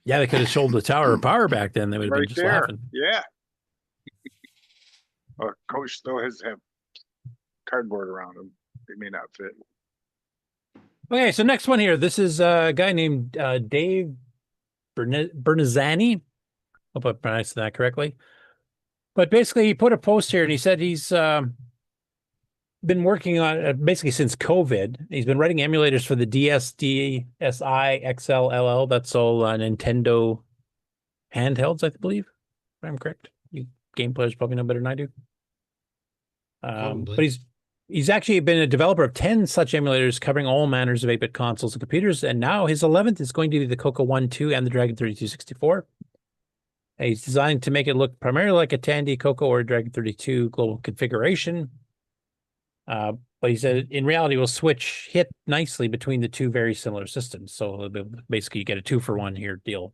Yeah, they could have sold the Tower of Power back then. They would have been just laughing. Yeah. Coach still has to have cardboard around them. They may not fit. Okay, so next one here. This is a guy named Dave Bernazzani. Hope I pronounced that correctly. But basically, he put a post here and he said he's been working on basically since COVID. He's been writing emulators for the DSi XL. That's all Nintendo handhelds, I believe. If I'm correct. You game players probably know better than I do. But he's actually been a developer of 10 such emulators covering all manners of 8-bit consoles and computers. And now his 11th is going to be the Coco 1, 2, and the Dragon 3264. And he's designed to make it look primarily like a Tandy, Coco, or Dragon 32 global configuration. But he said in reality will hit nicely between the 2 very similar systems. So basically you get a 2-for-1 here deal.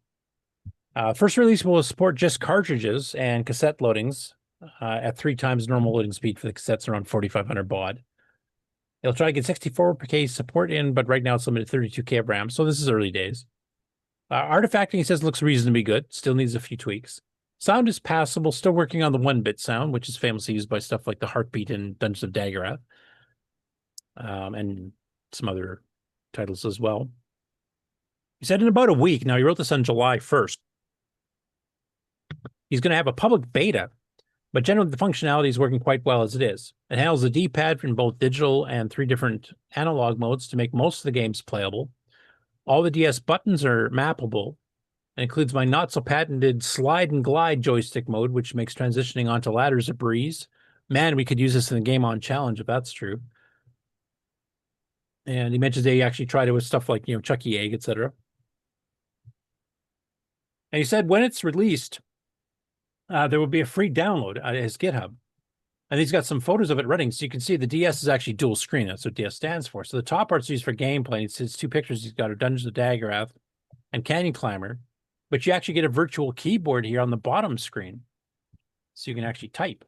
First release will support just cartridges and cassette loadings at 3 times normal loading speed for the cassettes around 4,500 baud. It'll try to get 64K support in, but right now it's limited to 32K of RAM. So this is early days. Artifacting, he says, looks reasonably good. Still needs a few tweaks. Sound is passable. Still working on the 1-bit sound, which is famously used by stuff like the Heartbeat and Dungeons of Daggerath. And some other titles as well. He said in about a week, now he wrote this on July 1st, he's going to have a public beta, but generally the functionality is working quite well as it is. It handles the D-pad in both digital and 3 different analog modes to make most of the games playable. All the DS buttons are mappable and includes my not-so-patented slide and glide joystick mode, which makes transitioning onto ladders a breeze. Man, we could use this in the Game On Challenge if that's true. And he mentions they actually tried it with stuff like, Chucky Egg, etc. And he said when it's released, there will be a free download at his GitHub. And he's got some photos of it running. So you can see the DS is actually dual screen. That's what DS stands for. So the top part's used for gameplay. It's his 2 pictures. He's got a Dungeons of Daggerath and Canyon Climber. But you actually get a virtual keyboard here on the bottom screen. So you can actually type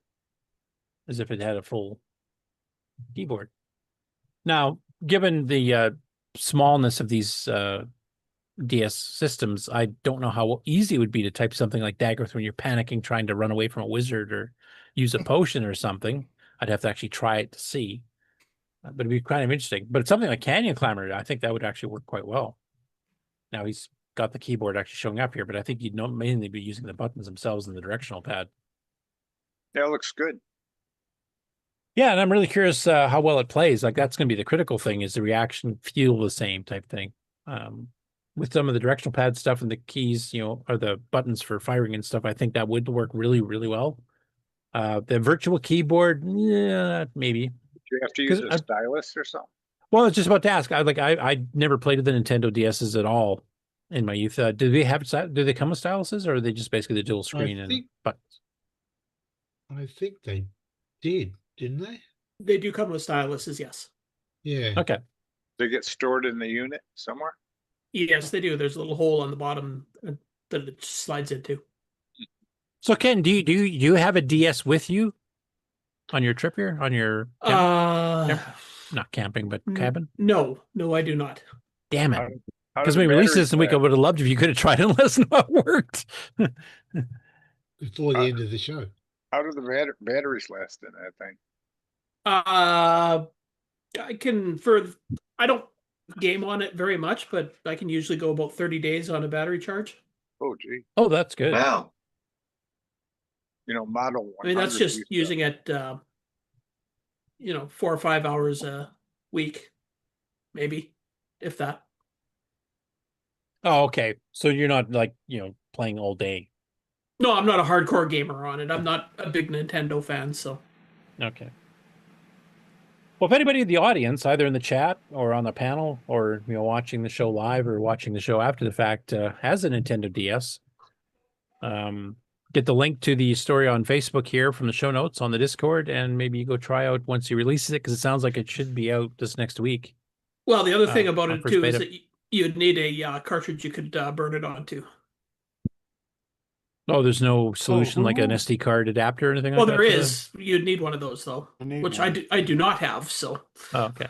as if it had a full keyboard. Now, given the smallness of these DS systems, I don't know how easy it would be to type something like Daggerth when you're panicking trying to run away from a wizard or use a potion or something. I'd have to actually try it to see. But it'd be kind of interesting. But it's something like Canyon Climber, I think that would actually work quite well. Now he's got the keyboard actually showing up here, but I think you'd mainly be using the buttons themselves and the directional pad. Yeah, it looks good. Yeah, and I'm really curious how well it plays. Like that's going to be the critical thing: is the reaction feel the same type thing. With some of the directional pad stuff and the keys, or the buttons for firing and stuff, I think that would work really, really well. The virtual keyboard, yeah, maybe. Do you have to use a stylus or something? Well, I was just about to ask. I never played with the Nintendo DSs at all in my youth. Do they come with styluses, or are they just basically the dual screen and buttons? I think they did, didn't they? They do come with styluses, yes. Yeah. Okay. They get stored in the unit somewhere? Yes, they do. There's a little hole on the bottom that it slides into. So Ken, do you have a DS with you on your trip here? On your not camping, but cabin? No, I do not. Damn it. Because we released this week, I would have loved if you could have tried it and let us know how it worked. Before the end of the show. How do the batteries last in that thing? I don't game on it very much, but I can usually go about 30 days on a battery charge. Oh, gee. Oh, that's good. Wow. Model 100. I mean, that's just using it, 4 or 5 hours a week, maybe, if that. Oh, okay. So you're not playing all day. No, I'm not a hardcore gamer on it. I'm not a big Nintendo fan, so. Okay. Well, if anybody in the audience, either in the chat or on the panel, or watching the show live or watching the show after the fact, has a Nintendo DS, get the link to the story on Facebook here from the show notes on the Discord, and maybe you go try out once he releases it, because it sounds like it should be out this next week. Well, the other thing about it too is that you'd need a cartridge you could burn it onto. Oh, there's no solution like an SD card adapter or anything like that? Well, there is. You'd need one of those though, which I do not have. So. Oh, okay.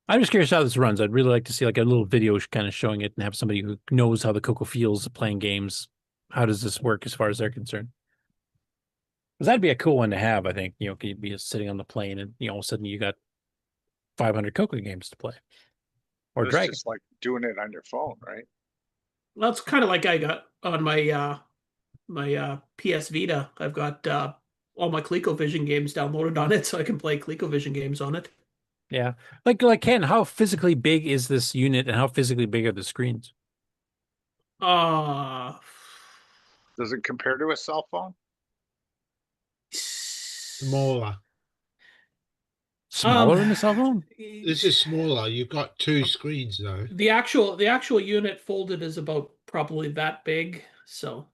I'm just curious how this runs. I'd really like to see like a little video kind of showing it and have somebody who knows how the Coco feels playing games. How does this work as far as they're concerned? Because that'd be a cool one to have, I think. You'd be sitting on the plane and all of a sudden you got 500 Coco games to play. Or Dragon. It's just like doing it on your phone, right? Well, it's kind of like I got on my my PS Vita. I've got all my ColecoVision games downloaded on it, so I can play ColecoVision games on it. Yeah, like Ken, how physically big is this unit, and how physically big are the screens? Does it compare to a cell phone? Smaller. Smaller than a cell phone? This is smaller. You've got 2 screens though. The actual unit folded is about probably that big. So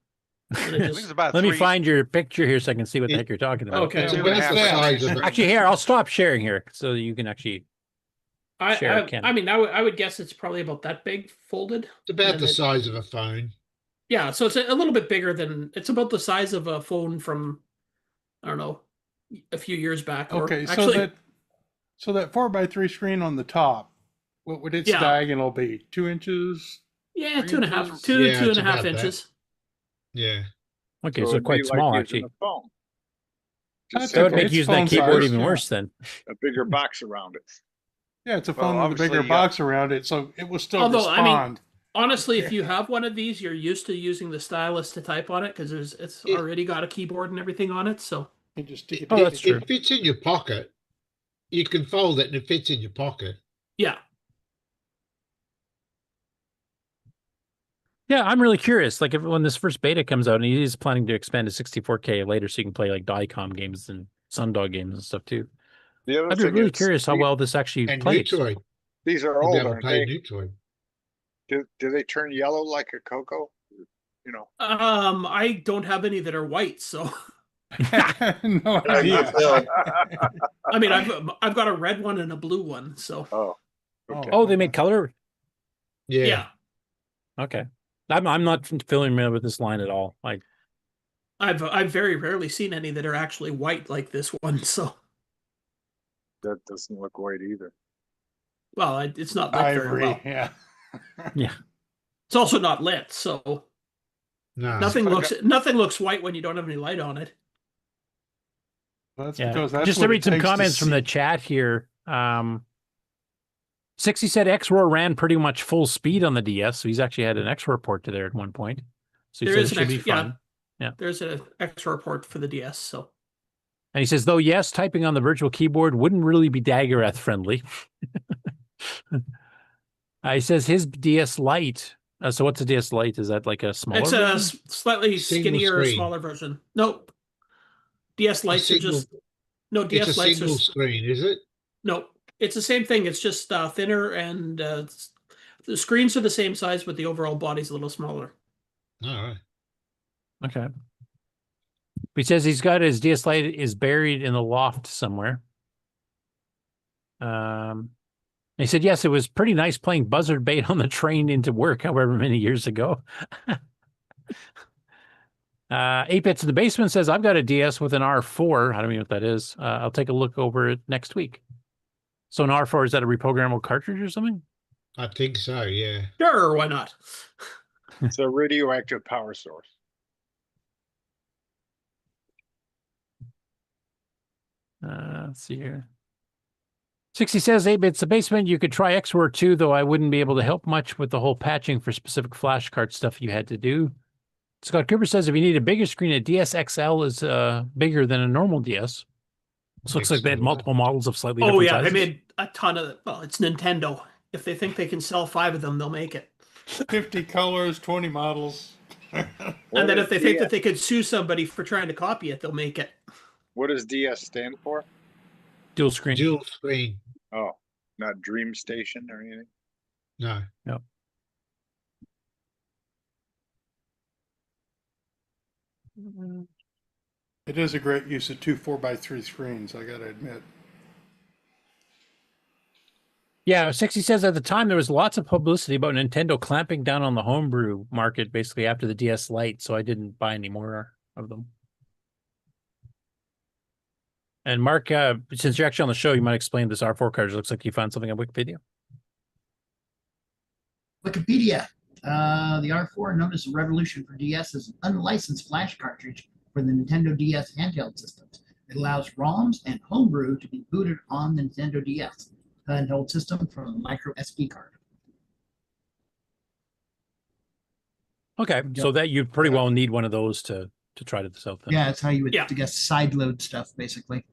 let me find your picture here so I can see what the heck you're talking about. Okay. Actually, here, I'll stop sharing here so you can actually share. I mean, I would guess it's probably about that big folded. It's about the size of a phone. Yeah, so it's a little bit bigger than, it's about the size of a phone from, I don't know, a few years back. Okay, so that 4x3 screen on the top, what would its diagonal be? 2 inches? Yeah, 2.5, 2.5 inches. Yeah. Okay, so quite small actually. That would make using that keyboard even worse then. A bigger box around it. Yeah, it's a phone with a bigger box around it, so it will still respond. I mean, honestly, if you have one of these, you're used to using the stylus to type on it because it's already got a keyboard and everything on it. So you just stick it. Oh, that's true. It fits in your pocket. You can fold it and it fits in your pocket. Yeah. Yeah, I'm really curious. Like when this first beta comes out, and he is planning to expand to 64K later, so you can play like Diecom games and Sundog games and stuff too. I'd be really curious how well this actually plays. These are old, aren't they? Do they turn yellow like a Coco? I don't have any that are white, so. No idea. I mean, I've got a red one and a blue one, so. Oh. Okay. Oh, they made color. Yeah. Okay. I'm not familiar with this line at all. Like, I've very rarely seen any that are actually white like this one. So. That doesn't look white either. Well, it's not lit very well. Yeah. Yeah. It's also not lit, so. No. Nothing looks white when you don't have any light on it. Well, that's just to read some comments from the chat here. 60 said XROR ran pretty much full speed on the DS, so he's actually had an XROR port to there at one point. So he said it should be fun. Yeah, there's an XROR port for the DS. So And he says, though, yes, typing on the virtual keyboard wouldn't really be Daggerath friendly. He says his DS Lite. So what's a DS Lite? Is that like a smaller It's version? a slightly skinnier, screen. smaller version. Nope. DS Lites are single- just no It's a DS Lites single are screen, is it? no. It's the same thing. It's just thinner, and the screens are the same size, but the overall body's a little smaller. All right. Okay. He says he's got his DS Lite is buried in the loft somewhere. He said, yes, it was pretty nice playing buzzard bait on the train into work, however many years ago. 8-Bits in the Basement says, I've got a DS with an R4. I don't know what that is. I'll take a look over it next week. So an R4, is that a reprogrammable cartridge or something? I think so, yeah. Sure, why not? It's a radioactive power source. Let's see here. 60 says, 8-Bits the Basement, you could try XWOR too, though I wouldn't be able to help much with the whole patching for specific flashcard stuff you had to do. Scott Cooper says, if you need a bigger screen, a DS XL is bigger than a normal DS. This looks like they had multiple models of slightly different sizes. I made a ton of. Well, it's Nintendo. If they think they can sell 5 of them, they'll make it. 50 colors, 20 models. And then if they think that they could sue somebody for trying to copy it, they'll make it. What does DS stand for? Dual screen. Dual screen. Oh, not Dream Station or anything? No. No. It is a great use of 2 4x3 screens, I gotta admit. Yeah, 60 says at the time there was lots of publicity about Nintendo clamping down on the homebrew market basically after the DS Lite, so I didn't buy any more of them. And Mark, since you're actually on the show, you might explain this R4 cartridge. Looks like you found something on Wikipedia. Wikipedia. The R4, known as the Revolution for DS, is an unlicensed flash cartridge for the Nintendo DS handheld systems. It allows ROMs and homebrew to be booted on the Nintendo DS handheld system from a micro SD card. Okay, so that you pretty well need one of those to try to sell them. Yeah, that's how you would, I guess, sideload stuff, basically.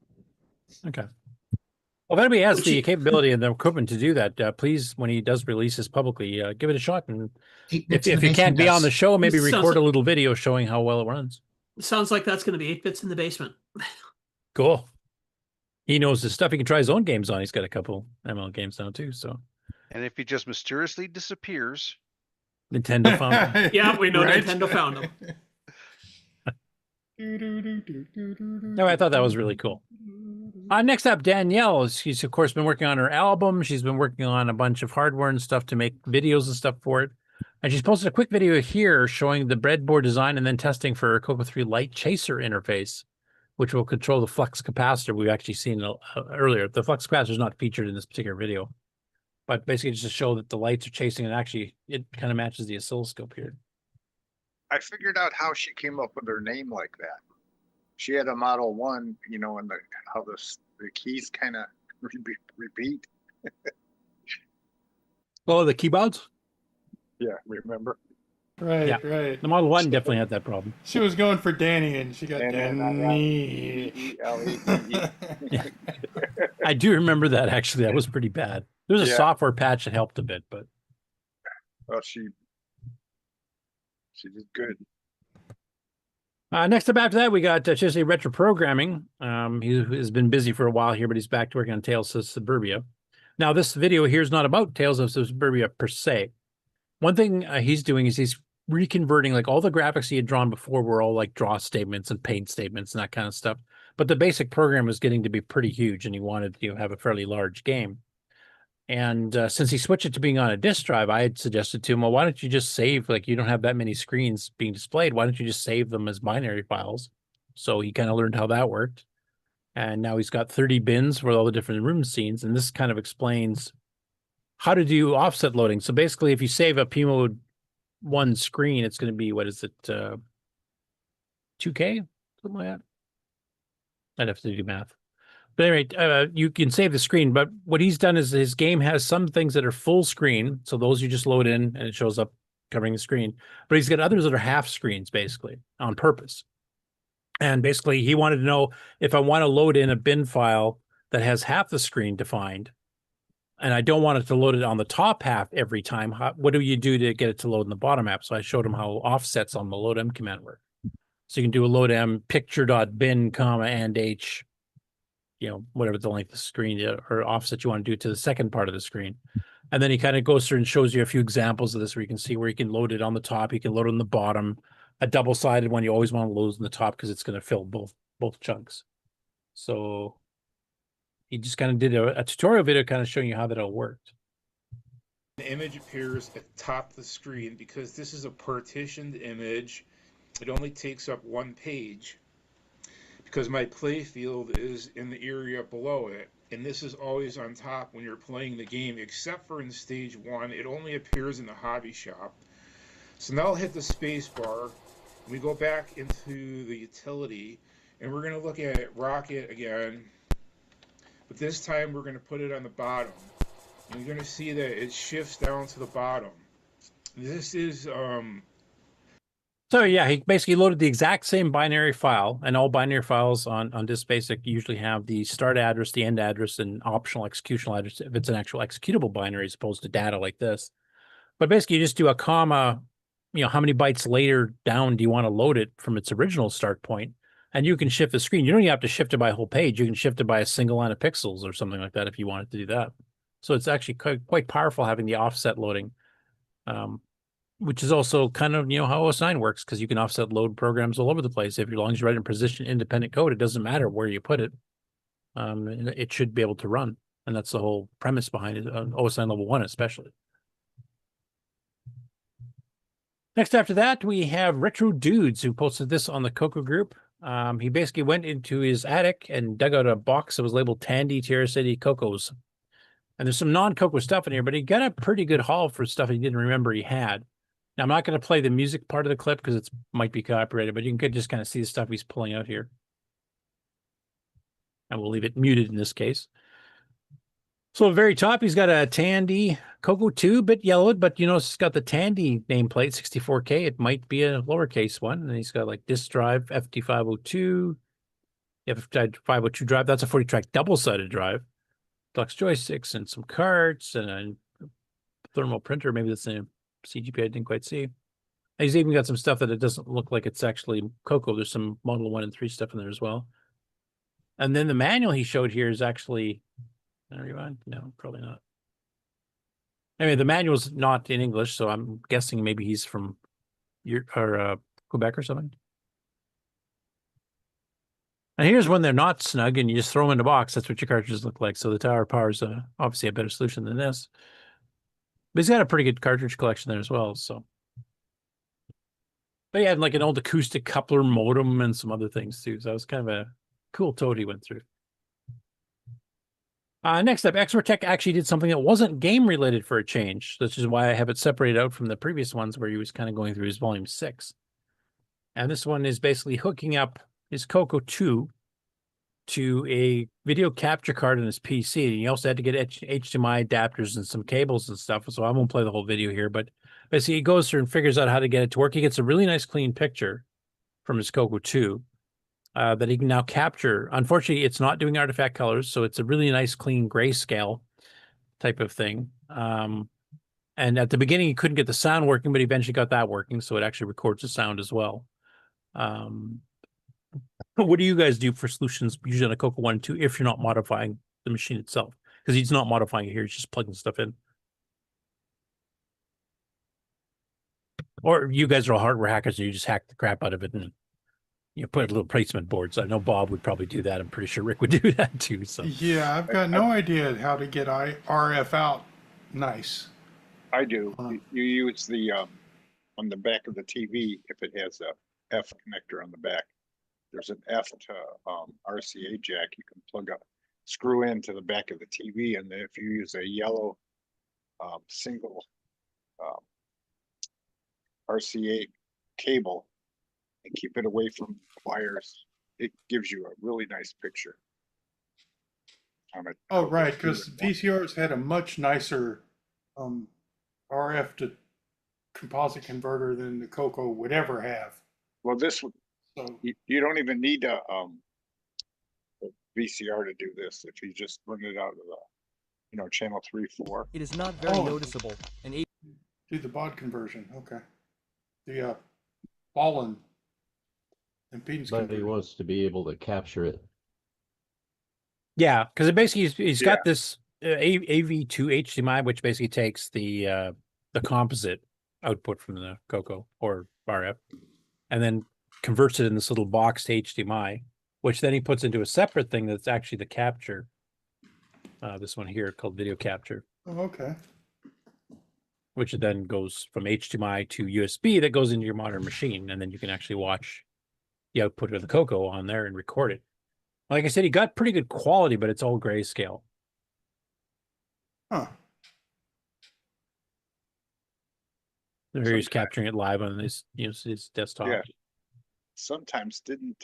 Okay. Well, if anybody has the capability and the equipment to do that, please, when he does release this publicly, give it a shot. And if you can't be on the show, maybe record a little video showing how well it runs. Sounds like that's going to be 8-Bits in the Basement. Cool. He knows his stuff. He can try his own games on. He's got a couple ML games now too. So. And if he just mysteriously disappears, Nintendo found him. Yeah, we know Nintendo found him. No, I thought that was really cool. Next up, Danielle. She's, of course, been working on her album. She's been working on a bunch of hardware and stuff to make videos and stuff for it. And she's posted a quick video here showing the breadboard design and then testing for a Coco 3 Light Chaser interface, which will control the flux capacitor we've actually seen earlier. The flux capacitor is not featured in this particular video, but basically just to show that the lights are chasing, and actually it kind of matches the oscilloscope here. I figured out how she came up with her name like that. She had a Model 1, you know, and how the keys kind of repeat. Oh, the keyboards? Yeah, remember? Right, right. The Model 1 definitely had that problem. She was going for Danny, and she got Danny. I do remember that, actually. That was pretty bad. There was a Yeah. software patch that helped a bit, but... Well, she did good. Next up after that, we got CoCoFEST Retro Programming. He has been busy for a while here, but he's back to working on Tales of Suburbia. Now, this video here is not about Tales of Suburbia per se. One thing he's doing is he's reconverting, like all the graphics he had drawn before were all like draw statements and paint statements and that kind of stuff. But the basic program was getting to be pretty huge, and he wanted to have a fairly large game. And since he switched it to being on a disk drive, I had suggested to him, well, why don't you just save, like you don't have that many screens being displayed. Why don't you just save them as binary files? So he kind of learned how that worked. And now he's got 30 bins for all the different room scenes. And this kind of explains how to do offset loading. So basically, if you save a PMode 1 screen, it's going to be, what is it, 2K? Something like that. I'd have to do math. But anyway, you can save the screen, but what he's done is his game has some things that are full screen. So those you just load in and it shows up covering the screen. But he's got others that are half screens, basically, on purpose. And basically, he wanted to know if I want to load in a bin file that has half the screen defined, and I don't want it to load it on the top half every time. What do you do to get it to load in the bottom half? So I showed him how offsets on the loadm command work. So you can do a loadm picture.bin, comma, and h, whatever the length of the screen or offset you want to do to the second part of the screen. And then he kind of goes through and shows you a few examples of this where you can see where you can load it on the top, you can load it on the bottom. A double-sided one, you always want to load in the top because it's going to fill both chunks. So he just kind of did a tutorial video kind of showing you how that all worked. The image appears at the top of the screen because this is a partitioned image. It only takes up one page because my play field is in the area below it. And this is always on top when you're playing the game, except for in stage 1. It only appears in the hobby shop. So now I'll hit the space bar. We go back into the utility, and we're going to look at Rocket again. But this time we're going to put it on the bottom. And you're going to see that it shifts down to the bottom. This is... So yeah, he basically loaded the exact same binary file, and all binary files on Disk Basic usually have the start address, the end address, and optional executional address if it's an actual executable binary as opposed to data like this. But basically you just do a comma, how many bytes later down do you want to load it from its original start point, and you can shift the screen. You don't even have to shift it by a whole page. You can shift it by a single line of pixels or something like that if you wanted to do that. So it's actually quite powerful having the offset loading. Which is also kind of, how OS9 works, because you can offset load programs all over the place. As long as you write in position independent code, it doesn't matter where you put it. It should be able to run. And that's the whole premise behind it, on OS9 level 1 especially. Next after that, we have Retro Dudes, who posted this on the CoCo group. He basically went into his attic and dug out a box that was labeled Tandy TRS-80 CoCos. And there's some non-CoCo stuff in here, but he got a pretty good haul for stuff he didn't remember he had. Now, I'm not going to play the music part of the clip because it might be copyrighted, but you can just kind of see the stuff he's pulling out here. And we'll leave it muted in this case. So at the very top, he's got a Tandy CoCo 2-bit yellowed, but it's got the Tandy nameplate, 64K. It might be a lowercase one. And he's got like disk drive, FT502, FT502 drive. That's a 40-track double-sided drive. Deluxe joysticks and some carts and a thermal printer. Maybe that's the CGP I didn't quite see. And he's even got some stuff that it doesn't look like it's actually CoCo. There's some Model 1 and 3 stuff in there as well. And then the manual he showed here is actually... No, probably not. Anyway, the manual's not in English, so I'm guessing maybe he's from Quebec or something. And here's when they're not snug and you just throw them in a box. That's what your cartridges look like. So the Tower Power is obviously a better solution than this. But he's got a pretty good cartridge collection there as well. So, but he had like an old acoustic coupler modem and some other things too. So that was kind of a cool tote he went through. Next up, XperTek actually did something that wasn't game related for a change. Which is why I have it separated out from the previous ones where he was kind of going through his volume 6. And this one is basically hooking up his CoCo 2 to a video capture card on his PC. And he also had to get HDMI adapters and some cables and stuff. So I won't play the whole video here, but basically he goes through and figures out how to get it to work. He gets a really nice clean picture from his CoCo 2 that he can now capture. Unfortunately, it's not doing artifact colors, so it's a really nice clean grayscale type of thing. And at the beginning, he couldn't get the sound working, but he eventually got that working, so it actually records the sound as well. What do you guys do for solutions usually on a CoCo 1 and 2 if you're not modifying the machine itself? Because he's not modifying it here, he's just plugging stuff in. Or you guys are all hardware hackers and you just hack the crap out of it and put little placement boards. I know Bob would probably do that. I'm pretty sure Rick would do that too. So yeah, I've got no idea how to get RF out nice. I do. You use the on the back of the TV if it has a F connector on the back. There's an F to RCA jack you can plug up, screw into the back of the TV, and then if you use a yellow single RCA cable and keep it away from wires, it gives you a really nice picture. Oh, right, because VCRs had a much nicer RF to composite converter than the CoCo would ever have. Well, this So you don't even need a VCR to do this if you just run it out of the, channel 3, 4. It is not very noticeable. Do the baud conversion. Okay. The fallen impedance But he conversion. wants to be able to capture it. Yeah, because it basically he's got this AV2 HDMI, which basically takes the composite output from the CoCo or RF, and then converts it in this little box to HDMI, which then he puts into a separate thing that's actually the capture. This one here called video capture. Oh, okay. Which then goes from HDMI to USB that goes into your modern machine, and then you can actually watch the output of the CoCo on there and record it. Like I said, he got pretty good quality, but it's all grayscale. Huh. So here he's capturing it live on his, his desktop. Yeah. Sometimes didn't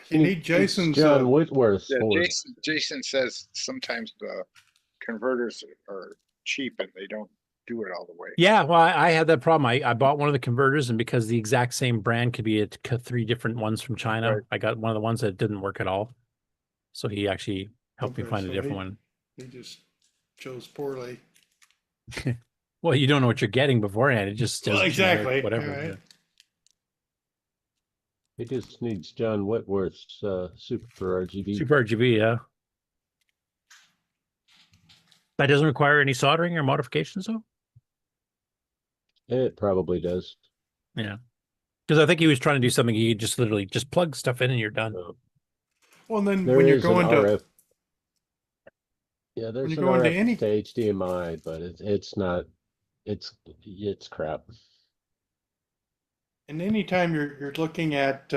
you need Jason's John Whitworth. Jason says sometimes the converters are cheap and they don't do it all the way. Yeah, well, I had that problem. I bought one of the converters, and because the exact same brand could be at 3 different ones from China, I got one of the ones that didn't work at all. So he actually helped me find a different one. He just chose poorly. Well, you don't know what you're getting beforehand. It just does exactly whatever. Right. Yeah. He just needs John Whitworth's Super RGB. Super RGB, yeah. That doesn't require any soldering or modifications, though? It probably does. Yeah. Because I think he was trying to do something you could just literally just plug stuff in and you're done. Well, and then There when you're is an going to RF. Yeah, there's an go into RF any- to HDMI, but it's not. It's crap. And anytime you're looking at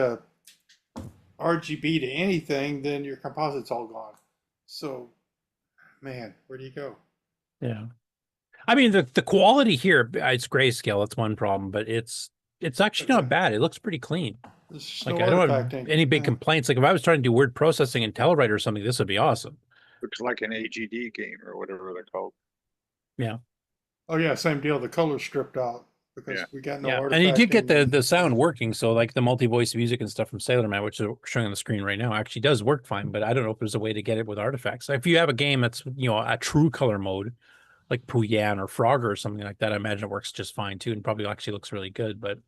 RGB to anything, then your composite's all gone. So, man, where do you go? Yeah. I mean, the quality here, it's grayscale. That's one problem, but it's actually not bad. It looks pretty clean. Like, I don't have any big complaints. Like, if I was trying to do word processing in Telewrite or something, this would be awesome. Looks like an AGD game or whatever they're called. Yeah. Oh yeah, same deal. The color's stripped out because we got no artifacting. And you did get the sound working. So like the multi-voice music and stuff from Sailor Man, which is showing on the screen right now, actually does work fine. But I don't know if there's a way to get it with artifacts. If you have a game that's, a true color mode, like Puyan or Frogger or something like that, I imagine it works just fine too, and probably actually looks really good. But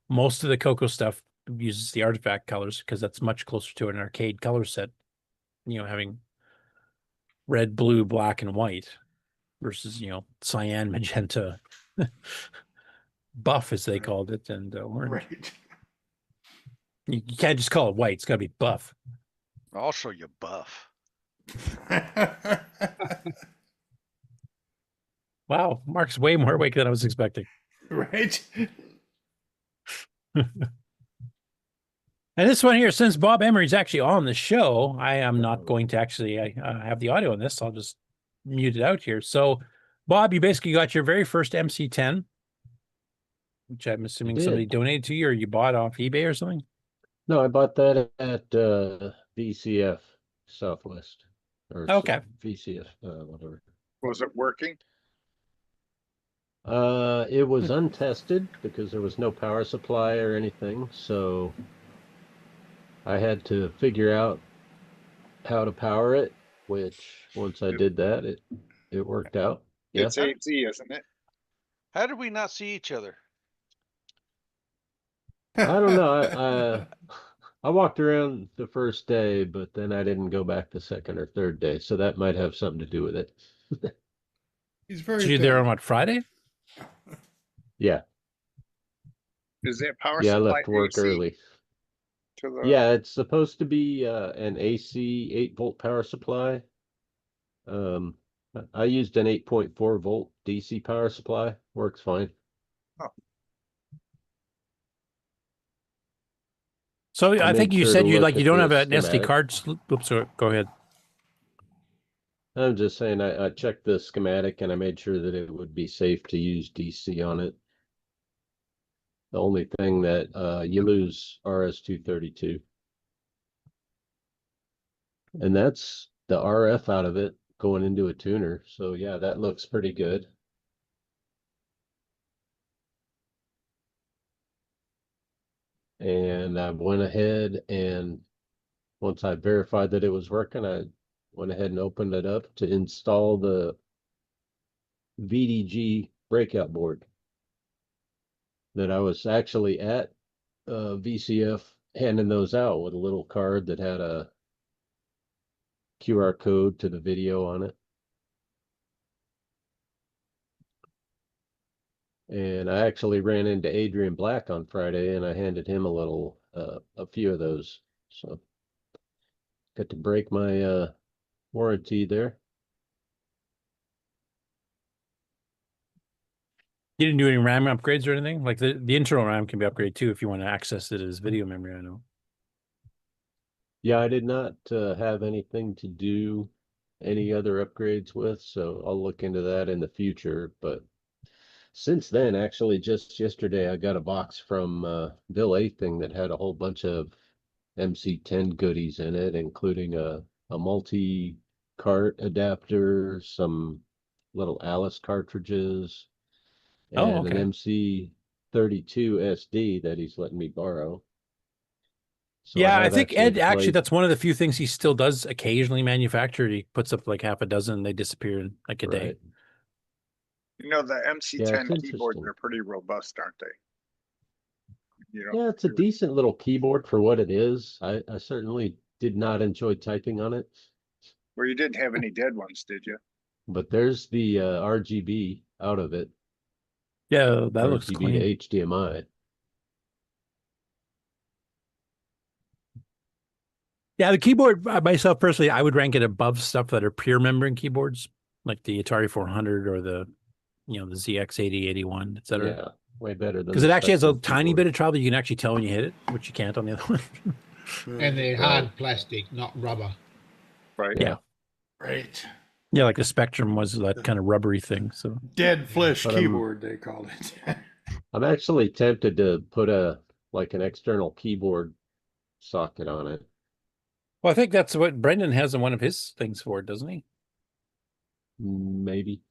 most of the CoCo stuff uses the artifact colors because that's much closer to an arcade color set, having red, blue, black, and white versus, cyan, magenta, buff, as they called it, and orange. Right. You can't just call it white. It's got to be buff. I'll show you buff. Wow, Mark's way more awake than I was expecting. Right. And this one here, since Bob Emery's actually on the show, I am not going to actually have the audio on this. I'll just mute it out here. So, Bob, you basically got your very first MC10, which I'm assuming somebody donated to you, or you bought off eBay or something? No, I bought that at VCF Southwest. Or VCF, whatever. Was it working? It was untested because there was no power supply or anything, so I had to figure out how to power it, which once I did that, it worked out. It's AC, isn't it? How did we not see each other? I don't know. I walked around the first day, but then I didn't go back the second or third day, so that might have something to do with it. He's very. So you're there on what, Friday? Yeah. Is that power Yeah, I supply left work AC early. to the... Yeah, it's supposed to be an AC 8-volt power supply. I used an 8.4 volt DC power supply. Works fine. So I think you said you don't have an SD schematic. card. Oops, go ahead. I'm just saying I checked the schematic and I made sure that it would be safe to use DC on it. The only thing that you lose RS-232. And that's the RF out of it going into a tuner. So yeah, that looks pretty good. And I went ahead and once I verified that it was working, I went ahead and opened it up to install the VDG breakout board that I was actually at VCF handing those out with a little card that had a QR code to the video on it. And I actually ran into Adrian Black on Friday and I handed him a few of those. So got to break my warranty there. You didn't do any RAM upgrades or anything? Like the internal RAM can be upgraded too if you want to access it as video memory, I know. Yeah, I did not have anything to do any other upgrades with, so I'll look into that in the future. But since then, actually, just yesterday, I got a box from Bill Athing that had a whole bunch of MC10 goodies in it, including a multi-cart adapter, some little Alice cartridges, and an MC32 SD that he's letting me borrow. So yeah, I think Ed actually, played... that's one of the few things he still does occasionally manufacture. He puts up like half a dozen and they disappear in like a day. You know, the MC10 keyboards are pretty robust, aren't they? You know, yeah, it's a decent little keyboard for what it is. I certainly did not enjoy typing on it. Well, you didn't have any dead ones, did you? But there's the RGB out of it. Yeah, that RGB looks clean. to HDMI. Yeah, the keyboard myself personally, I would rank it above stuff that are pure membrane keyboards, like the Atari 400 or the the ZX80, 81, etc. Yeah, way better than because it actually has a tiny bit of trouble. You can actually tell when you hit it, which you can't on the other one. And they're hard plastic, not rubber. Right. Yeah. Right. Yeah, like the Spectrum was that kind of rubbery thing. So dead flesh keyboard, they called it. I'm actually tempted to put an external keyboard socket on it. Well, I think that's what Brendan has in one of his things for it, doesn't he? Maybe.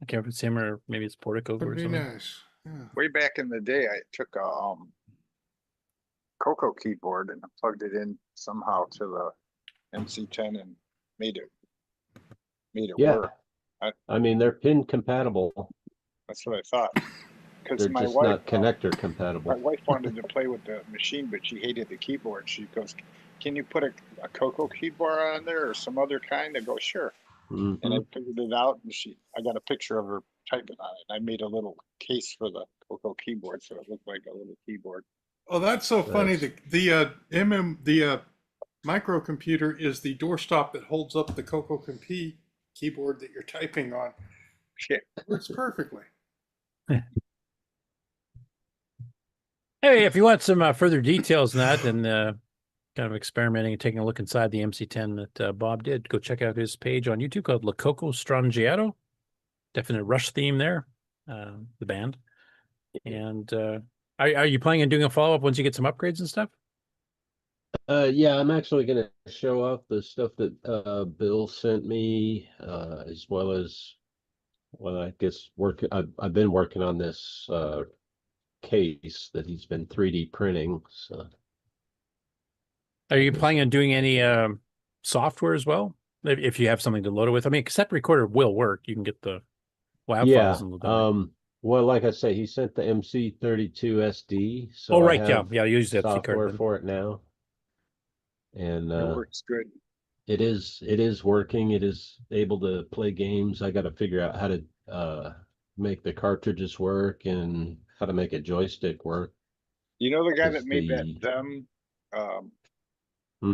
I can't remember if it's him or maybe it's Portico or something. Nice. Yeah. Way back in the day, I took a CoCo keyboard and I plugged it in somehow to the MC10 and made it work. I mean, they're pin compatible. That's what I thought. They're my just wife, not connector compatible. My wife wanted to play with the machine, but she hated the keyboard. She goes, "Can you put a CoCo keyboard on there or some other kind?" I go, "Sure." And I figured it out, and I got a picture of her typing on it. I made a little case for the CoCo keyboard, so it looked like a little keyboard. Oh, that's so funny. The microcomputer is the doorstop that holds up the CoCo keyboard that you're typing on. Yeah. It works perfectly. Hey, if you want some further details on that and kind of experimenting and taking a look inside the MC10 that Bob did, go check out his page on YouTube called La Coco Strangiato. Definite Rush theme there, the band. And are you planning on doing a follow-up once you get some upgrades and stuff? Yeah, I'm actually going to show off the stuff that Bill sent me, as well as, I guess I've been working on this case that he's been 3D printing. So, are you planning on doing any software as well? If you have something to load it with, I mean, cassette recorder will work. You can get the WAV files and load them. Well, like I say, he sent the MC32 SD. So oh, right, yeah, use that software for it now. And it works good. It is working. It is able to play games. I got to figure out how to make the cartridges work and how to make a joystick work. You know the guy that made that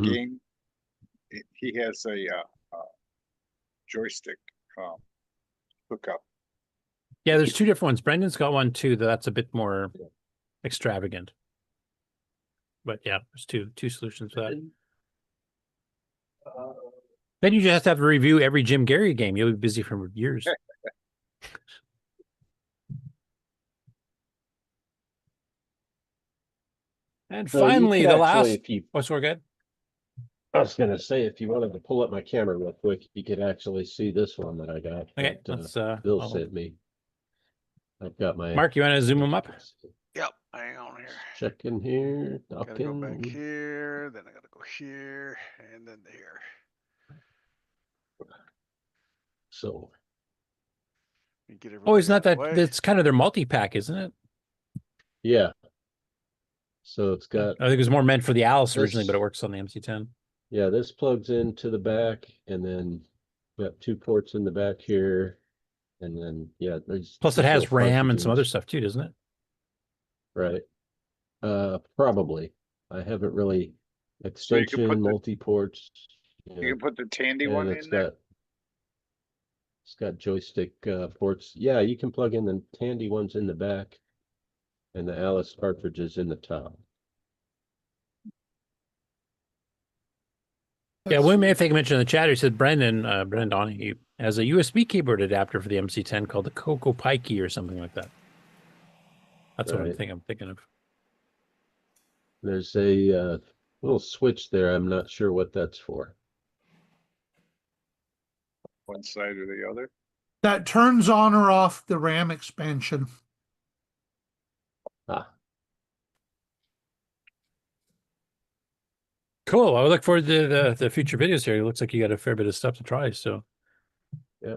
game? He has a joystick hookup. Yeah, there's two different ones. Brendan's got one too that's a bit more extravagant. But yeah, there's two solutions for that. Then you just have to have to review every Jim Gary game. You'll be busy for years. And finally, the last. What's so good? I was going to say, if you wanted to pull up my camera real quick, you could actually see this one that I got. Okay, that, Bill sent me. I've got my. Mark, you want to zoom them up? Yep, hang on here. Check in here. Dock Gotta go back in. here, then I gotta go here, and then here. So. Get Oh, it's everybody not out of that. the way. That's kind of their multi-pack, isn't it? Yeah. So it's got. I think it was more meant for the Alice originally, this- but it works on the MC10. Yeah, this plugs into the back, and then we got 2 ports in the back here, and then yeah, there's. Plus, it these has little RAM and some other cartridges. stuff too, doesn't it? Right. Probably. I haven't really So you extension can put the, multi-ports. you can put the Tandy and one it's in there. got joystick ports. Yeah, you can plug in the Tandy ones in the back, and the Alice cartridges in the top. Yeah, William I think mentioned in the chat. He said Brendan Donahue has a USB keyboard adapter for the MC10 called the Coco Pikey or something like that. That's what I'm Right. thinking of. There's a little switch there. I'm not sure what that's for. One side or the other. That turns on or off the RAM expansion. Ah. Cool. I look forward to the future videos here. It looks like you got a fair bit of stuff to try. So, Yeah.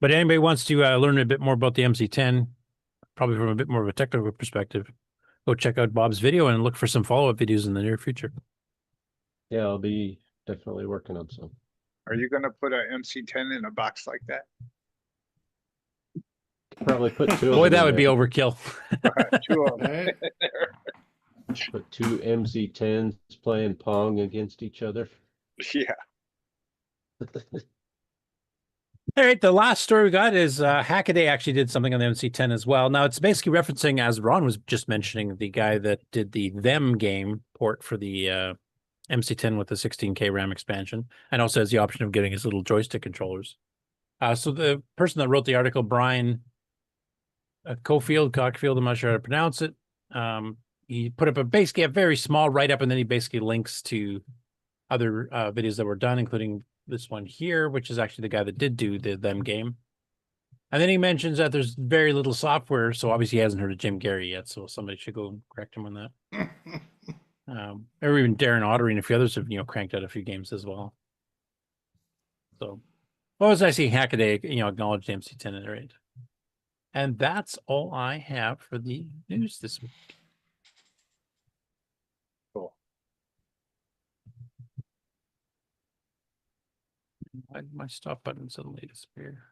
but anybody wants to learn a bit more about the MC10, probably from a bit more of a technical perspective, go check out Bob's video and look for some follow-up videos in the near future. Yeah, I'll be definitely working on some. Are you going to put an MC10 in a box like that? Probably put 2 of Boy, them that in would be there. overkill. 2 of them. Put 2 MC10s playing Pong against each other. Yeah. All right, the last story we got is Hackaday actually did something on the MC10 as well. Now, it's basically referencing, as Ron was just mentioning, the guy that did the Them game port for the MC10 with the 16K RAM expansion, and also has the option of getting his little joystick controllers. So the person that wrote the article, Brian Cockfield, I'm not sure how to pronounce it, he put up basically a very small write-up, and then he basically links to other videos that were done, including this one here, which is actually the guy that did do the Them game. And then he mentions that there's very little software, so obviously he hasn't heard of Jim Gary yet, so somebody should go and correct him on that. Or even Darren Ottery and a few others have, cranked out a few games as well. So, what was I seeing Hackaday, acknowledge the MC10 at the rate. And that's all I have for the news this week. Cool. Why did my stop button suddenly disappear?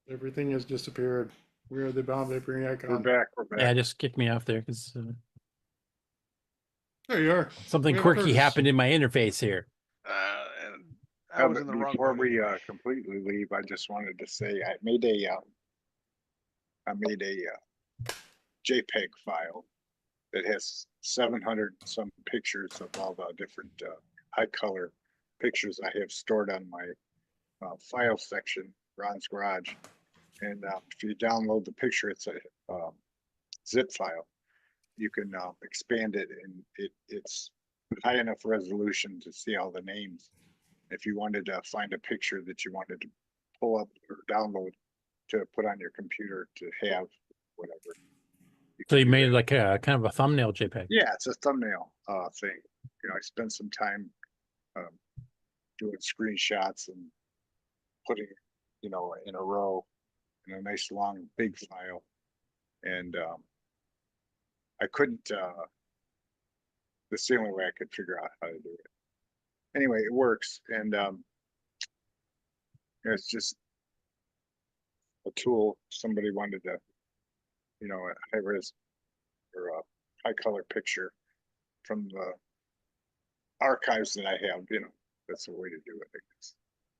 Everything has disappeared. Where are the boundary icon? We're back. We're back. Yeah, just kicked me off there because There you are. something We have quirky Curtis. happened in my interface here. And I was in the wrong Before one we anyway. completely leave, I just wanted to say I made a JPEG file that has 700 some pictures of all the different high color pictures I have stored on my file section, Ron's Garage. And if you download the picture, it's a zip file. You can expand it, and it's high enough resolution to see all the names. If you wanted to find a picture that you wanted to pull up or download to put on your computer to have whatever. So you made like a kind of a thumbnail JPEG. Yeah, it's a thumbnail thing. I spent some time doing screenshots and putting, in a row in a nice long big file. And I couldn't, that's the only way I could figure out how to do it. Anyway, it works. And it's just a tool. Somebody wanted to, a high res or a high color picture from the archives that I have, that's the way to do it, I guess.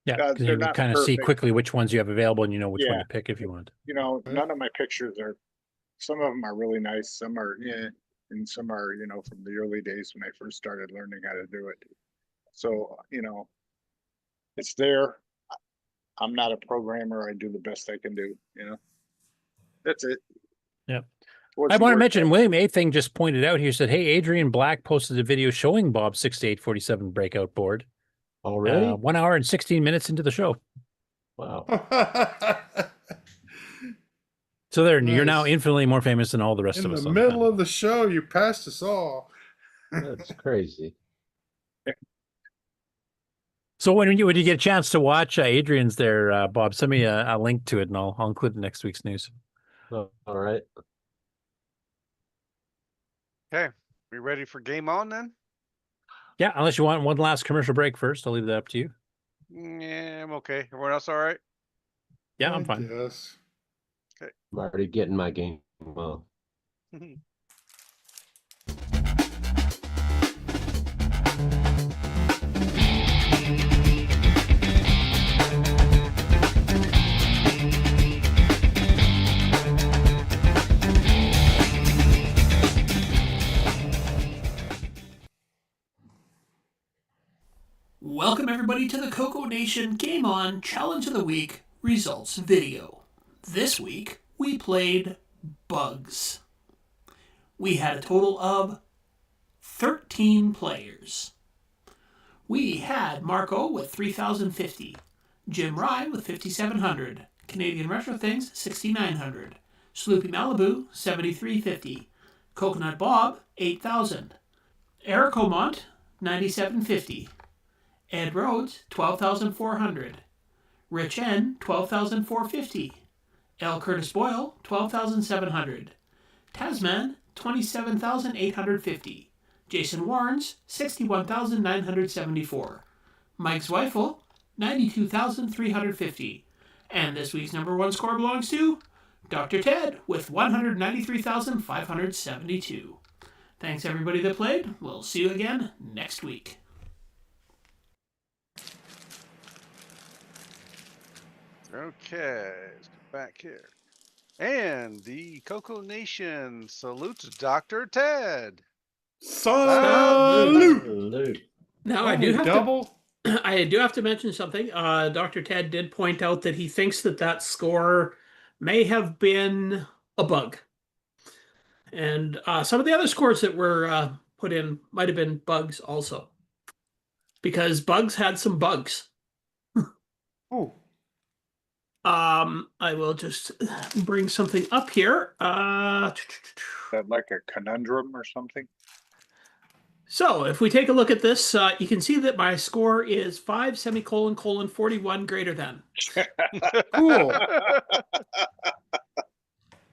Yeah, because they're you can not kind of see perfect. quickly which ones you have available and you know which one Yeah. to pick if you want. None of my pictures are, some of them are really nice, some are, and some are, from the early days when I first started learning how to do it. So, it's there. I'm not a programmer. I do the best I can do, That's it. Yeah. What's I the want to word? mention William A. thing just pointed out here, said, hey, Adrian Black posted a video showing Bob's 6847 breakout board. Already? 1 hour and 16 minutes into the show. Wow. So there, you're now Nice. infinitely more famous than all the rest In of us. the on middle panel. of the show, you passed us all. That's crazy. So when you get a chance to watch Adrian's there, Bob, send me a link to it, and I'll include it in next week's news. Oh, all right. Okay, we ready for game on then? Yeah, unless you want one last commercial break first, I'll leave that up to you. Yeah, I'm okay. Everyone else all right? Yeah, I'm fine. Yes. Okay. I'm already getting my game on. Welcome everybody to the CoCoNation Game On Challenge of the Week results video. This week we played Bugs. We had a total of 13 players. We had Marco with 3,050, Jim Rye with 5,700, Canadian Retro Things 6,900, Sloopy Malibu 7,350, Coconut Bob 8,000, Eric Omont 9,750, Ed Rhodes, 12,400. Rich N, 12,450. L Curtis Boyle, 12,700. Tasman, 27,850. Jason Warrens, 61,974. Mike Zweifel, 92,350. And this week's number one score belongs to Dr. Ted with 193,572. Thanks everybody that played. We'll see you again next week. Okay, let's get back here. And the CoCoNation salutes Dr. Ted. Salute. Now I do have to I do have to mention something. Dr. Ted did point out that he thinks that score may have been a bug. And some of the other scores that were put in might have been bugs also. Because bugs had some bugs. Oh. I will just bring something up here. Is that like a conundrum or something? So if we take a look at this, you can see that my score is 5:41 greater than. Cool.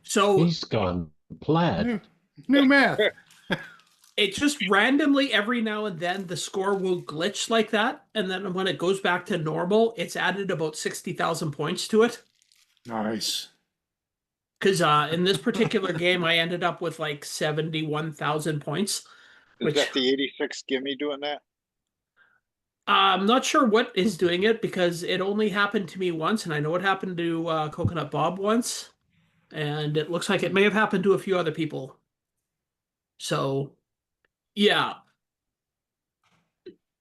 So he's gone plaid. New math. It just randomly every now and then the score will glitch like that, and then when it goes back to normal, it's added about 60,000 points to it. Nice. Because in this particular game, I ended up with like 71,000 points. Is that the 86 gimme doing that? I'm not sure what is doing it because it only happened to me once, and I know it happened to Coconut Bob once, and it looks like it may have happened to a few other people. So, yeah.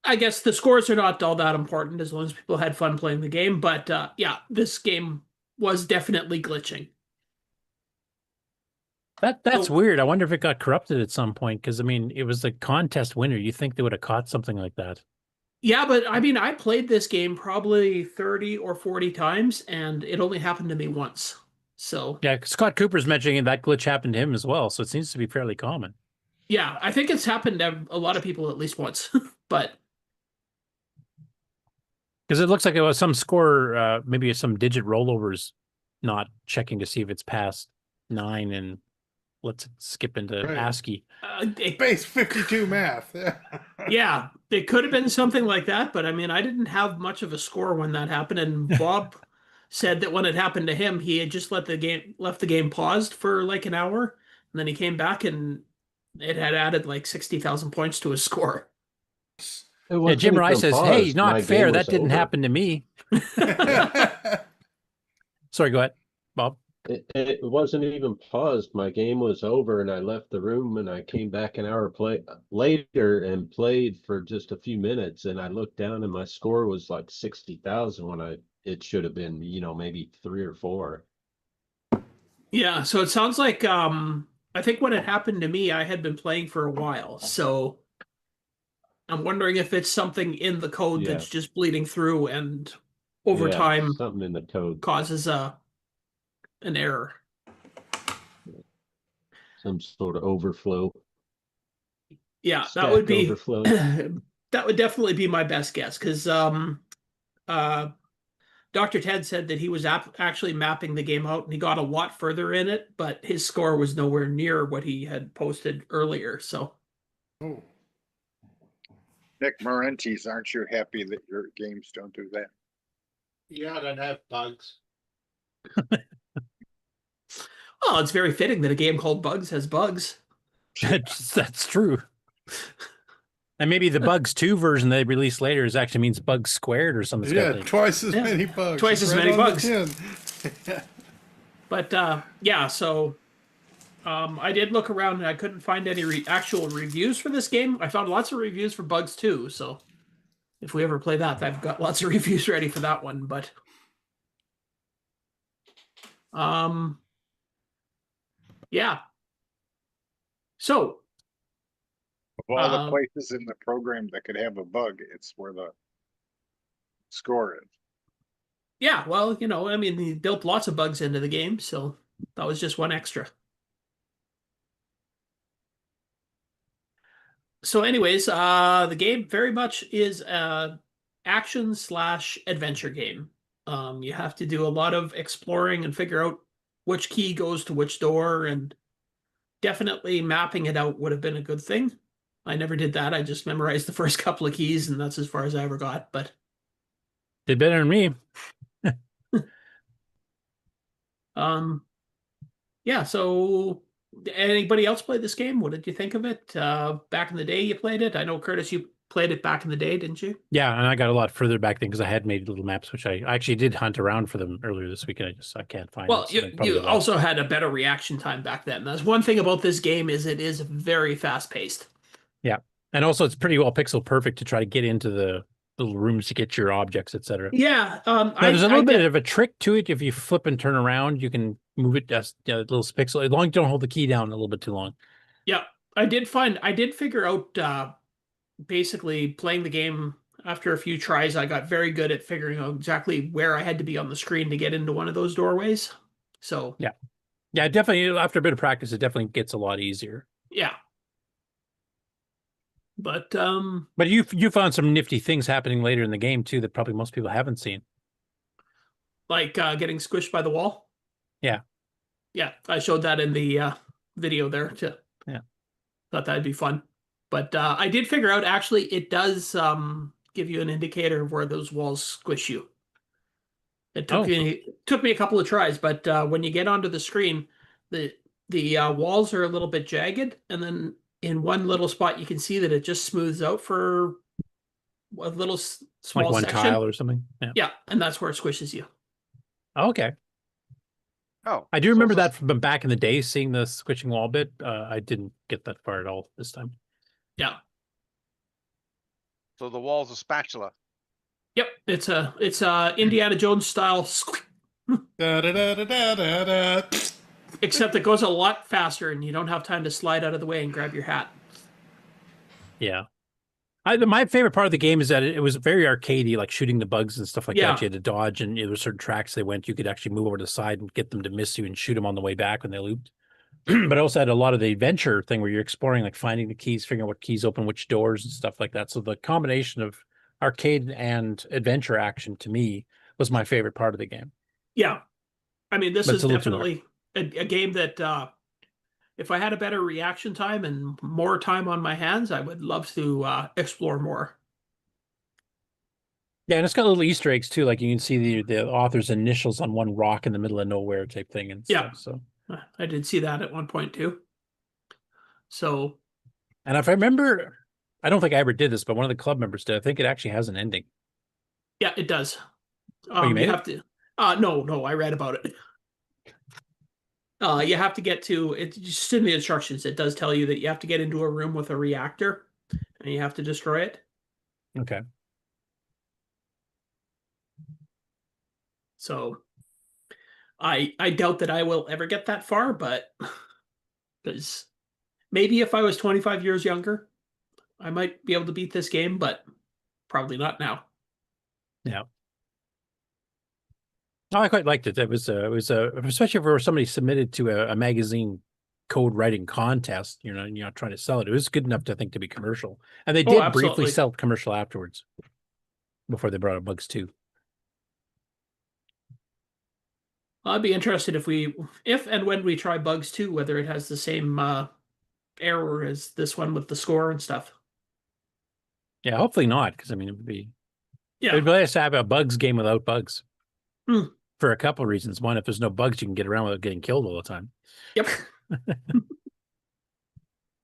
I guess the scores are not all that important as long as people had fun playing the game, but yeah, this game was definitely glitching. That's weird. I wonder if it got corrupted at some point because I mean it was the contest winner. You think they would have caught something like that? Yeah, but I mean I played this game probably 30 or 40 times and it only happened to me once. So yeah, Scott Cooper's mentioning that glitch happened to him as well, so it seems to be fairly common. Yeah, I think it's happened to a lot of people at least once, but because it looks like it was some score, maybe some digit rollovers, not checking to see if it's past 9 and. Let's skip into ASCII. Base 52 math. Yeah, it could have been something like that, but I mean, I didn't have much of a score when that happened. And Bob said that when it happened to him, he had just left the game paused for like an hour, and then he came back and it had added like 60,000 points to his score. Yeah, Jim Rice says, "Hey, not fair. That didn't happen to me." Sorry, go ahead, Bob. It wasn't even paused. My game was over and I left the room and I came back an hour later and played for just a few minutes and I looked down and my score was like 60,000 when it should have been, maybe 3 or 4. Yeah, so it sounds like I think when it happened to me, I had been playing for a while. So I'm wondering if it's something in the code that's just bleeding through and over time something in the code causes an error. some sort of overflow. Yeah, that Stack would be overflow. that would definitely be my best guess because Dr. Ted said that he was actually mapping the game out and he got a lot further in it, but his score was nowhere near what he had posted earlier. So, Nick Marentes, aren't you happy that your games don't do that? Yeah, I don't have bugs. well, it's very fitting that a game called Bugs has bugs. That's true. And maybe the Bugs 2 version they released later is actually means Bugs squared or something. Yeah, twice as many bugs. Twice as Right many on the bugs. tin. But yeah, so I did look around and I couldn't find any actual reviews for this game. I found lots of reviews for Bugs 2, so if we ever play that, I've got lots of reviews ready for that one. But yeah. So Of all the places in the program that could have a bug, it's where the score is. yeah, well, you know, I mean, he built lots of bugs into the game, so that was just one extra. So anyways, the game very much is a action/adventure game. You have to do a lot of exploring and figure out which key goes to which door, and definitely mapping it out would have been a good thing. I never did that. I just memorized the first couple of keys, and that's as far as I ever got. But Did better than me. yeah. So, anybody else play this game? What did you think of it? Back in the day, you played it. I know, Curtis, you played it back in the day, didn't you? Yeah, and I got a lot further back then because I had made little maps, which I actually did hunt around for them earlier this week, and I can't find Well, it. So you also had a better reaction time back then. That's one thing about this game is it is very fast paced. Yeah, and also it's pretty well pixel perfect to try to get into the little rooms to get your objects, etc. Yeah, Now, there's a little bit of a trick to it. If you flip and turn around, you can move it just little pixel as long as you don't hold the key down a little bit too long. Yeah, I did figure out basically playing the game after a few tries. I got very good at figuring out exactly where I had to be on the screen to get into one of those doorways. So yeah, definitely after a bit of practice, it definitely gets a lot easier. Yeah. But you found some nifty things happening later in the game too that probably most people haven't seen. Like getting squished by the wall. Yeah. Yeah, I showed that in the video there too. Yeah. Thought that'd be fun. But I did figure out actually it does give you an indicator of where those walls squish you. It took me a couple of tries, but when you get onto the screen, the walls are a little bit jagged, and then in one little spot you can see that it just smooths out for a little small like one section. tile or something. Yeah, and that's where it squishes you. Okay. Oh, I do remember that from back in the day, seeing the squishing wall bit. I didn't get that far at all this time. Yeah. So the wall's a spatula. Yep, it's a Indiana Jones style. Except it goes a lot faster, and you don't have time to slide out of the way and grab your hat. Yeah. My favorite part of the game is that it was very arcadey, like shooting the bugs and stuff like that. You had to dodge, and there were certain tracks they went. You could actually move over to the side and get them to miss you and shoot them on the way back when they looped. But it also had a lot of the adventure thing where you're exploring, like finding the keys, figuring out what keys open which doors and stuff like that. So the combination of arcade and adventure action to me was my favorite part of the game. Yeah. I mean, this But is it's a little too definitely a game that if I had a better reaction time and more time on my hands, I would love to explore more. Yeah, and it's got little Easter eggs too. Like you can see the author's initials on one rock in the middle of nowhere type thing and stuff. So I did see that at one point too. So, and if I remember, I don't think I ever did this, but one of the club members did. I think it actually has an ending. yeah, it does. You made you have to. No, I read about it. You have to get to it. Just in the instructions, it does tell you that you have to get into a room with a reactor, and you have to destroy it. Okay. So, I doubt that I will ever get that far, but because maybe if I was 25 years younger, I might be able to beat this game, but probably not now. Yeah. Oh, I quite liked it. It was especially for somebody submitted to a magazine code writing contest. You're not trying to sell it. It was good enough, I think, to be commercial. And they Oh, did briefly absolutely. sell commercial afterwards before they brought out Bugs 2. I'd be interested if and when we try Bugs 2, whether it has the same error as this one with the score and stuff. Yeah, hopefully not, because I mean, it'd be Yeah. nice to have a Bugs game without bugs. Hmm. For a couple of reasons. One, if there's no bugs, you can get around without getting killed all the time. Yep.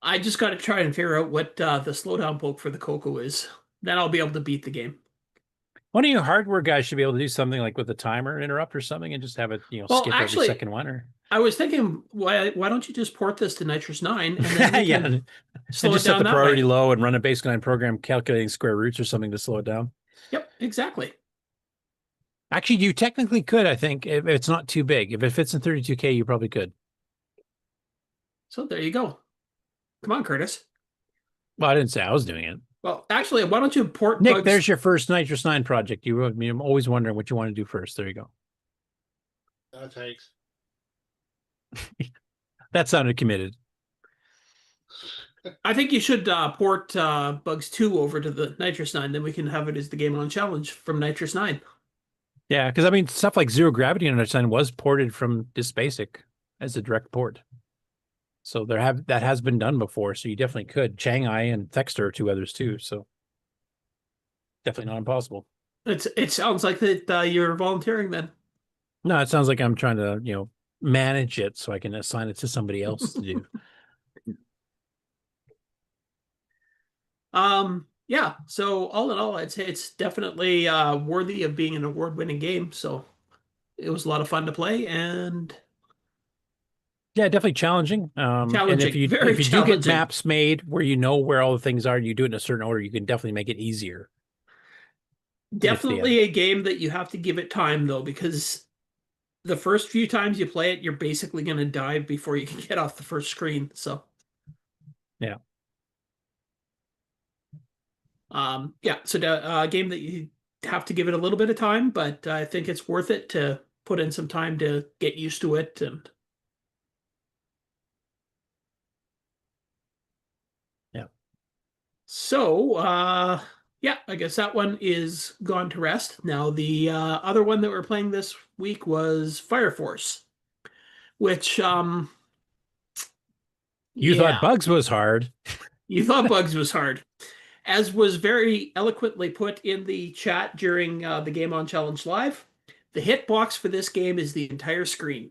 I just got to try and figure out what the slowdown poke for the Coco is. Then I'll be able to beat the game. One of you hardware guys should be able to do something like with a timer interrupt or something and just have it, Well, skip actually, every second one. Or I was thinking, why don't you just port this to Nitrous 9 and then you can slow and just it down set the that priority way? low and run a basic 9 program calculating square roots or something to slow it down. Yep, exactly. Actually, you technically could, I think, if it's not too big. If it fits in 32K, you probably could. So there you go. Come on, Curtis. Well, I didn't say I was doing it. Well, actually, why don't you port Nick, Bugs? there's your first Nitrous 9 project. I'm always wondering what you want to do first. There you go. Thanks. That sounded committed. I think you should port Bugs 2 over to the Nitrous 9. Then we can have it as the Game On Challenge from Nitrous 9. Yeah, because I mean, stuff like Zero Gravity on Nitrous 9 was ported from this basic as a direct port. So that has been done before. So you definitely could. Shanghai and Thexter are 2 others too. So definitely not impossible. It sounds like that you're volunteering then. No, it sounds like I'm trying to, manage it so I can assign it to somebody else to do. Yeah. So all in all, I'd say it's definitely worthy of being an award-winning game. So it was a lot of fun to play, and yeah, definitely challenging. And if you very do get challenging. maps made where you know where all the things are, and you do it in a certain order, you can definitely make it easier. Definitely a game that you have to give it time though, because the first few times you play it, you're basically going to die before you can get off the first screen. So yeah. Yeah, so a game that you have to give it a little bit of time, but I think it's worth it to put in some time to get used to it. And yeah. So, yeah, I guess that one is gone to rest. Now, the other one that we're playing this week was Fire Force, which You thought Bugs was hard. You thought Bugs was hard. As was very eloquently put in the chat during the Game On Challenge Live, the hitbox for this game is the entire screen.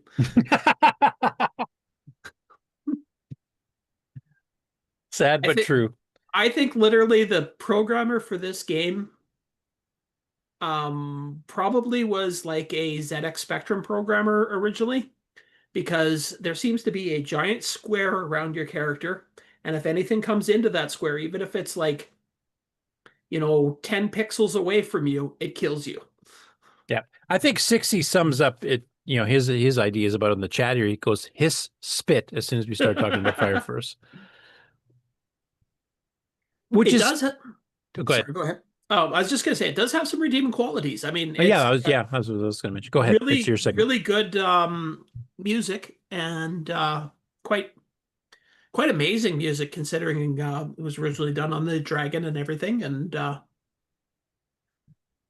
Sad but true. I think literally the programmer for this game probably was like a ZX Spectrum programmer originally, because there seems to be a giant square around your character, and if anything comes into that square, even if it's like 10 pixels away from you, it kills you. Yeah. I think 60 sums up it, his ideas about it in the chat here. He goes hiss spit as soon as we start talking about Fire Force. Which Go ahead. Sorry, go ahead. Oh, I was just gonna say it does have some redeeming qualities. I mean, that's what I was gonna mention. Go ahead. Really, it's your segment. Really good music, and quite amazing music considering it was originally done on the Dragon and everything. And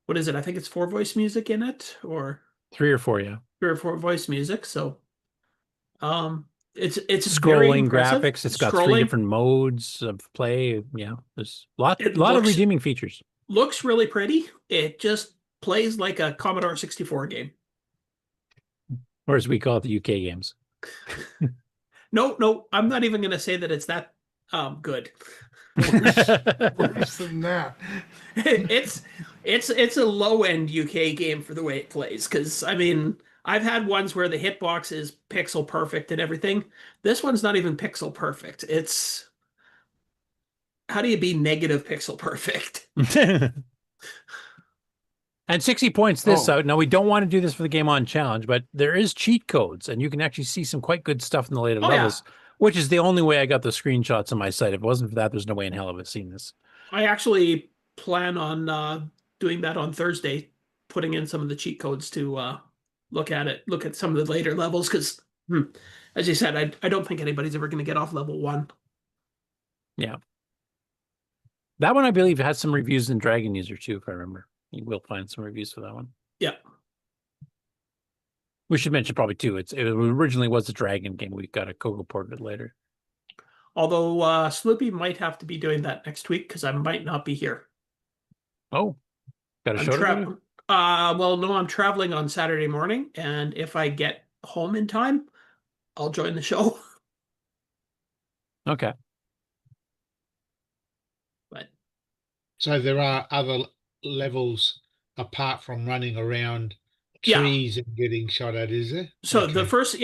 what is it? I think it's 4 voice music in it, or 3 or 4, yeah. 3 or 4 voice music. So it's scrolling graphics. It's got 3 different modes of play. Yeah, there's a lot of redeeming features. Looks really pretty. It just plays like a Commodore 64 game. Or as we call it, the UK games. No, I'm not even going to say that it's that good. Worse than that. It's a low end UK game for the way it plays. Because I mean, I've had ones where the hitbox is pixel perfect and everything. This one's not even pixel perfect. It's how do you be negative pixel perfect? And 60 points this out. Now, we don't want to do this for the Game On Challenge, but there is cheat codes, and you can actually see some quite good stuff in the later levels, which is the only way I got the screenshots on my site. If it wasn't for that, there's no way in hell I would have seen this. I actually plan on doing that on Thursday, putting in some of the cheat codes to look at some of the later levels, because As you said, I don't think anybody's ever going to get off level 1. Yeah. That one, I believe, has some reviews in Dragon User, too, if I remember. You will find some reviews for that one. Yeah. We should mention probably, too, it originally was a Dragon game. We got a CoCo ported later. Although Sloopy might have to be doing that next week because I might not be here. Oh, got a show to do? Well, no, I'm traveling on Saturday morning, and if I get home in time, I'll join the show. Okay. But so there are other levels apart from running around trees and getting shot at, is there? So the first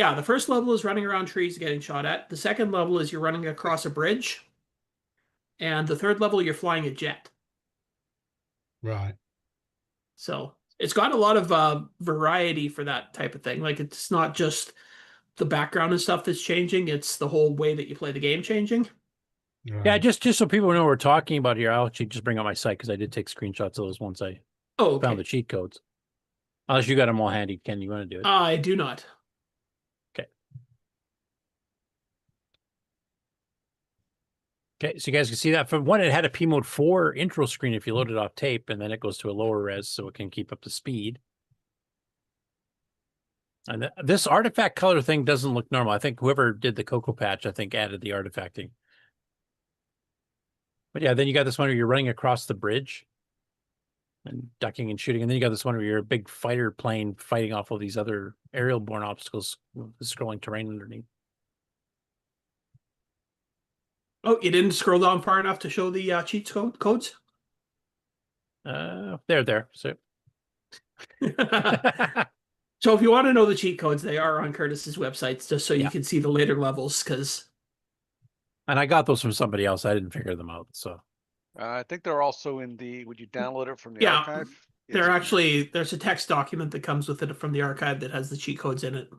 level is running around trees getting shot at. The second level is you're running across a bridge. And the third level, you're flying a jet. Right. So it's got a lot of variety for that type of thing. Like, it's not just the background and stuff that's changing. It's the whole way that you play the game changing. Right. Yeah, just so people know what we're talking about here, I'll actually just bring up my site because I did take screenshots of those once I found the cheat codes. Unless you got them all handy, Ken, you want to do it? I do not. Okay. Okay, so you guys can see that. For one, it had a P Mode 4 intro screen if you load it off tape, and then it goes to a lower res so it can keep up the speed. And this artifact color thing doesn't look normal. I think whoever did the CoCo patch, I think, added the artifacting. But yeah, then you got this one where you're running across the bridge and ducking and shooting. And then you got this one where you're a big fighter plane fighting off all these other aerial-borne obstacles with the scrolling terrain underneath. Oh, you didn't scroll down far enough to show the cheat codes? There. So. So if you want to know the cheat codes, they are on Curtis's websites, just so you can see the later levels, because... And I got those from somebody else. I didn't figure them out, so... I think they're also in the, would you download it from the archive? They're actually, there's a text document that comes with it from the archive that has the cheat codes in it.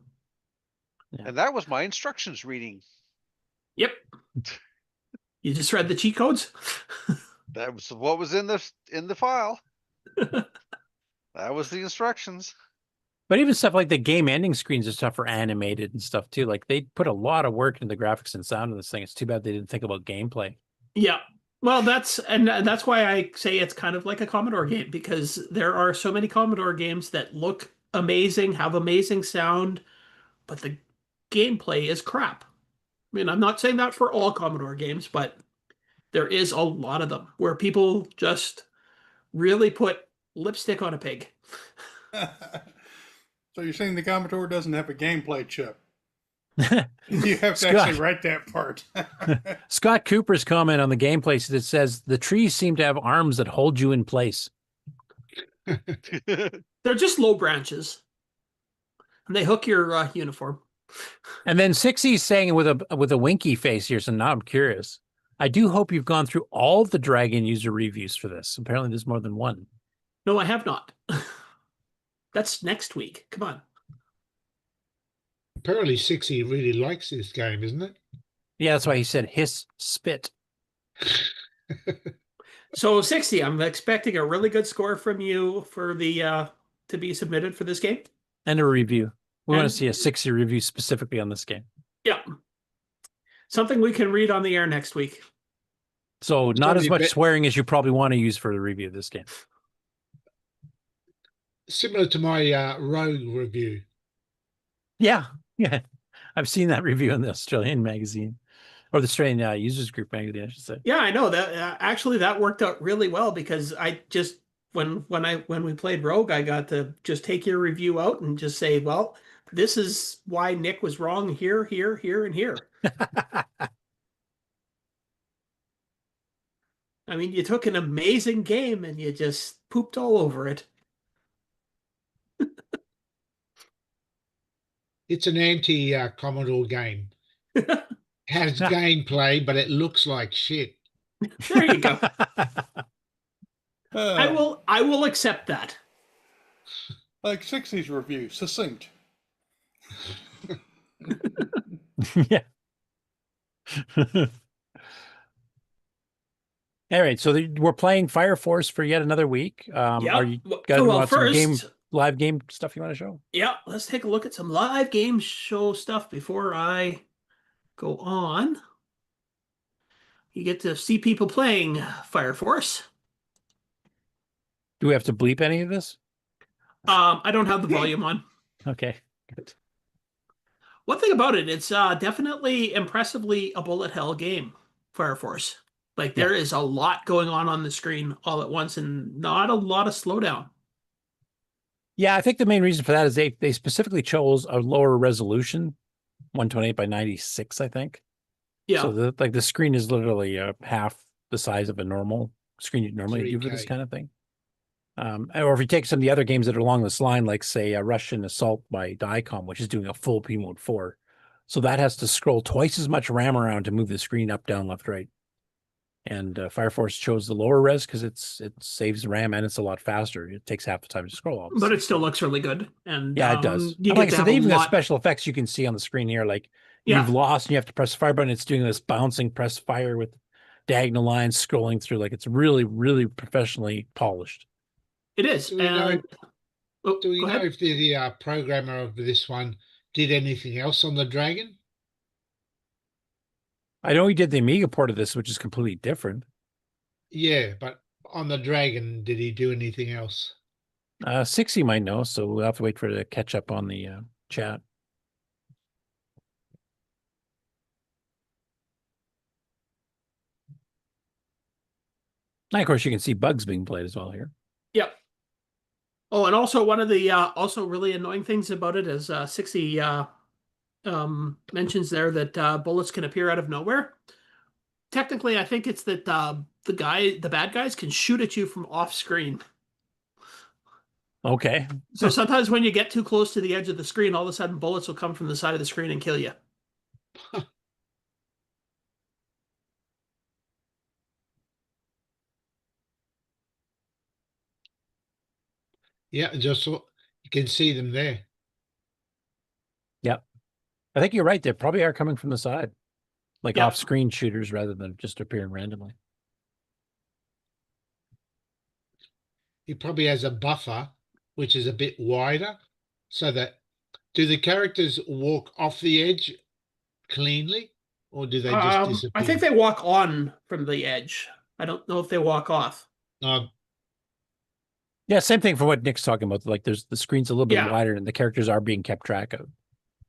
And that was my instructions reading. Yep. You just read the cheat codes? That was what was in the file. That was the instructions. But even stuff like the game ending screens and stuff are animated and stuff too. Like, they put a lot of work into the graphics and sound of this thing. It's too bad they didn't think about gameplay. Yeah. Well, that's why I say it's kind of like a Commodore game, because there are so many Commodore games that look amazing, have amazing sound, but the gameplay is crap. I mean, I'm not saying that for all Commodore games, but there is a lot of them where people just really put lipstick on a pig. So you're saying the Commodore doesn't have a gameplay chip? You have to Scott. actually write that part. Scott Cooper's comment on the gameplay says the trees seem to have arms that hold you in place. They're just low branches, and they hook your uniform. And then Sixie's saying with a winky face here, so now I'm curious. I do hope you've gone through all the Dragon user reviews for this. Apparently there's more than one. No, I have not. That's next week. Come on. Apparently 60 really likes this game, isn't it? Yeah, that's why he said hiss spit. So 60, I'm expecting a really good score from you for the to be submitted for this game. And a review. We want to see a 60 review specifically on this game. Yeah. Something we can read on the air next week. So not as much swearing as you probably want to use for the review of this game. Similar to my Rogue review. Yeah. I've seen that review in the Australian magazine, or the Australian Users Group magazine, I should say. Yeah, I know that. Actually, that worked out really well, because I just when we played Rogue, I got to just take your review out and just say, well, this is why Nick was wrong here, and here. I mean, you took an amazing game and you just pooped all over it. It's an anti-Commodore game. Has gameplay, but it looks like shit. There you go. I will accept that. Like 60's review, succinct. Yeah. All right, so we're playing Fire Force for yet another week. Are you guys want some game live game stuff you want to show? Yeah, let's take a look at some live game show stuff before I go on. You get to see people playing Fire Force. Do we have to bleep any of this? I don't have the volume on. Okay, good. One thing about it, it's definitely impressively a bullet hell game, Fire Force. Like there is a lot going on the screen all at once and not a lot of slowdown. Yeah, I think the main reason for that is they specifically chose a lower resolution, 128 by 96, I think. Yeah. So the screen is literally half the size of a normal screen you'd normally do for this 3K. kind of thing. Or if you take some of the other games that are along this line, like say Russian Assault by Diacom, which is doing a full P mode 4. So that has to scroll twice as much RAM around to move the screen up, down, left, right. And Fire Force chose the lower res because it saves RAM and it's a lot faster. It takes half the time to scroll. Obviously. But it still looks really good. And yeah, it does. You like I get said, to they even have have special effects you can see on the screen here. Like Yeah. you've lost and you have to press the fire button. It's doing this bouncing press fire with diagonal lines scrolling through. Like it's really, really professionally polished. It is. Do we know, do we go know ahead. if the programmer of this one did anything else on the Dragon? I know he did the Amiga port of this, which is completely different. Yeah, but on the Dragon, did he do anything else? 60 might know, so we'll have to wait for it to catch up on the chat. And of course, you can see bugs being played as well here. Yep. Oh, and also one of the also really annoying things about it is 60 mentions there that bullets can appear out of nowhere. Technically, I think it's that the bad guys can shoot at you from off screen. Okay. So sometimes when you get too close to the edge of the screen, all of a sudden bullets will come from the side of the screen and kill you. Yeah, just so you can see them there. Yep. I think you're right. They probably are coming from the side, like Yep. off-screen shooters rather than just appearing randomly. He probably has a buffer, which is a bit wider, so that do the characters walk off the edge cleanly, or do they just disappear? I think they walk on from the edge. I don't know if they walk off. Yeah, same thing for what Nick's talking about. Like there's the screen's a little bit Yeah. wider and the characters are being kept track of.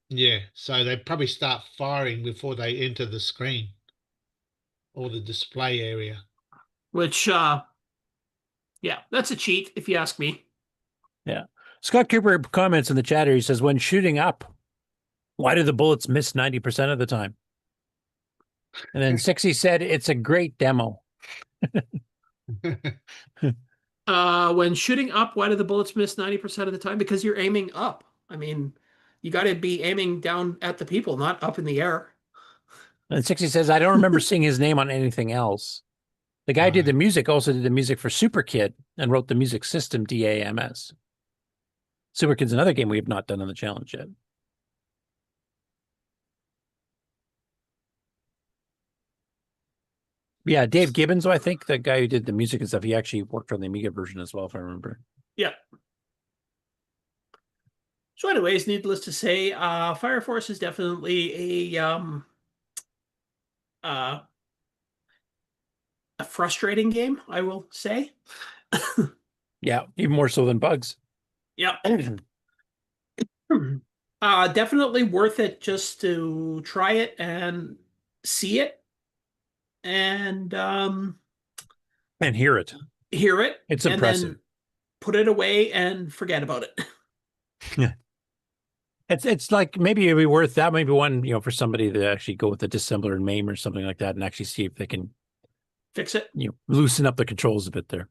Yeah, so they probably start firing before they enter the screen or the display area. Which, yeah, that's a cheat if you ask me. Yeah. Scott Cooper comments in the chat here. He says, when shooting up, why do the bullets miss 90% of the time? And then 60 said, it's a great demo. When shooting up, why do the bullets miss 90% of the time? Because you're aiming up. I mean, you got to be aiming down at the people, not up in the air. And 60 says, I don't remember seeing his name on anything else. The guy who did the music also did the music for Super Kid and wrote the music system DAMS. Super Kid's another game we have not done on the challenge yet. Yeah, Dave Gibbons, I think, the guy who did the music and stuff, he actually worked on the Amiga version as well, if I remember. Yeah. So anyways, needless to say, Fire Force is definitely a frustrating game, I will say. Yeah, even more so than Bugs. Yeah. Definitely worth it just to try it and see it and hear it. Hear it. It's and impressive. Then put it away and forget about it. Yeah. It's like maybe it'd be worth that, maybe one, for somebody to actually go with the disassembler and MAME or something like that and actually see if they can fix it. Loosen up the controls a bit there.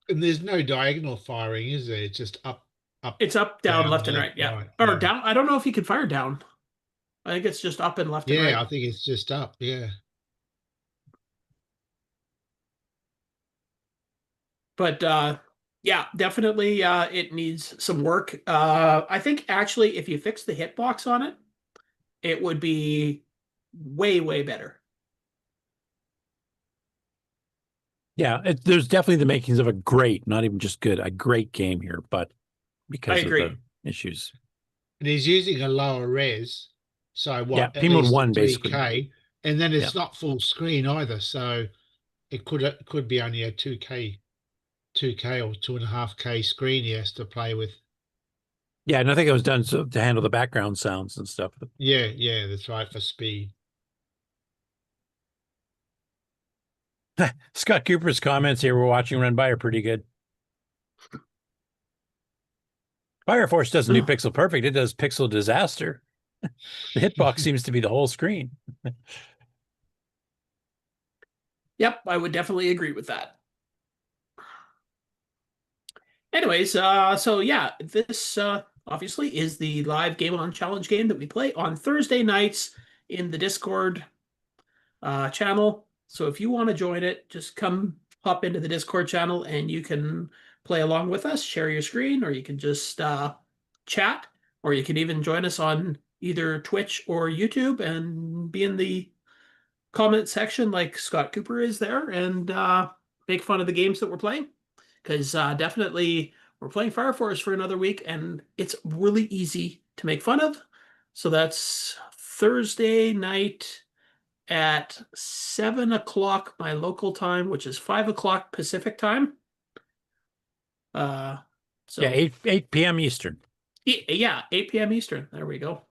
And there's no diagonal firing, is there? It's just up. It's up, down, left, and left, right. Yeah. right, Or yeah. down. I don't know if you can fire down. I think it's just up and left and right. Yeah, I think it's just up. Yeah. But yeah, definitely it needs some work. I think actually if you fix the hitbox on it, it would be way, way better. Yeah, there's definitely the makings of a great, not even just good, a great game here. But because of agree. the issues. And he's using a lower res, so what? Yeah, at P-Mode least 1 3K, basically. and then it's Yeah. not full screen either, so it could be only a 2K or 2.5K screen he has to play with. Yeah, and I think it was done to handle the background sounds and stuff. Yeah, that's right, for speed. Scott Cooper's comments here we're watching run by are pretty good. Fire Force doesn't do pixel perfect, it does pixel disaster. The hitbox seems to be the whole screen. Yep, I would definitely agree with that. Anyways, so yeah, this obviously is the live Game On Challenge game that we play on Thursday nights in the Discord channel. So if you want to join it, just come hop into the Discord channel and you can play along with us, share your screen, or you can just chat, or you can even join us on either Twitch or YouTube and be in the comment section like Scott Cooper is there and make fun of the games that we're playing. Because definitely we're playing Fire Force for another week and it's really easy to make fun of. So that's Thursday night at 7 o'clock my local time, which is 5 o'clock Pacific time. So yeah, 8 p.m. Eastern. Yeah, 8 p.m. Eastern. There we go.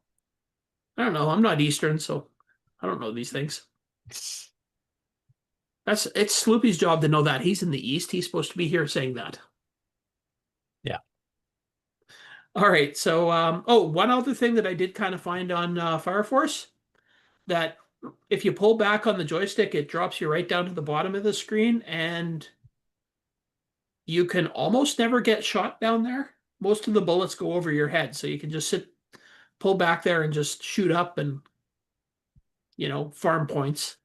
I don't know. I'm not Eastern, so I don't know these things. It's Sloopy's job to know that. He's in the East. He's supposed to be here saying that. Yeah. All right. So, one other thing that I did kind of find on Fire Force, that if you pull back on the joystick, it drops you right down to the bottom of the screen, and you can almost never get shot down there. Most of the bullets go over your head, so you can just pull back there and just shoot up and, farm points.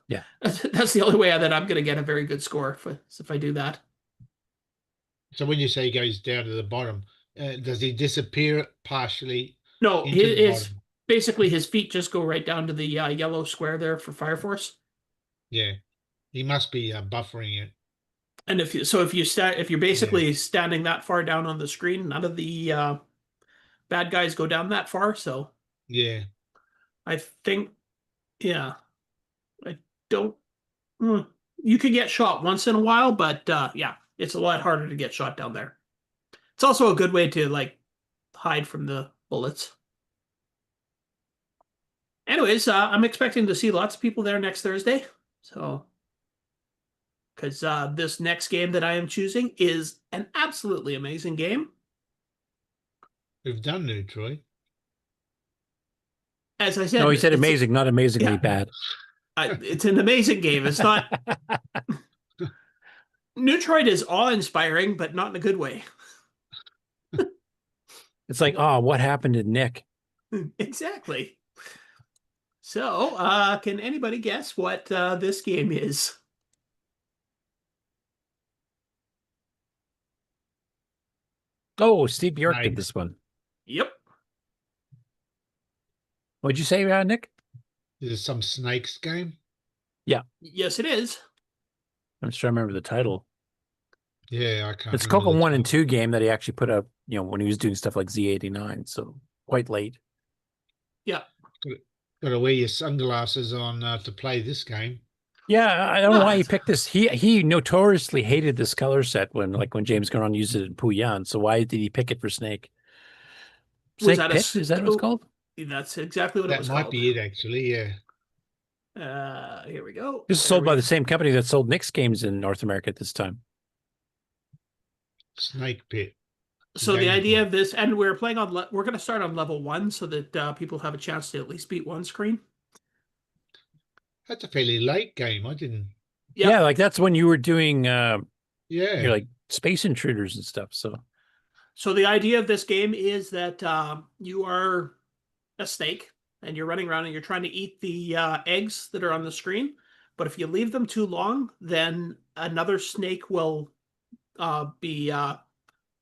Yeah. That's the only way that I'm going to get a very good score if I do that. So when you say he goes down to the bottom, does he disappear partially? No, basically his feet just go right down to the yellow square there for Fire Force. Yeah, he must be buffering it. And if you're basically standing that far down on the screen, none of the bad guys go down that far. So yeah, I think, I don't. You can get shot once in a while, but it's a lot harder to get shot down there. It's also a good way to hide from the bullets. Anyways, I'm expecting to see lots of people there next Thursday. So, because this next game that I am choosing is an absolutely amazing game. We've done new, Troy. As I said, no, he said amazing, not amazingly bad. It's an amazing game. It's not. Neutroid is awe-inspiring, but not in a good way. It's like, oh, what happened to Nick? Exactly. So, can anybody guess what this game is? Oh, Steve Bjork did this one. Yep. What'd you say, Nick? Is it some snakes game? Yeah. Yes, it is. I'm just trying to remember the title. Yeah, I can't. It's CoCo 1 and 2 game that he actually put up, when he was doing stuff like Z89, so quite late. Yeah. Got to wear your sunglasses on to play this game. Yeah, I don't know why he picked this. He notoriously hated this color set when James Caron used it in Puyan. So why did he pick it for Snake? Snake Pit? Is that what it's called? That's exactly what it was called. That might be it, actually. Yeah. Here we go. This is sold by the same company that sold Nick's games in North America at this time. Snake Pit. So the idea of this, and we're playing on. We're going to start on level 1 so that people have a chance to at least beat one screen. That's a fairly late game. I didn't. Yeah, like that's when you were doing. You're like Space Intruders and stuff. So the idea of this game is that you are a snake and you're running around and you're trying to eat the eggs that are on the screen. But if you leave them too long, then another snake will be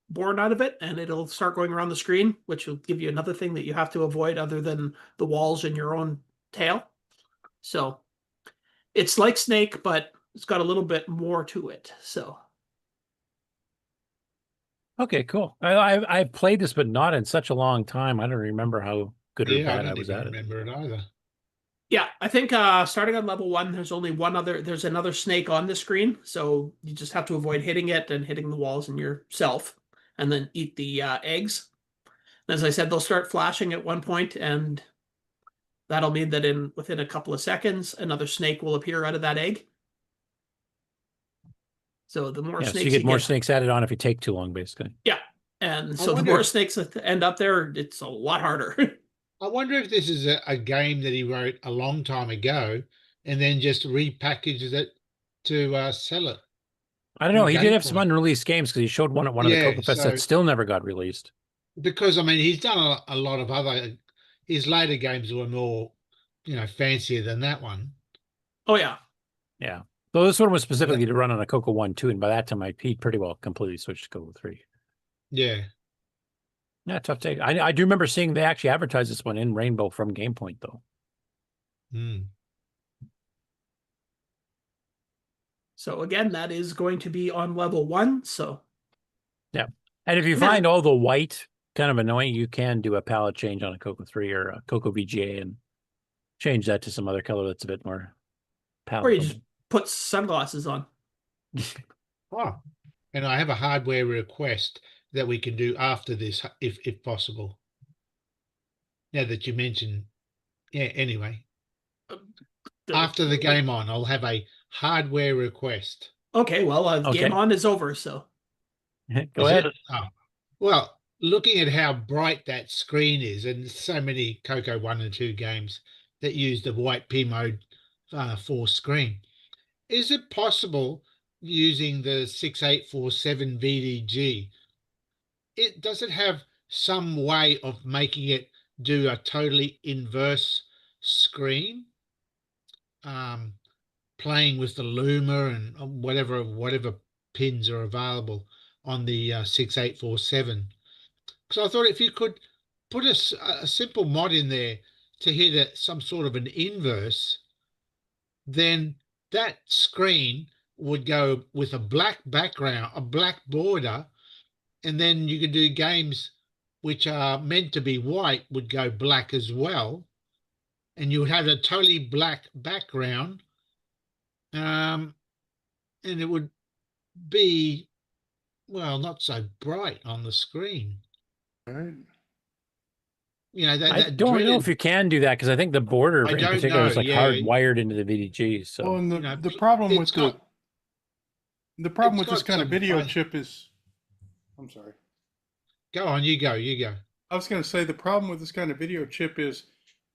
born out of it and it'll start going around the screen, which will give you another thing that you have to avoid other than the walls and your own tail. So it's like Snake, but it's got a little bit more to it. So Okay, cool. I've played this, but not in such a long time. I don't remember how good or Yeah, I bad I don't was even at it. remember it either. Yeah, I think starting on level 1, there's another snake on the screen, so you just have to avoid hitting it and hitting the walls and yourself, and then eat the eggs. As I said, they'll start flashing at one point, and that'll mean that within a couple of seconds, another snake will appear out of that egg. So the more Yeah, snakes so you get more snakes added on if you take too long, basically. Yeah, and I so the wonder more if- snakes that end up there, it's a lot harder. I wonder if this is a game that he wrote a long time ago and then just repackages it to sell it. I don't know. He did have Gameplay. some unreleased games because he showed one at one of the Yeah, CoCoFests so- that still never got released. Because I mean, he's done a lot of other. His later games were more, fancier than that one. Oh yeah, Yeah. So this one was specifically to run on a Coco 1 too, and by that time he'd pretty well completely switched to Coco 3. Yeah. Yeah, tough take. I do remember seeing they actually advertised this one in Rainbow from GamePoint though. So again, that is going to be on level 1. So yeah, and if you find all the white kind of annoying, you can do a palette change on a Coco 3 or a Coco VGA and change that to some other color that's a bit more palatable. or you just put sunglasses on. Oh, and I have a hardware request that we can do after this, if possible. Now that you mentioned, anyway, after the game on, I'll have a hardware request. Okay, well, Okay. game on is over, so Go Is ahead. it? Oh. Well, looking at how bright that screen is, and so many Coco 1 and 2 games that use the white P mode 4 screen, is it possible using the 6847 VDG? Does it have some way of making it do a totally inverse screen? Playing with the Luma and whatever pins are available on the 6847. Because I thought if you could put a simple mod in there to hit some sort of an inverse, then that screen would go with a black background, a black border, and then you could do games which are meant to be white would go black as well, and you would have a totally black background, and it would be, well, not so bright on the screen. Right. I don't know if you can do that because I think the border in particular is like hardwired into the VDG. So Well, and the problem with the problem with this kind of video chip is, I'm sorry. Go on, you go. I was going to say the problem with this kind of video chip is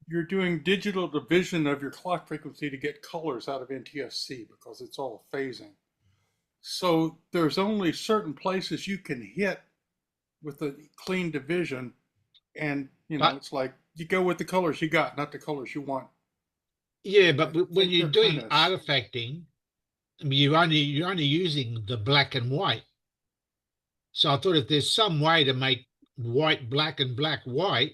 you're doing digital division of your clock frequency to get colors out of NTSC because it's all phasing. So there's only certain places you can hit with the clean division, and it's like you go with the colors you got, not the colors you want. Yeah, but when you're doing artifacting, you're only using the black and white. So I thought if there's some way to make white black and black white,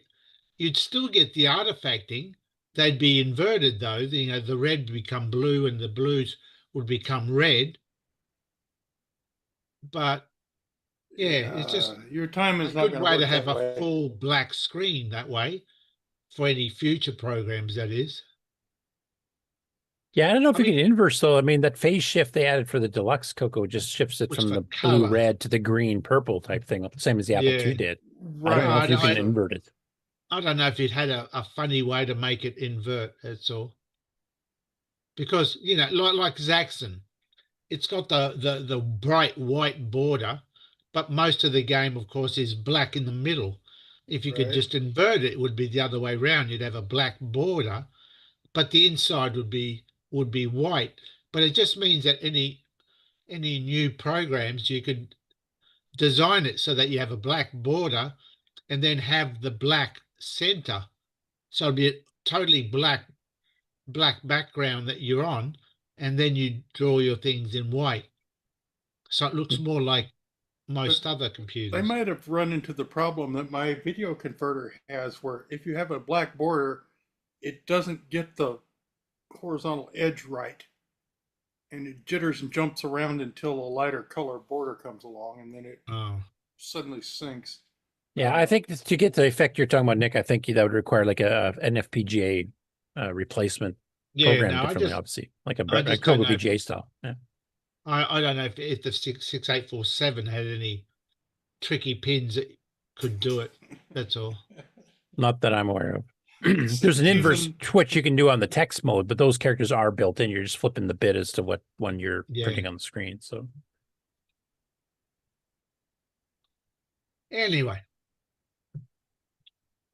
you'd still get the artifacting. They'd be inverted though. The red would become blue and the blues would become red. But yeah, it's just your time is a not good gonna way work to have that a way. full black screen that way for any future programs, that is. yeah, I don't know if you can inverse though. I mean, that phase shift they added for the deluxe Coco just shifts it It's from for the color. blue red to the green purple type thing, same as the Apple II did. I don't know if you can invert it. I don't know if it had a funny way to make it invert, that's all. Because, like Zaxxon, it's got the bright white border, but most of the game, of course, is black in the middle. If you could Right. just invert it, it would be the other way around. You'd have a black border, but the inside would be white. But it just means that any new programs, you could design it so that you have a black border and then have the black center. So it'd be a totally black background that you're on, and then you draw your things in white. So it looks more like most other computers. They might have run into the problem that my video converter has, where if you have a black border, it doesn't get the horizontal edge right, and it jitters and jumps around until a lighter color border comes along, and then it suddenly syncs. Yeah, I think to get the effect you're talking about, Nick, I think that would require like an FPGA replacement Yeah, program no, differently, obviously, like a just don't Coco know if- VGA style. Yeah. I don't know if the 6847 had any tricky pins that could do it. That's all. Not that I'm aware of. There's an inverse switch you can do on the text mode, but those characters are built in. You're just flipping the bit as to what one you're printing on the screen. So anyway,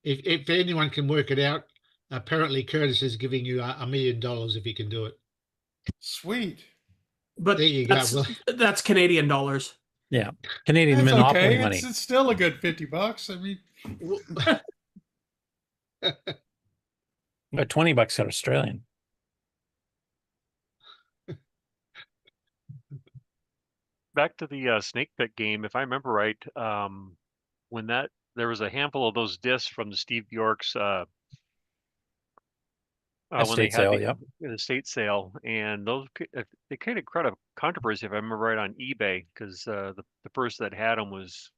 if anyone can work it out, apparently Curtis is giving you $1 million if he can do it. Sweet. But there you go. That's Canadian dollars. Yeah, Canadian That's monopoly okay. money. It's still a good $50. I mean, But $20 out Australian. Back to the Snake Pit game, if I remember right, when there was a handful of those discs from the Steve Bjork's when they had the estate sale, and those they created quite a controversy, if I remember right, on eBay, because the person that had them was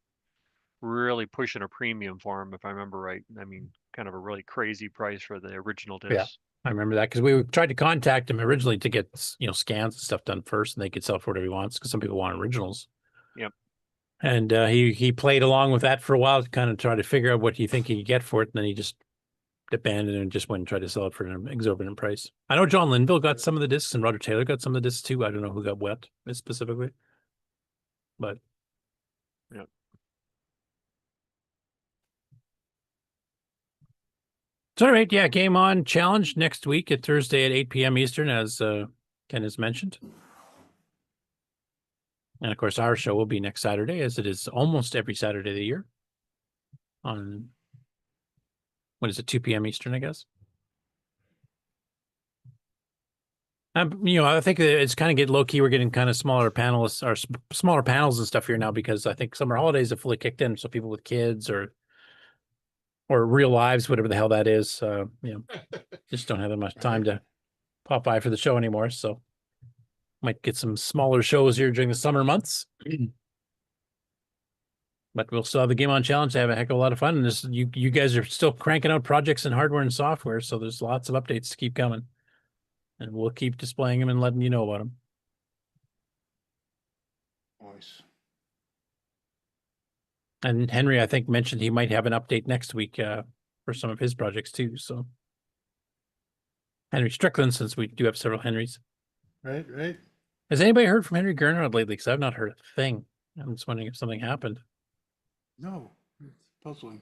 really pushing a premium for them, if I remember right. I mean, kind of a really crazy price for the original disc. Yeah, I remember that because we tried to contact him originally to get scans and stuff done first, and they could sell for whatever he wants because some people want originals. Yep. And he played along with that for a while to kind of try to figure out what he think he could get for it, and then he just abandoned it and just went and tried to sell it for an exorbitant price. I know John Linville got some of the discs and Roger Taylor got some of the discs too. I don't know who got what specifically, but yeah. So, all right, yeah, Game On Challenge next week at Thursday at 8 p.m. Eastern, as Ken has mentioned. And, of course, our show will be next Saturday, as it is almost every Saturday of the year. On, what is it, 2 p.m. Eastern, I guess? I think that it's kind of getting low-key. We're getting kind of smaller panelists, or smaller panels and stuff here now, because I think summer holidays have fully kicked in, so people with kids or real lives, whatever the hell that is, just don't have that much time to pop by for the show anymore. So might get some smaller shows here during the summer months. But we'll still have the Game On Challenge to have a heck of a lot of fun. And you guys are still cranking out projects in hardware and software, so there's lots of updates to keep coming. And we'll keep displaying them and letting you know about them. Nice. And Henry, I think, mentioned he might have an update next week for some of his projects too. So Henry Strickland, since we do have several Henrys. Right. Has anybody heard from Henry Gernhardt lately? Because I've not heard a thing. I'm just wondering if something happened. No, it's puzzling.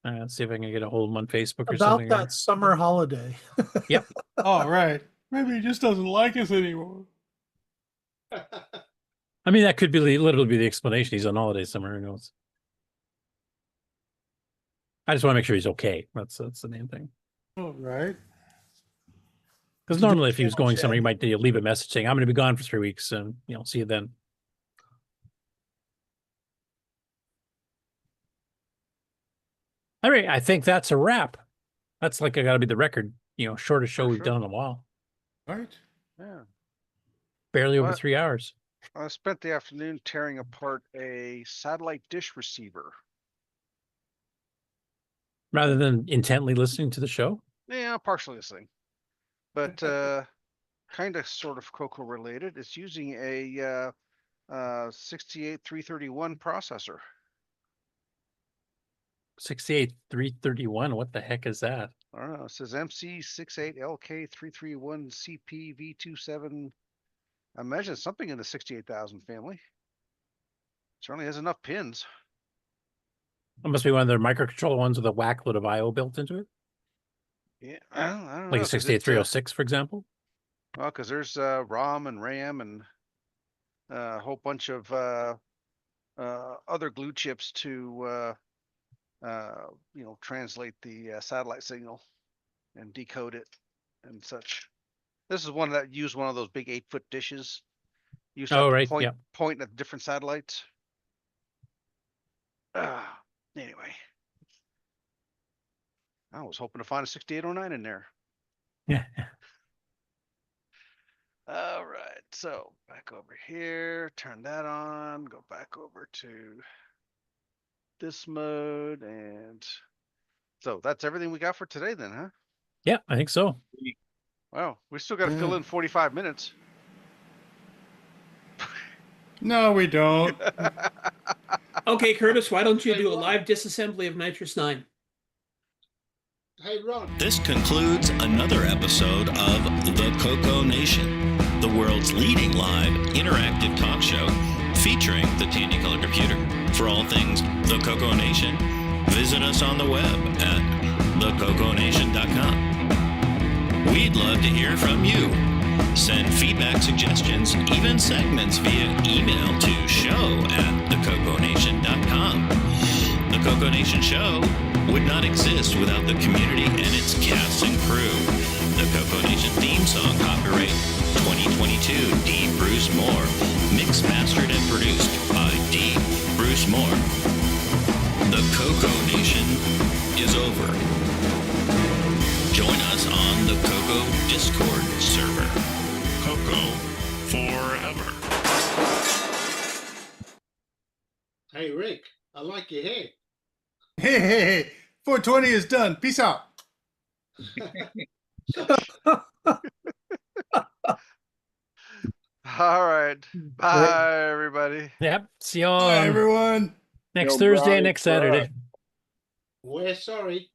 Let's see if I can get a hold of him on Facebook or About something. that summer holiday. Yep. All right. Maybe he just doesn't like us anymore. I mean, that could be literally be the explanation. He's on holiday somewhere. Who knows? I just want to make sure he's okay. That's the main thing. All right. Because normally, if he was going somewhere, he might leave a message saying, "I'm going to be gone for 3 weeks, and see you then." All right, I think that's a wrap. That's got to be the record. Shortest show we've done in a while. Right. Yeah. Barely over 3 hours. I spent the afternoon tearing apart a satellite dish receiver. Rather than intently listening to the show? Yeah, partially listening. But kind of sort of CoCo related. It's using a 68331 processor. 68331, what the heck is that? I don't know. It says MC68LK331CP V27. I imagine something in the 68,000 family. Certainly has enough pins. It must be one of their microcontroller ones with a whack load of I/O built into it. Yeah, I don't know. Like a 68306, for example. Well, because there's ROM and RAM and a whole bunch of other glue chips to translate the satellite signal and decode it and such. This is one that used one of those big 8-foot dishes. Used to right. Point at different satellites. Anyway, I was hoping to find a 6809 in there. Yeah. All right. so back over here, turn that on, go back over to this mode, and so that's everything we got for today then, huh? Yeah, I think so. Wow, we still got to fill in 45 minutes. No, we don't. Okay, Curtis, why don't you do a live disassembly of Nitrous 9? Hey, Ron. This concludes another episode of the CoCoNation, the world's leading live interactive talk show featuring the Tandy Color Computer. For all things the CoCoNation, visit us on the web at thecoconation.com. We'd love to hear from you. Send feedback, suggestions, even segments via email to show@thecoconation.com. The CoCoNation show would not exist without the community and its cast and crew. The CoCoNation theme song, copyright 2022, D. Bruce Moore. Mixed, mastered, and produced by D. Bruce Moore. The CoCoNation is over. Join us on the Coco Discord server. Coco forever. Hey, Rick, I like your hair. Hey, 420 is done. Peace out. All right. Bye, everybody. Yep. See you all Bye, everyone. next Yo, Thursday Brian, and next Saturday. We're sorry.